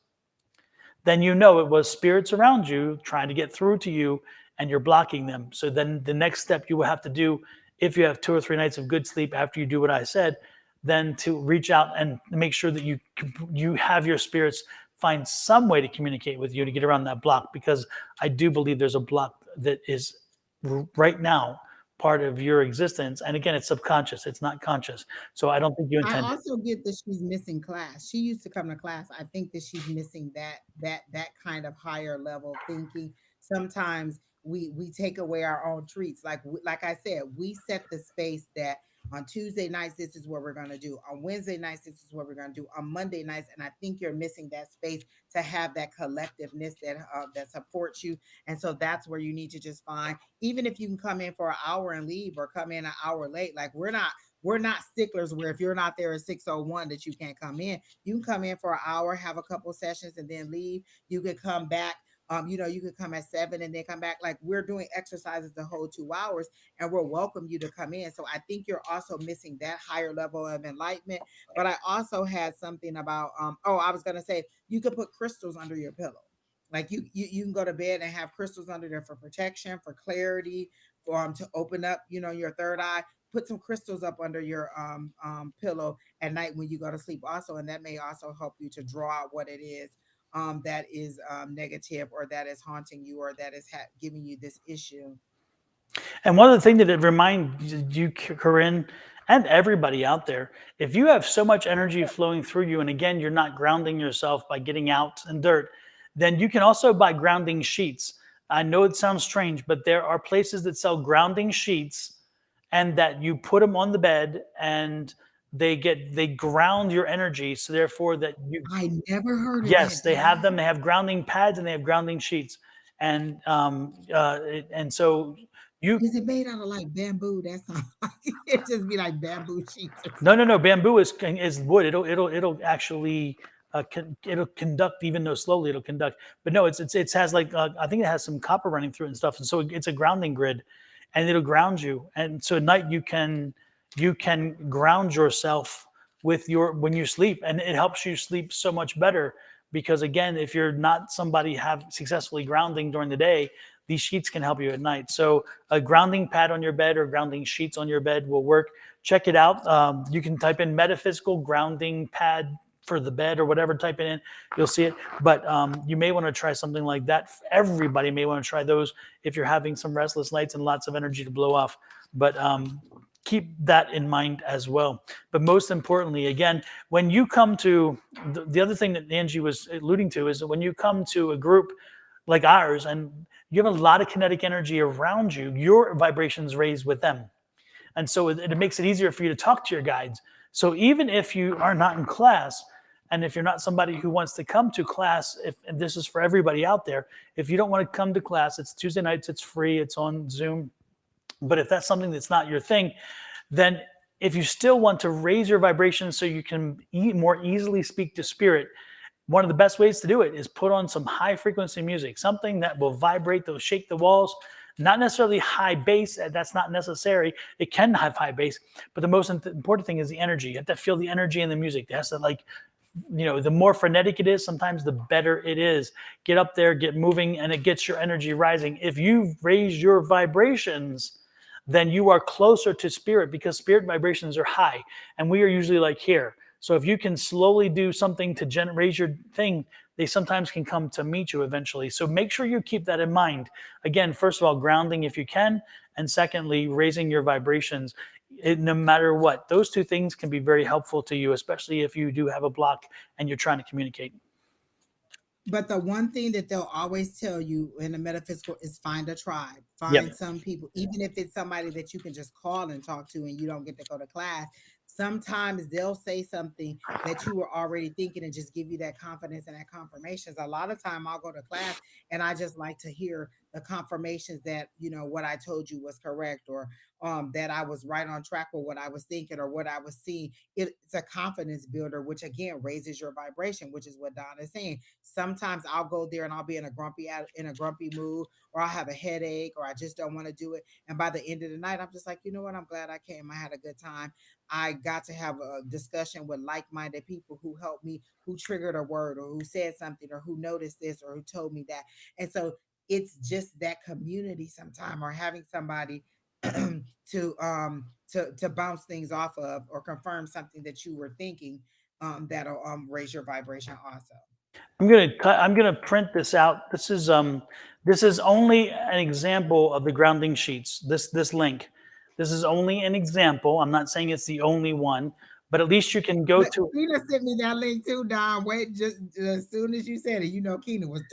then it was spirits around you trying to get through to you, and you're blocking them. So then the next step you will have to do, if you have 2 or 3 nights of good sleep after you do what I said, then to reach out and make sure that you have your spirits find some way to communicate with you to get around that block, because I do believe there's a block that is right now part of your existence. And again, it's subconscious, it's not conscious. So I don't think you I intend it. also get that she's missing class. She used to come to class. I think that she's missing that kind of higher level thinking. Sometimes we take away our own treats. Like I said, we set the space that on Tuesday nights, this is what we're going to do. On Wednesday nights, this is what we're going to do. On Monday nights, and I think you're missing that space to have that collectiveness that supports you. And so that's where you need to just find, even if you can come in for an hour and leave, or come in an hour late. Like we're not sticklers where if you're not there at 6:01 that you can't come in. You can come in for an hour, have a couple sessions, and then leave. You could come back. You could come at 7 and then come back. Like we're doing exercises the whole 2 hours, and we'll welcome you to come in. So I think you're also missing that higher level of enlightenment. But I also had something about, I was going to say, you could put crystals under your pillow. Like you can go to bed and have crystals under there for protection, for clarity, for to open up, your third eye. Put some crystals up under your pillow at night when you go to sleep also, and that may also help you to draw out what it is that is negative, or that is haunting you, or that is giving you this issue. And one of the things that it reminds you, Corinne, and everybody out there, if you have so much energy flowing through you, and again, you're not grounding yourself by getting out in dirt, then you can also buy grounding sheets. I know it sounds strange, but there are places that sell grounding sheets, and that you put them on the bed, and they ground your energy. So therefore that you, I never heard of yes, that. they have them. They have grounding pads and they have grounding sheets. And so you Is it made out of like bamboo? That's all. It just be like bamboo sheets or no, no, something. no. Bamboo is wood. It'll actually it'll conduct even though slowly it'll conduct. But no, it has like I think it has some copper running through it and stuff. And so it's a grounding grid, and it'll ground you. And so at night you can ground yourself with your when you sleep, and it helps you sleep so much better because again, if you're not somebody have successfully grounding during the day, these sheets can help you at night. So a grounding pad on your bed or grounding sheets on your bed will work. Check it out. You can type in metaphysical grounding pad for the bed or whatever, type it in, you'll see it. But you may want to try something like that. Everybody may want to try those if you're having some restless nights and lots of energy to blow off. But keep that in mind as well. But most importantly, again, when you come to the other thing that Angie was alluding to is that when you come to a group like ours and you have a lot of kinetic energy around you, your vibrations raise with them. And so it makes it easier for you to talk to your guides. So even if you are not in class, and if you're not somebody who wants to come to class, if and this is for everybody out there, if you don't want to come to class, it's Tuesday nights, it's free, it's on Zoom. But if that's something that's not your thing, then if you still want to raise your vibration so you can more easily speak to spirit, one of the best ways to do it is put on some high frequency music, something that will vibrate, they'll shake the walls. Not necessarily high bass, that's not necessary. It can have high bass, but the most important thing is the energy. You have to feel the energy in the music. It has to the more frenetic it is, sometimes the better it is. Get up there, get moving, and it gets your energy rising. If you raise your vibrations, then you are closer to spirit because spirit vibrations are high and we are usually like here. So if you can slowly do something to raise your thing, they sometimes can come to meet you eventually. So make sure you keep that in mind. Again, first of all, grounding if you can, and secondly, raising your vibrations. No matter what, those two things can be very helpful to you, especially if you do have a block and you're trying to communicate. But the one thing that they'll always tell you in the metaphysical is find a tribe, Yep. find some people, even if it's somebody that you can just call and talk to and you don't get to go to class. Sometimes they'll say something that you were already thinking and just give you that confidence and that confirmations. A lot of time I'll go to class and I just like to hear the confirmations that, what I told you was correct, or that I was right on track with what I was thinking or what I was seeing. It's a confidence builder, which again raises your vibration, which is what Don is saying. Sometimes I'll go there and I'll be in a grumpy mood, or I'll have a headache, or I just don't want to do it. And by the end of the night, I'm just like, you know what? I'm glad I came. I had a good time. I got to have a discussion with like-minded people who helped me, who triggered a word, or who said something, or who noticed this, or who told me that. And so it's just that community sometime, or having somebody to bounce things off of, or confirm something that you were thinking, that'll raise your vibration also. I'm gonna print this out. This is only an example of the grounding sheets. This link. This is only an example. I'm not saying it's the only one, but at least you can go But to. Keena sent me that link too, Don. Wait, just as soon as you said it, Keena was.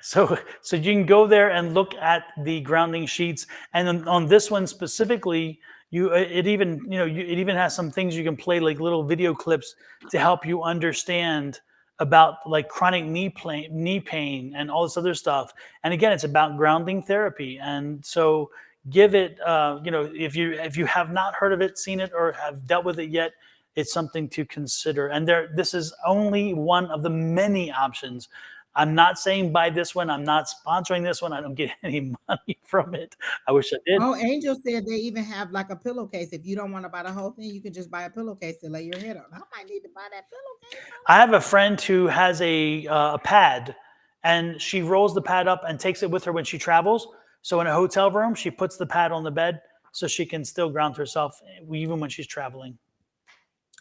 So you can go there and look at the grounding sheets, and on this one specifically, it even has some things you can play like little video clips to help you understand about like chronic knee pain and all this other stuff. And again, it's about grounding therapy, and so give it. If you have not heard of it, seen it, or have dealt with it yet, it's something to consider. And this is only one of the many options. I'm not saying buy this one. I'm not sponsoring this one. I don't get any money from it. I wish I did. Oh, Angel said they even have like a pillowcase. If you don't want to buy the whole thing, you can just buy a pillowcase to lay your head on. I might need to buy that pillowcase. I have a friend who has a pad, and she rolls the pad up and takes it with her when she travels. So in a hotel room, she puts the pad on the bed so she can still ground herself even when she's traveling.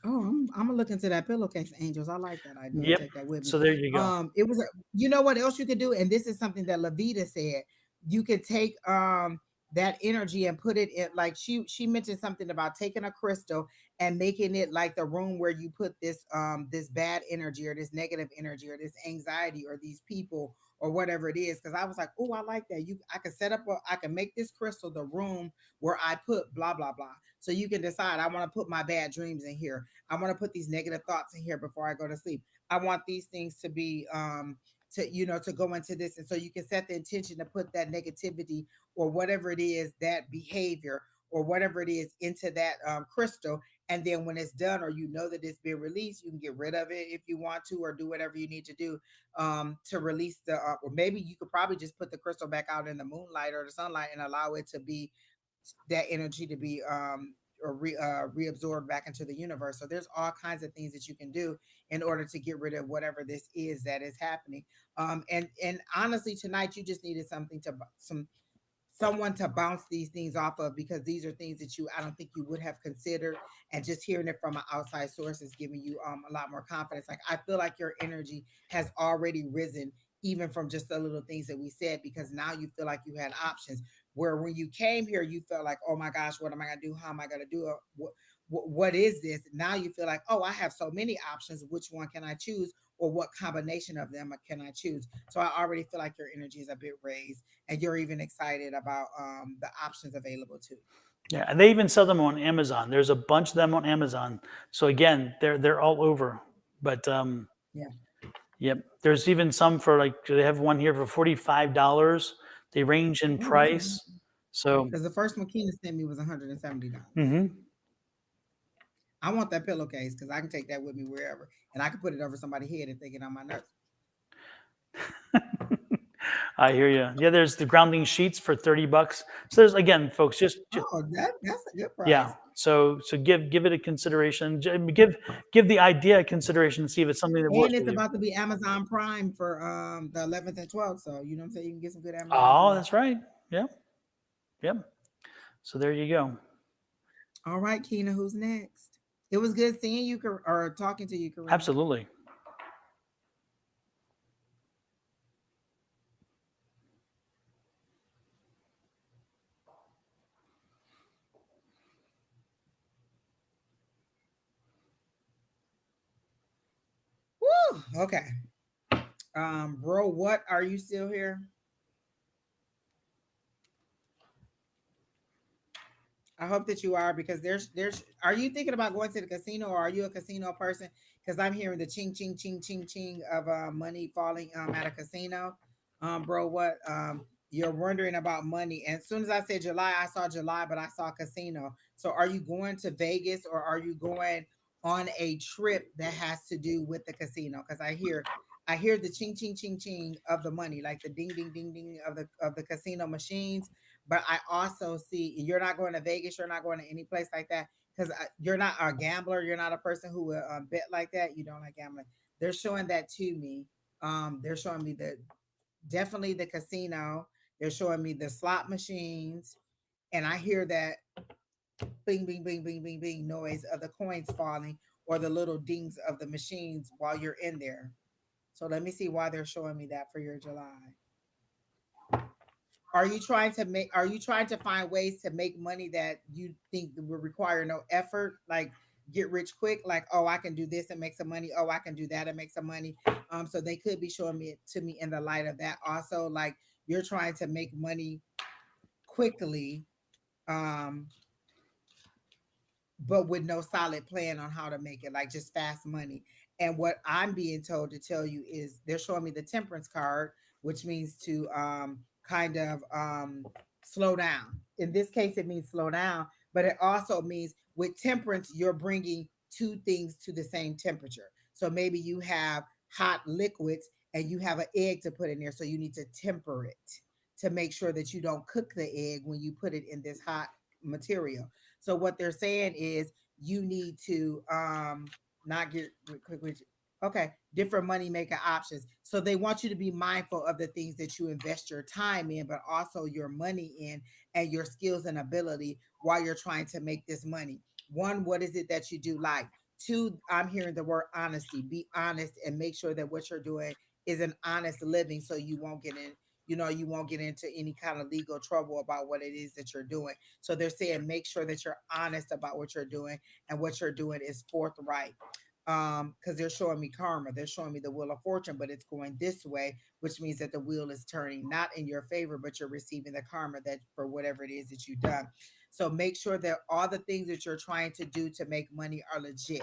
Oh, I'm gonna look into that pillowcase, Angels. I like that idea. Yep. Take that with me. So there you go. It was you know what else you could do, and this is something that Lavita said. You could take that energy and put it in, like she mentioned something about taking a crystal and making it like the room where you put this bad energy, or this negative energy, or this anxiety, or these people, or whatever it is. Because I was like, oh, I like that. I can set up I can make this crystal the room where I put blah blah blah. So you can decide, I want to put my bad dreams in here. I want to put these negative thoughts in here before I go to sleep. I want these things to be to go into this. And so you can set the intention to put that negativity or whatever it is, that behavior or whatever it is, into that crystal. And then when it's done, or that it's been released, you can get rid of it if you want to, or do whatever you need to do to release the or maybe you could probably just put the crystal back out in the moonlight or the sunlight and allow it to be, that energy to be reabsorbed back into the universe. So there's all kinds of things that you can do in order to get rid of whatever this is that is happening. And honestly, tonight you just needed something to some someone to bounce these things off of, because these are things that I don't think you would have considered. And just hearing it from an outside source is giving you a lot more confidence. Like, I feel like your energy has already risen, even from just the little things that we said, because now you feel like you had options. Where when you came here, you felt like, oh my gosh, what am I gonna do? How am I gonna do it? What is this? Now you feel like, oh, I have so many options. Which one can I choose? Or what combination of them can I choose? So I already feel like your energy is a bit raised, and you're even excited about the options available too. Yeah, and they even sell them on Amazon. There's a bunch of them on Amazon. So again, they're all over. But Yeah. yep, there's even some for, like, they have one here for $45. They range in Oh, that's price. So because the first one Keena sent me was $170. mhm. I want that pillowcase because I can take that with me wherever, and I can put it over somebody's head if they get on my nerves. I hear you. Yeah, there's the grounding sheets for $30. So there's, again, folks, just Oh, that's a good price. yeah. So give it a consideration. Give the idea a consideration and see if it's something that works And it's with you. about to be Amazon Prime for the 11th and 12th. So you know what I'm saying? You can get some good Amazon Oh, deals. that's right. Yep. Yep. So there you go. All right, Keena, who's next? It was good seeing you or talking to you, Karina. Absolutely. Woo! Okay. Bro, what, are you still here? I hope that you are, because there's are you thinking about going to the casino, or are you a casino person? Because I'm hearing the ching ching ching ching ching of money falling at a casino. Bro, what, you're wondering about money. And as soon as I said July, I saw July, but I saw casino. So are you going to Vegas, or are you going on a trip that has to do with the casino? Because I hear the ching ching ching ching of the money, like the ding ding ding ding of the casino machines. But I also see you're not going to Vegas, you're not going to any place like that, because you're not a gambler. You're not a person who will bet like that. You don't like gambling. They're showing that to me. They're showing me definitely the casino. They're showing me the slot machines, and I hear that bing, bing, bing, bing, bing, bing noise of the coins falling, or the little dings of the machines while you're in there. So let me see why they're showing me that for your July. Are you trying to find ways to make money that you think will require no effort, like get rich quick, like, oh, I can do this and make some money, oh, I can do that and make some money? So they could be showing me it to me in the light of that also, like you're trying to make money quickly, um but with no solid plan on how to make it, like just fast money. And what I'm being told to tell you is they're showing me the temperance card, which means to kind of slow down. In this case, it means slow down, but it also means with temperance, you're bringing two things to the same temperature. So maybe you have hot liquids and you have an egg to put in there. So you need to temper it to make sure that you don't cook the egg when you put it in this hot material. So what they're saying is you need to not get quick rich. Okay, different money making options. So they want you to be mindful of the things that you invest your time in, but also your money in, and your skills and ability while you're trying to make this money. One, what is it that you do like? Two, I'm hearing the word honesty. Be honest and make sure that what you're doing is an honest living, so you won't get in, you won't get into any kind of legal trouble about what it is that you're doing. So they're saying make sure that you're honest about what you're doing, and what you're doing is forthright. Because they're showing me karma, they're showing me the wheel of fortune, but it's going this way, which means that the wheel is turning not in your favor, but you're receiving the karma that for whatever it is that you've done. So make sure that all the things that you're trying to do to make money are legit.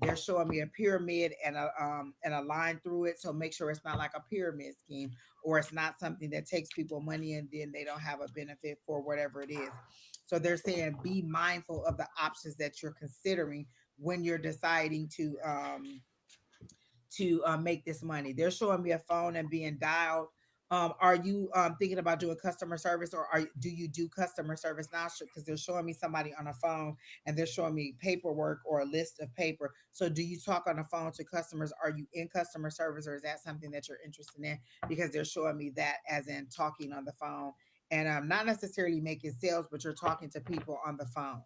They're showing me a pyramid and a line through it. So make sure it's not like a pyramid scheme, or it's not something that takes people money and then they don't have a benefit for whatever it is. So they're saying be mindful of the options that you're considering when you're deciding to make this money. They're showing me a phone and being dialed. Are you thinking about doing customer service, or do you do customer service now? Because they're showing me somebody on a phone and they're showing me paperwork or a list of paper. So do you talk on the phone to customers? Are you in customer service, or is that something that you're interested in? Because they're showing me that as in talking on the phone and not necessarily making sales, but you're talking to people on the phone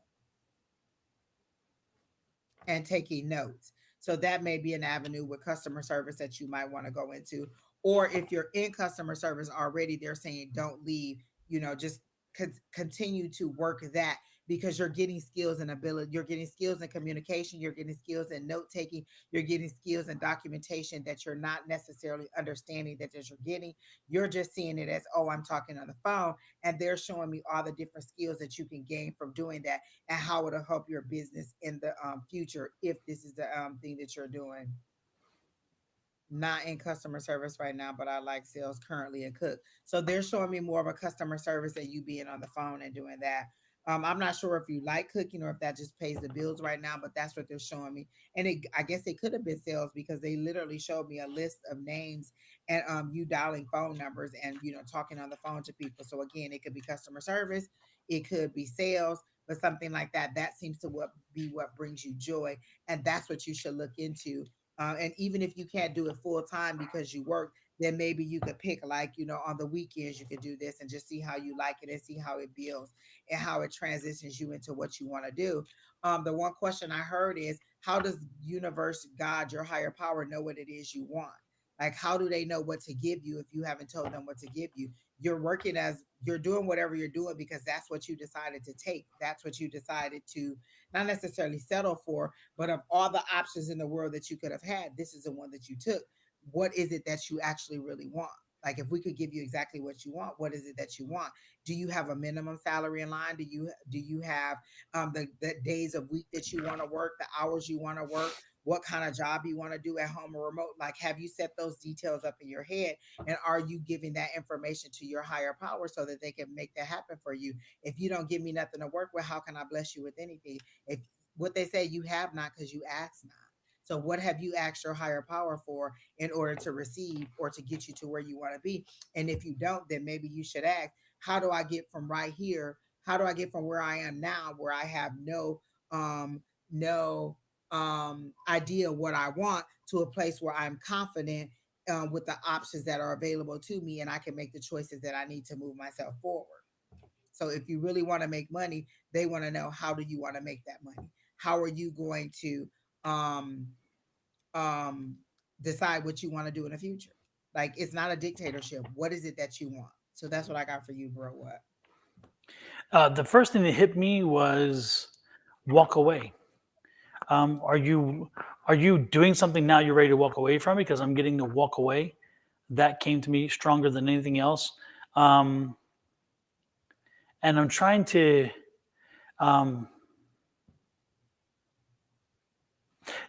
and taking notes. So that may be an avenue with customer service that you might want to go into. Or if you're in customer service already, they're saying don't leave, just continue to work that, because you're getting skills and ability, you're getting skills in communication, you're getting skills in note taking, you're getting skills in documentation that you're not necessarily understanding that you're getting. You're just seeing it as, oh, I'm talking on the phone, and they're showing me all the different skills that you can gain from doing that, and how it'll help your business in the future if this is the thing that you're doing. Not in customer service right now, but I like sales currently and cook. So they're showing me more of a customer service and you being on the phone and doing that. I'm not sure if you like cooking or if that just pays the bills right now, but that's what they're showing me. And I guess it could have been sales, because they literally showed me a list of names and you dialing phone numbers and talking on the phone to people. So again, it could be customer service, it could be sales, but something like that. That seems to be what brings you joy, and that's what you should look into. And even if you can't do it full time because you work, then maybe you could pick, like, on the weekends you could do this and just see how you like it and see how it builds and how it transitions you into what you want to do. The one question I heard is, how does universe, God, your higher power, know what it is you want? Like, how do they know what to give you if you haven't told them what to give you? You're doing whatever you're doing because that's what you decided to take. That's what you decided to not necessarily settle for, but of all the options in the world that you could have had, this is the one that you took. What is it that you actually really want? Like, if we could give you exactly what you want, what is it that you want? Do you have a minimum salary in line? Do you have the days of week that you want to work, the hours you want to work, what kind of job you want to do at home or remote? Like, have you set those details up in your head, and are you giving that information to your higher power so that they can make that happen for you? If you don't give me nothing to work with, how can I bless you with anything? If what they say, you have not because you ask not. So what have you asked your higher power for in order to receive or to get you to where you want to be? And if you don't, then maybe you should ask, how do I get from right here? How do I get from where I am now, where I have no idea what I want, to a place where I'm confident with the options that are available to me, and I can make the choices that I need to move myself forward. So if you really want to make money, they want to know, how do you want to make that money? How are you going to um um decide what you want to do in the future? Like, it's not a dictatorship. What is it that you want? So that's what I got for you, bro. What? The first thing that hit me was walk away. Are you doing something now you're ready to walk away from? Because I'm getting to walk away. That came to me stronger than anything else. Um, and I'm trying to, um,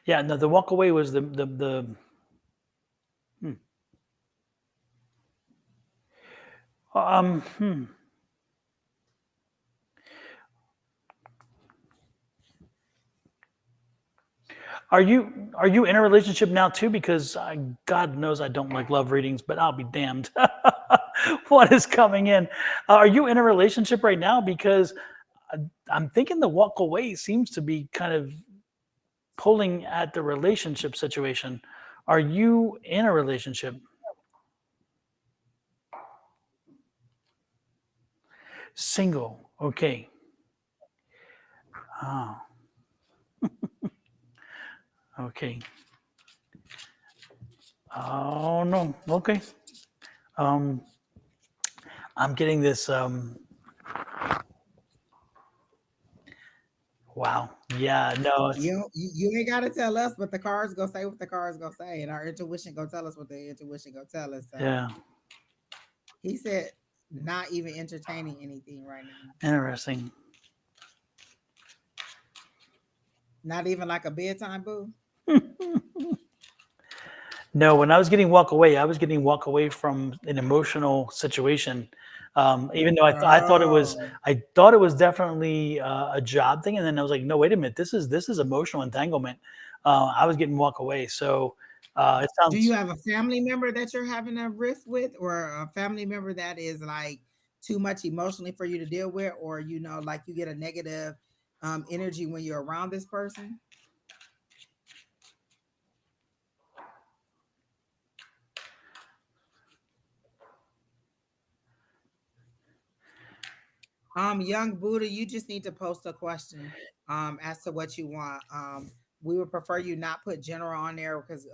yeah, no, the walk away was the hmm. Hmm. Are you in a relationship now too? Because God knows I don't like love readings, but I'll be damned. What is coming in? Are you in a relationship right now? Because I'm thinking the walk away seems to be kind of pulling at the relationship situation. Are you in a relationship? Single. Okay. Oh, okay. Oh no. Okay. Um, I'm getting this. Wow. Yeah. No. It's You ain't gotta tell us, but the cards gonna say what the cards gonna say, and our intuition gonna tell us what the intuition gonna tell us. So yeah. he said, not even entertaining anything right now. Interesting. Not even like a bedtime boo. No, when I was getting walk away, I was getting walk away from an emotional situation. Even though Oh, I thought it was definitely a job thing, and then I was like, no, wait a minute, this is emotional entanglement. I was getting walk away, so it do you sounds. have a family member that you're having a rift with, or a family member that is like too much emotionally for you to deal with, or like you get a negative energy when you're around this person? Young Buddha, you just need to post a question as to what you want. We would prefer you not put general on there because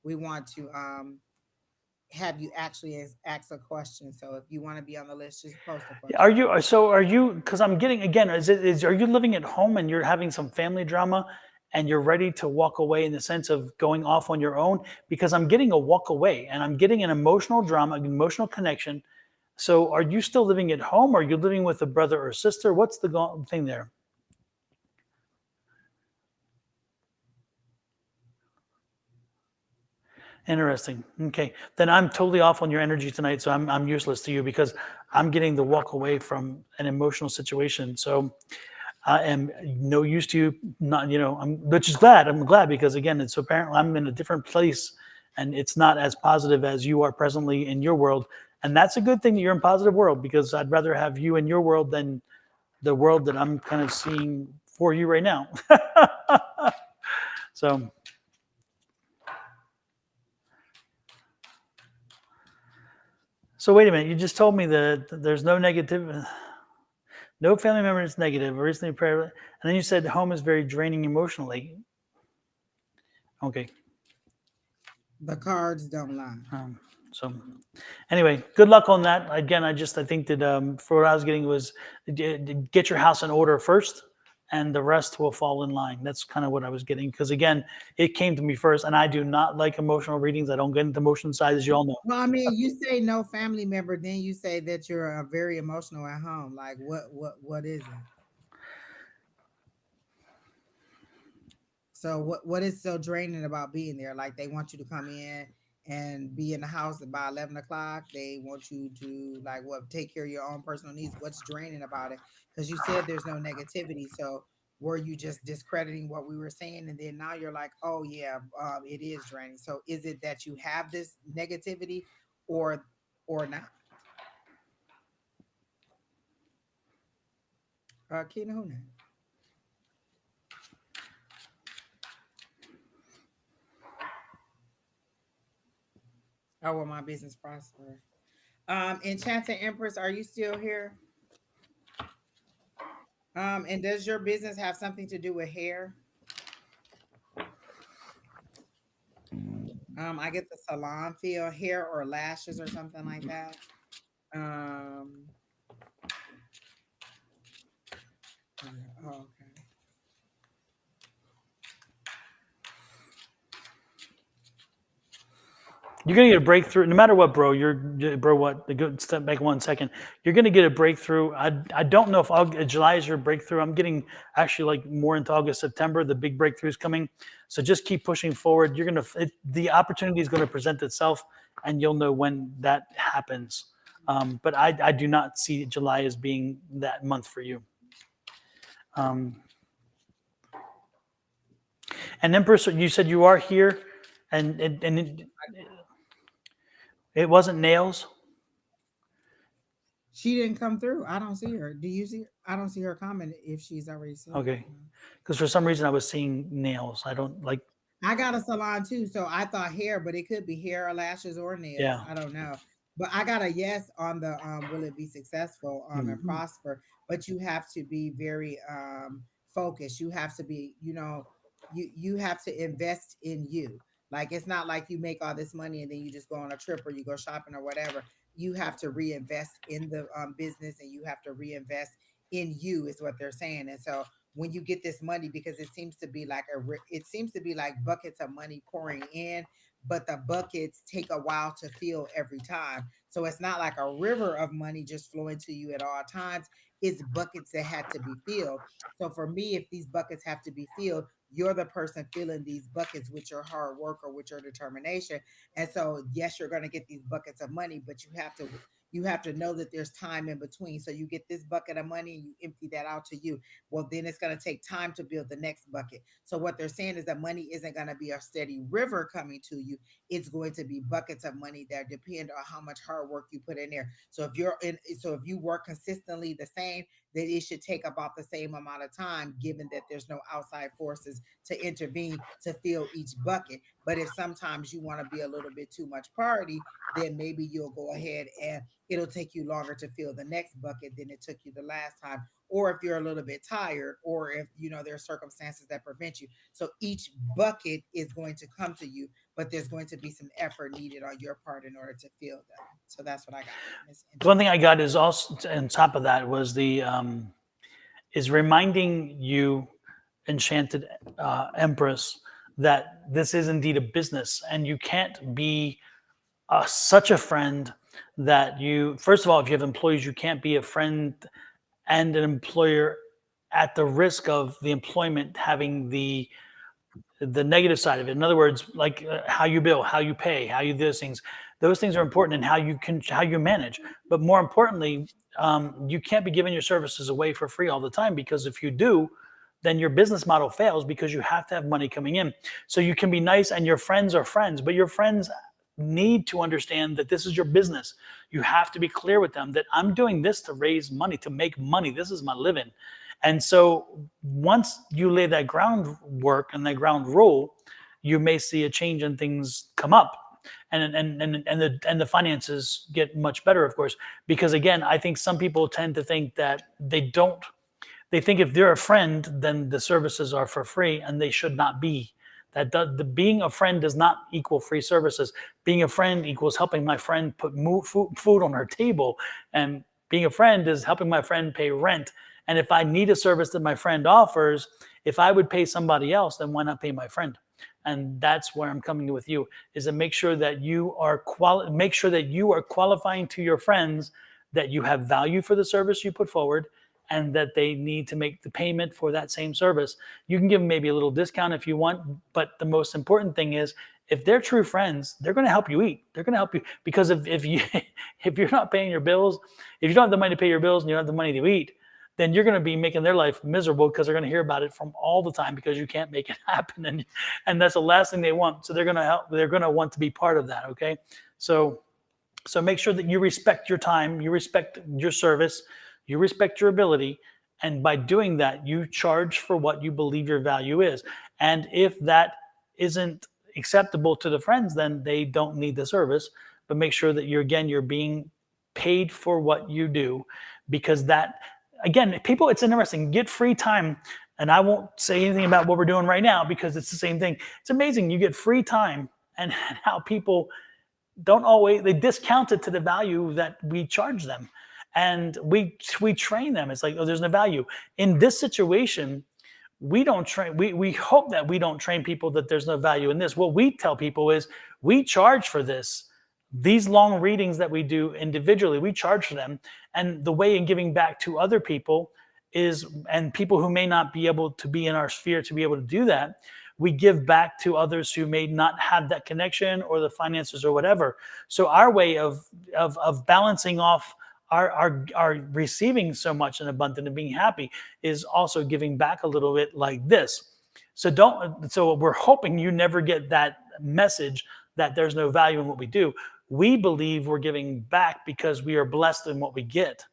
we want to have you actually ask a question. So if you want to be on the list, just post a Are question. you so? Are you? Because I'm getting again. Are you living at home and you're having some family drama, and you're ready to walk away in the sense of going off on your own? Because I'm getting a walk away, and I'm getting an emotional drama, an emotional connection. So, are you still living at home? Or are you living with a brother or sister? What's the thing there? Interesting. Okay, then I'm totally off on your energy tonight, so I'm useless to you because I'm getting the walk away from an emotional situation. So I am no use to you. Not which is glad. I'm glad because again, it's apparently I'm in a different place, and it's not as positive as you are presently in your world, and that's a good thing that you're in positive world because I'd rather have you in your world than the world that I'm kind of seeing for you right now. So wait a minute. You just told me that there's no negative, no family member is negative. Recently, prayer, and then you said home is very draining emotionally. Okay. The cards don't lie. So anyway, good luck on that. Again, I think that for what I was getting was get your house in order first, and the rest will fall in line. That's kind of what I was getting because again, it came to me first, and I do not like emotional readings. I don't get into emotion side, as you all know. Well, I mean, you say no family member, then you say that you're very emotional at home. Like, what is it? So what is so draining about being there? Like they want you to come in and be in the house by 11 o'clock. They want you to like what take care of your own personal needs. What's draining about it? Because you said there's no negativity. So were you just discrediting what we were saying, and then now you're like, oh yeah, it is draining. So is it that you have this negativity, or not? Kina Huna. Oh, well, my business prosper. Enchanted Empress, are you still here? And does your business have something to do with hair? I get the salon feel, hair or lashes or something like that. Um, oh, okay. You're gonna get a breakthrough, no matter what, bro. Bro. What? Go step back 1 second. You're gonna get a breakthrough. I don't know if July is your breakthrough. I'm getting actually like more into August, September. The big breakthrough is coming. So just keep pushing forward. The opportunity is going to present itself, and you'll know when that happens. But I do not see July as being that month for you. Um, and Empress, you said you are here, and it wasn't nails. She didn't come through. I don't see her. Do you see her? I don't see her comment if she's already said it. Okay. Because for some reason I was seeing nails. I don't like. I got a salon too, so I thought hair, but it could be hair or lashes or nails. Yeah. I don't know. But I got a yes on the will it be successful and Mhm. prosper, but you have to be very focused. You have to be, you have to invest in you. Like it's not like you make all this money and then you just go on a trip or you go shopping or whatever. You have to reinvest in the business, and you have to reinvest in you is what they're saying. And so when you get this money, because it seems to be like it seems to be like buckets of money pouring in, but the buckets take a while to fill every time. So it's not like a river of money just flowing to you at all times. it's buckets that had to be filled. So for me, if these buckets have to be filled, you're the person filling these buckets with your hard work or with your determination. And so yes, you're going to get these buckets of money, but you have to know that there's time in between. So you get this bucket of money and you empty that out to you. Well, then it's going to take time to build the next bucket. So what they're saying is that money isn't going to be a steady river coming to you. It's going to be buckets of money that depend on how much hard work you put in there. So if you work consistently the same, then it should take about the same amount of time, given that there's no outside forces to intervene to fill each bucket. But if sometimes you want to be a little bit too much priority, then maybe you'll go ahead and it'll take you longer to fill the next bucket than it took you the last time. Or if you're a little bit tired, or if there are circumstances that prevent you. So each bucket is going to come to you, but there's going to be some effort needed on your part in order to fill them. So that's what I got. The one thing I got is also on top of that was the is reminding you, enchanted Empress, that this is indeed a business, and you can't be such a friend that you. First of all, if you have employees, you can't be a friend and an employer at the risk of the employment having the negative side of it. In other words, like how you bill, how you pay, how you do those things are important, and how you manage. But more importantly, you can't be giving your services away for free all the time, because if you do, then your business model fails, because you have to have money coming in. So you can be nice and your friends are friends, but your friends need to understand that this is your business. You have to be clear with them that I'm doing this to raise money, to make money. This is my living. And so once you lay that groundwork and that ground rule, you may see a change and things come up. And the finances get much better, of course, because again, I think some people tend to think that they think if they're a friend, then the services are for free, and they should not be. Being a friend does not equal free services. Being a friend equals helping my friend put food on her table, and being a friend is helping my friend pay rent. And if I need a service that my friend offers, if I would pay somebody else, then why not pay my friend? And that's where I'm coming with you, is to make sure that you are qualifying to your friends that you have value for the service you put forward, and that they need to make the payment for that same service. You can give them maybe a little discount if you want, but the most important thing is, if they're true friends, they're going to help you eat. They're going to help you, because if you're not paying your bills, if you don't have the money to pay your bills and you don't have the money to eat, then you're going to be making their life miserable, because they're going to hear about it from all the time, because you can't make it happen, and that's the last thing they want. So they're going to help. They're going to want to be part of that. Okay, so make sure that you respect your time, you respect your service, you respect your ability, and by doing that, you charge for what you believe your value is. And if that isn't acceptable to the friends, then they don't need the service. But make sure that you're being paid for what you do, because that, again, people, it's interesting. Get free time, and I won't say anything about what we're doing right now, because it's the same thing. It's amazing. You get free time, and how people they discount it to the value that we charge them. And we train them. It's like, oh, there's no value. In this situation, we don't train. We hope that we don't train people that there's no value in this. What we tell people is, we charge for this. These long readings that we do individually, we charge for them. And the way in giving back to other people is, and people who may not be able to be in our sphere to be able to do that, we give back to others who may not have that connection or the finances or whatever. So our way of balancing off our receiving so much and abundant and being happy is also giving back a little bit like this. So we're hoping you never get that message that there's no value in what we do. We believe we're giving back because we are blessed in what we get.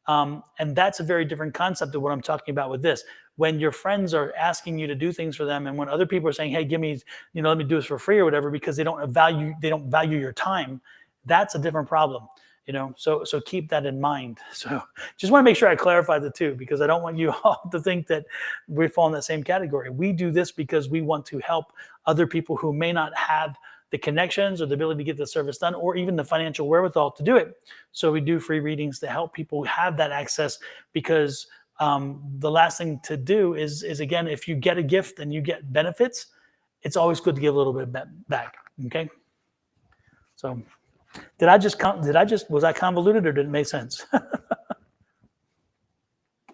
And that's a very different concept of what I'm talking about with this. When your friends are asking you to do things for them, and when other people are saying, hey, give me, let me do this for free or whatever, because they don't value your time, that's a different problem. So keep that in mind. So just want to make sure I clarify the two, because I don't want you all to think that we fall in that same category. We do this because we want to help other people who may not have the connections or the ability to get the service done, or even the financial wherewithal to do it. So we do free readings to help people have that access, because the last thing to do is again, if you get a gift and you get benefits, it's always good to give a little bit back. Okay. So was I convoluted, or did it make sense?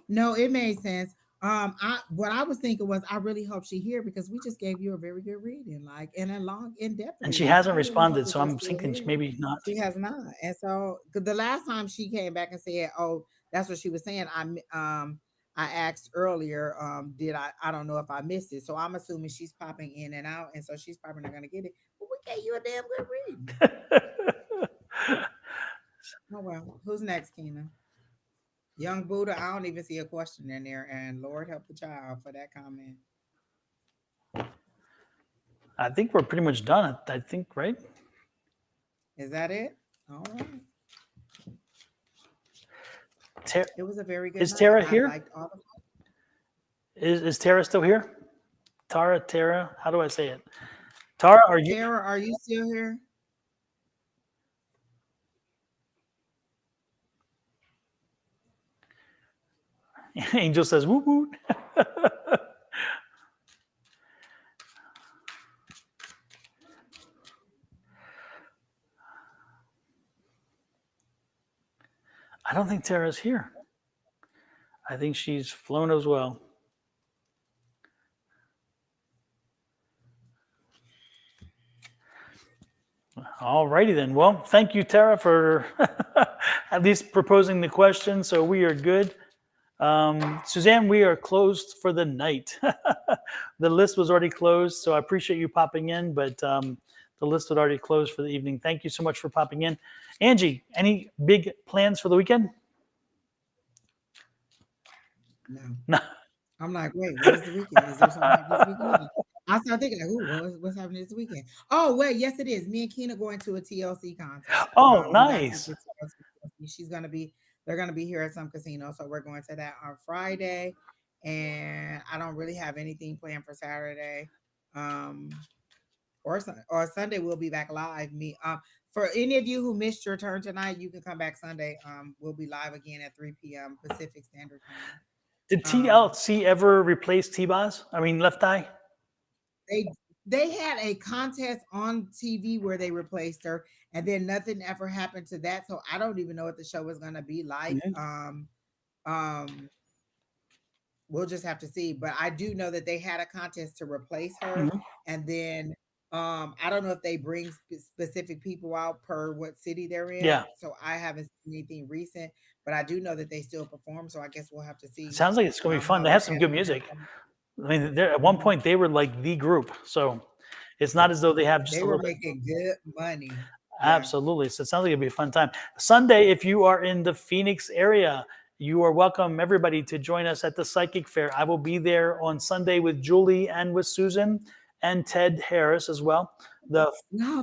No, it made sense. What I was thinking was I really hope she here because we just gave you a very good reading, like and a long in-depth And she reading. So hasn't I really hope responded, that so you're I'm still thinking here. maybe not. She has not. And so 'cause the last time she came back and said, "Oh, that's what she was saying." I asked earlier, did I don't know if I missed it. So I'm assuming she's popping in and out, and so she's probably not gonna get it. But we gave you a damn good reading. Oh well. Who's next, Keena? Young Buddha, I don't even see a question in there. And Lord help the child for that comment. I think we're pretty much done. I think, right? Is that it? All right. Ter- It was a very good is night. Tara I here? liked all of Is Tara still here? Tara? How do I say it? Tara, are it. you? Tara, are you still here? Angel says, "Woo woo." I don't think Tara's here. I think she's flown as well. All righty then. Well, thank you, Tara, for at least proposing the question. So we are good. Suzanne, we are closed for the night. The list was already closed, so I appreciate you popping in, but the list had already closed for the evening. Thank you so much for popping in. Angie, any big plans for the weekend? No. No. I'm like, wait, what is the weekend? Is there something happening this weekend? I started thinking, like, ooh, what's happening this weekend? Oh, wait, yes, it is. Me and Keena going to a TLC concert. Oh, We got nice. tickets for TLC. They're gonna be here at some casino, so we're going to that on Friday. And I don't really have anything planned for Saturday. Or Sunday we'll be back live. For any of you who missed your turn tonight, you can come back Sunday. We'll be live again at 3 p.m. Pacific Standard Time. Did TLC ever replace T-Boz? I mean, Left Eye? They had a contest on TV where they replaced her, and then nothing ever happened to that. So I don't even know what the show is gonna be like. Um, we'll just have to see. But I do know that they had a contest to replace her, and then I don't know if they bring specific people out per what city they're in. Yeah. So I haven't seen anything recent, but I do know that they still perform. So I guess we'll have to see. It sounds like it's going to be fun. They have some good music. I mean, at one point they were like the group, so it's not as though they have just They a were little bit. making good money. Absolutely. So it sounds like it'll be a fun time. Sunday, if you are in the Phoenix area, you are welcome, everybody, to join us at the Psychic Fair. I will be there on Sunday with Julie and with Susan and Ted Harris as well. No,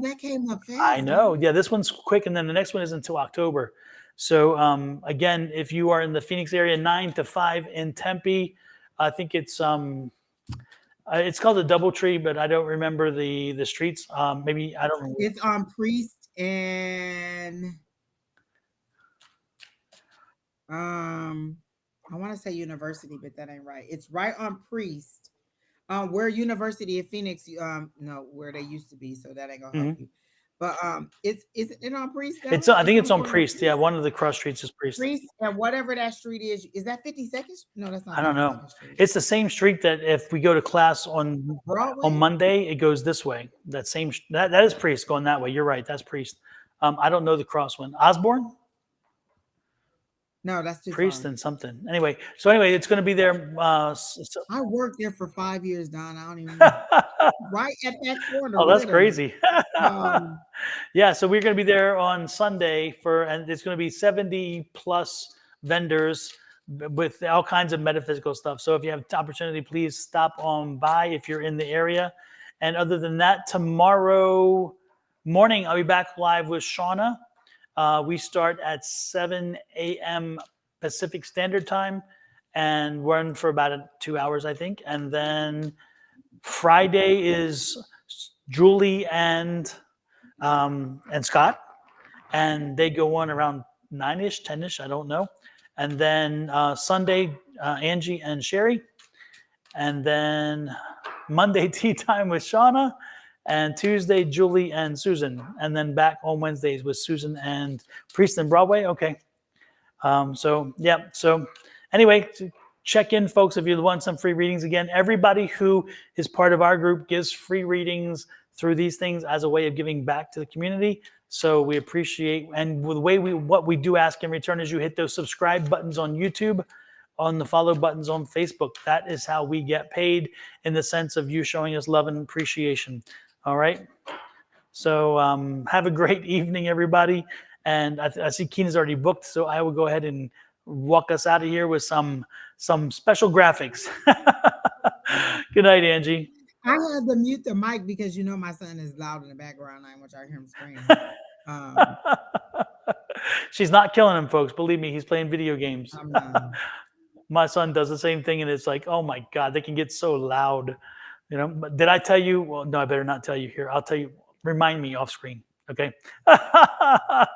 that came up fast. I know. Yeah, this one's quick, and then the next one is until October. So again, if you are in the Phoenix area, 9 to 5 in Tempe, I think it's called the DoubleTree, but I don't remember the streets. Maybe I don't remember. It's on Priest and I want to say University, but that ain't right. It's right on Priest. Where University of Phoenix, no, where they used to be, so that ain't gonna help you. But is it on Priest? I think it's on Priest. Yeah, one of the cross streets is Priest. Priest and whatever that street is that 52nd? No, that's not. I don't know. 52nd Street. It's the same street that if we go to class on Broadway? Monday, it goes this way. That is Priest going that way. You're right. That's Priest. I don't know the cross one. Osborne? No, that's too Priest far. and something. Anyway, it's going to be there. I worked there for 5 years, Don. I don't even know. Right at that corner. Oh, that's literally. crazy. Yeah, so we're going to be there on Sunday and it's going to be 70 plus vendors with all kinds of metaphysical stuff. So if you have the opportunity, please stop on by if you're in the area. And other than that, tomorrow morning, I'll be back live with Shauna. We start at 7 a.m. Pacific Standard Time and run for about 2 hours, I think. And then Friday is Julie and Scott, and they go on around 9-ish, 10-ish, I don't know. And then Sunday, Angie and Sherry. And then Monday, tea time with Shauna. And Tuesday, Julie and Susan. And then back on Wednesdays with Susan and Priest and Broadway. Okay. So Anyway, check in, folks, if you want some free readings. Again, everybody who is part of our group gives free readings through these things as a way of giving back to the community. So we appreciate, and the way what we do ask in return is you hit those subscribe buttons on YouTube, on the follow buttons on Facebook. That is how we get paid, in the sense of you showing us love and appreciation. All right. So have a great evening, everybody. And I see Keena's already booked, so I will go ahead and walk us out of here with some special graphics. Good night, Angie. I had to mute the mic because you know my son is loud in the background. I want y'all to hear him screaming. She's not killing him, folks. Believe me, he's playing video games. I'm not. My son does the same thing, and it's like, oh my God, they can get so loud. You know, but did I tell you? Well, no, I better not tell you here. I'll tell you. Remind me off screen, okay? I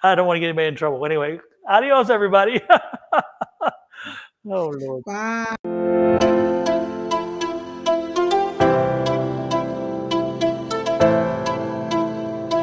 don't want to get anybody in trouble. Anyway, adios, everybody. Oh, Lord. Bye.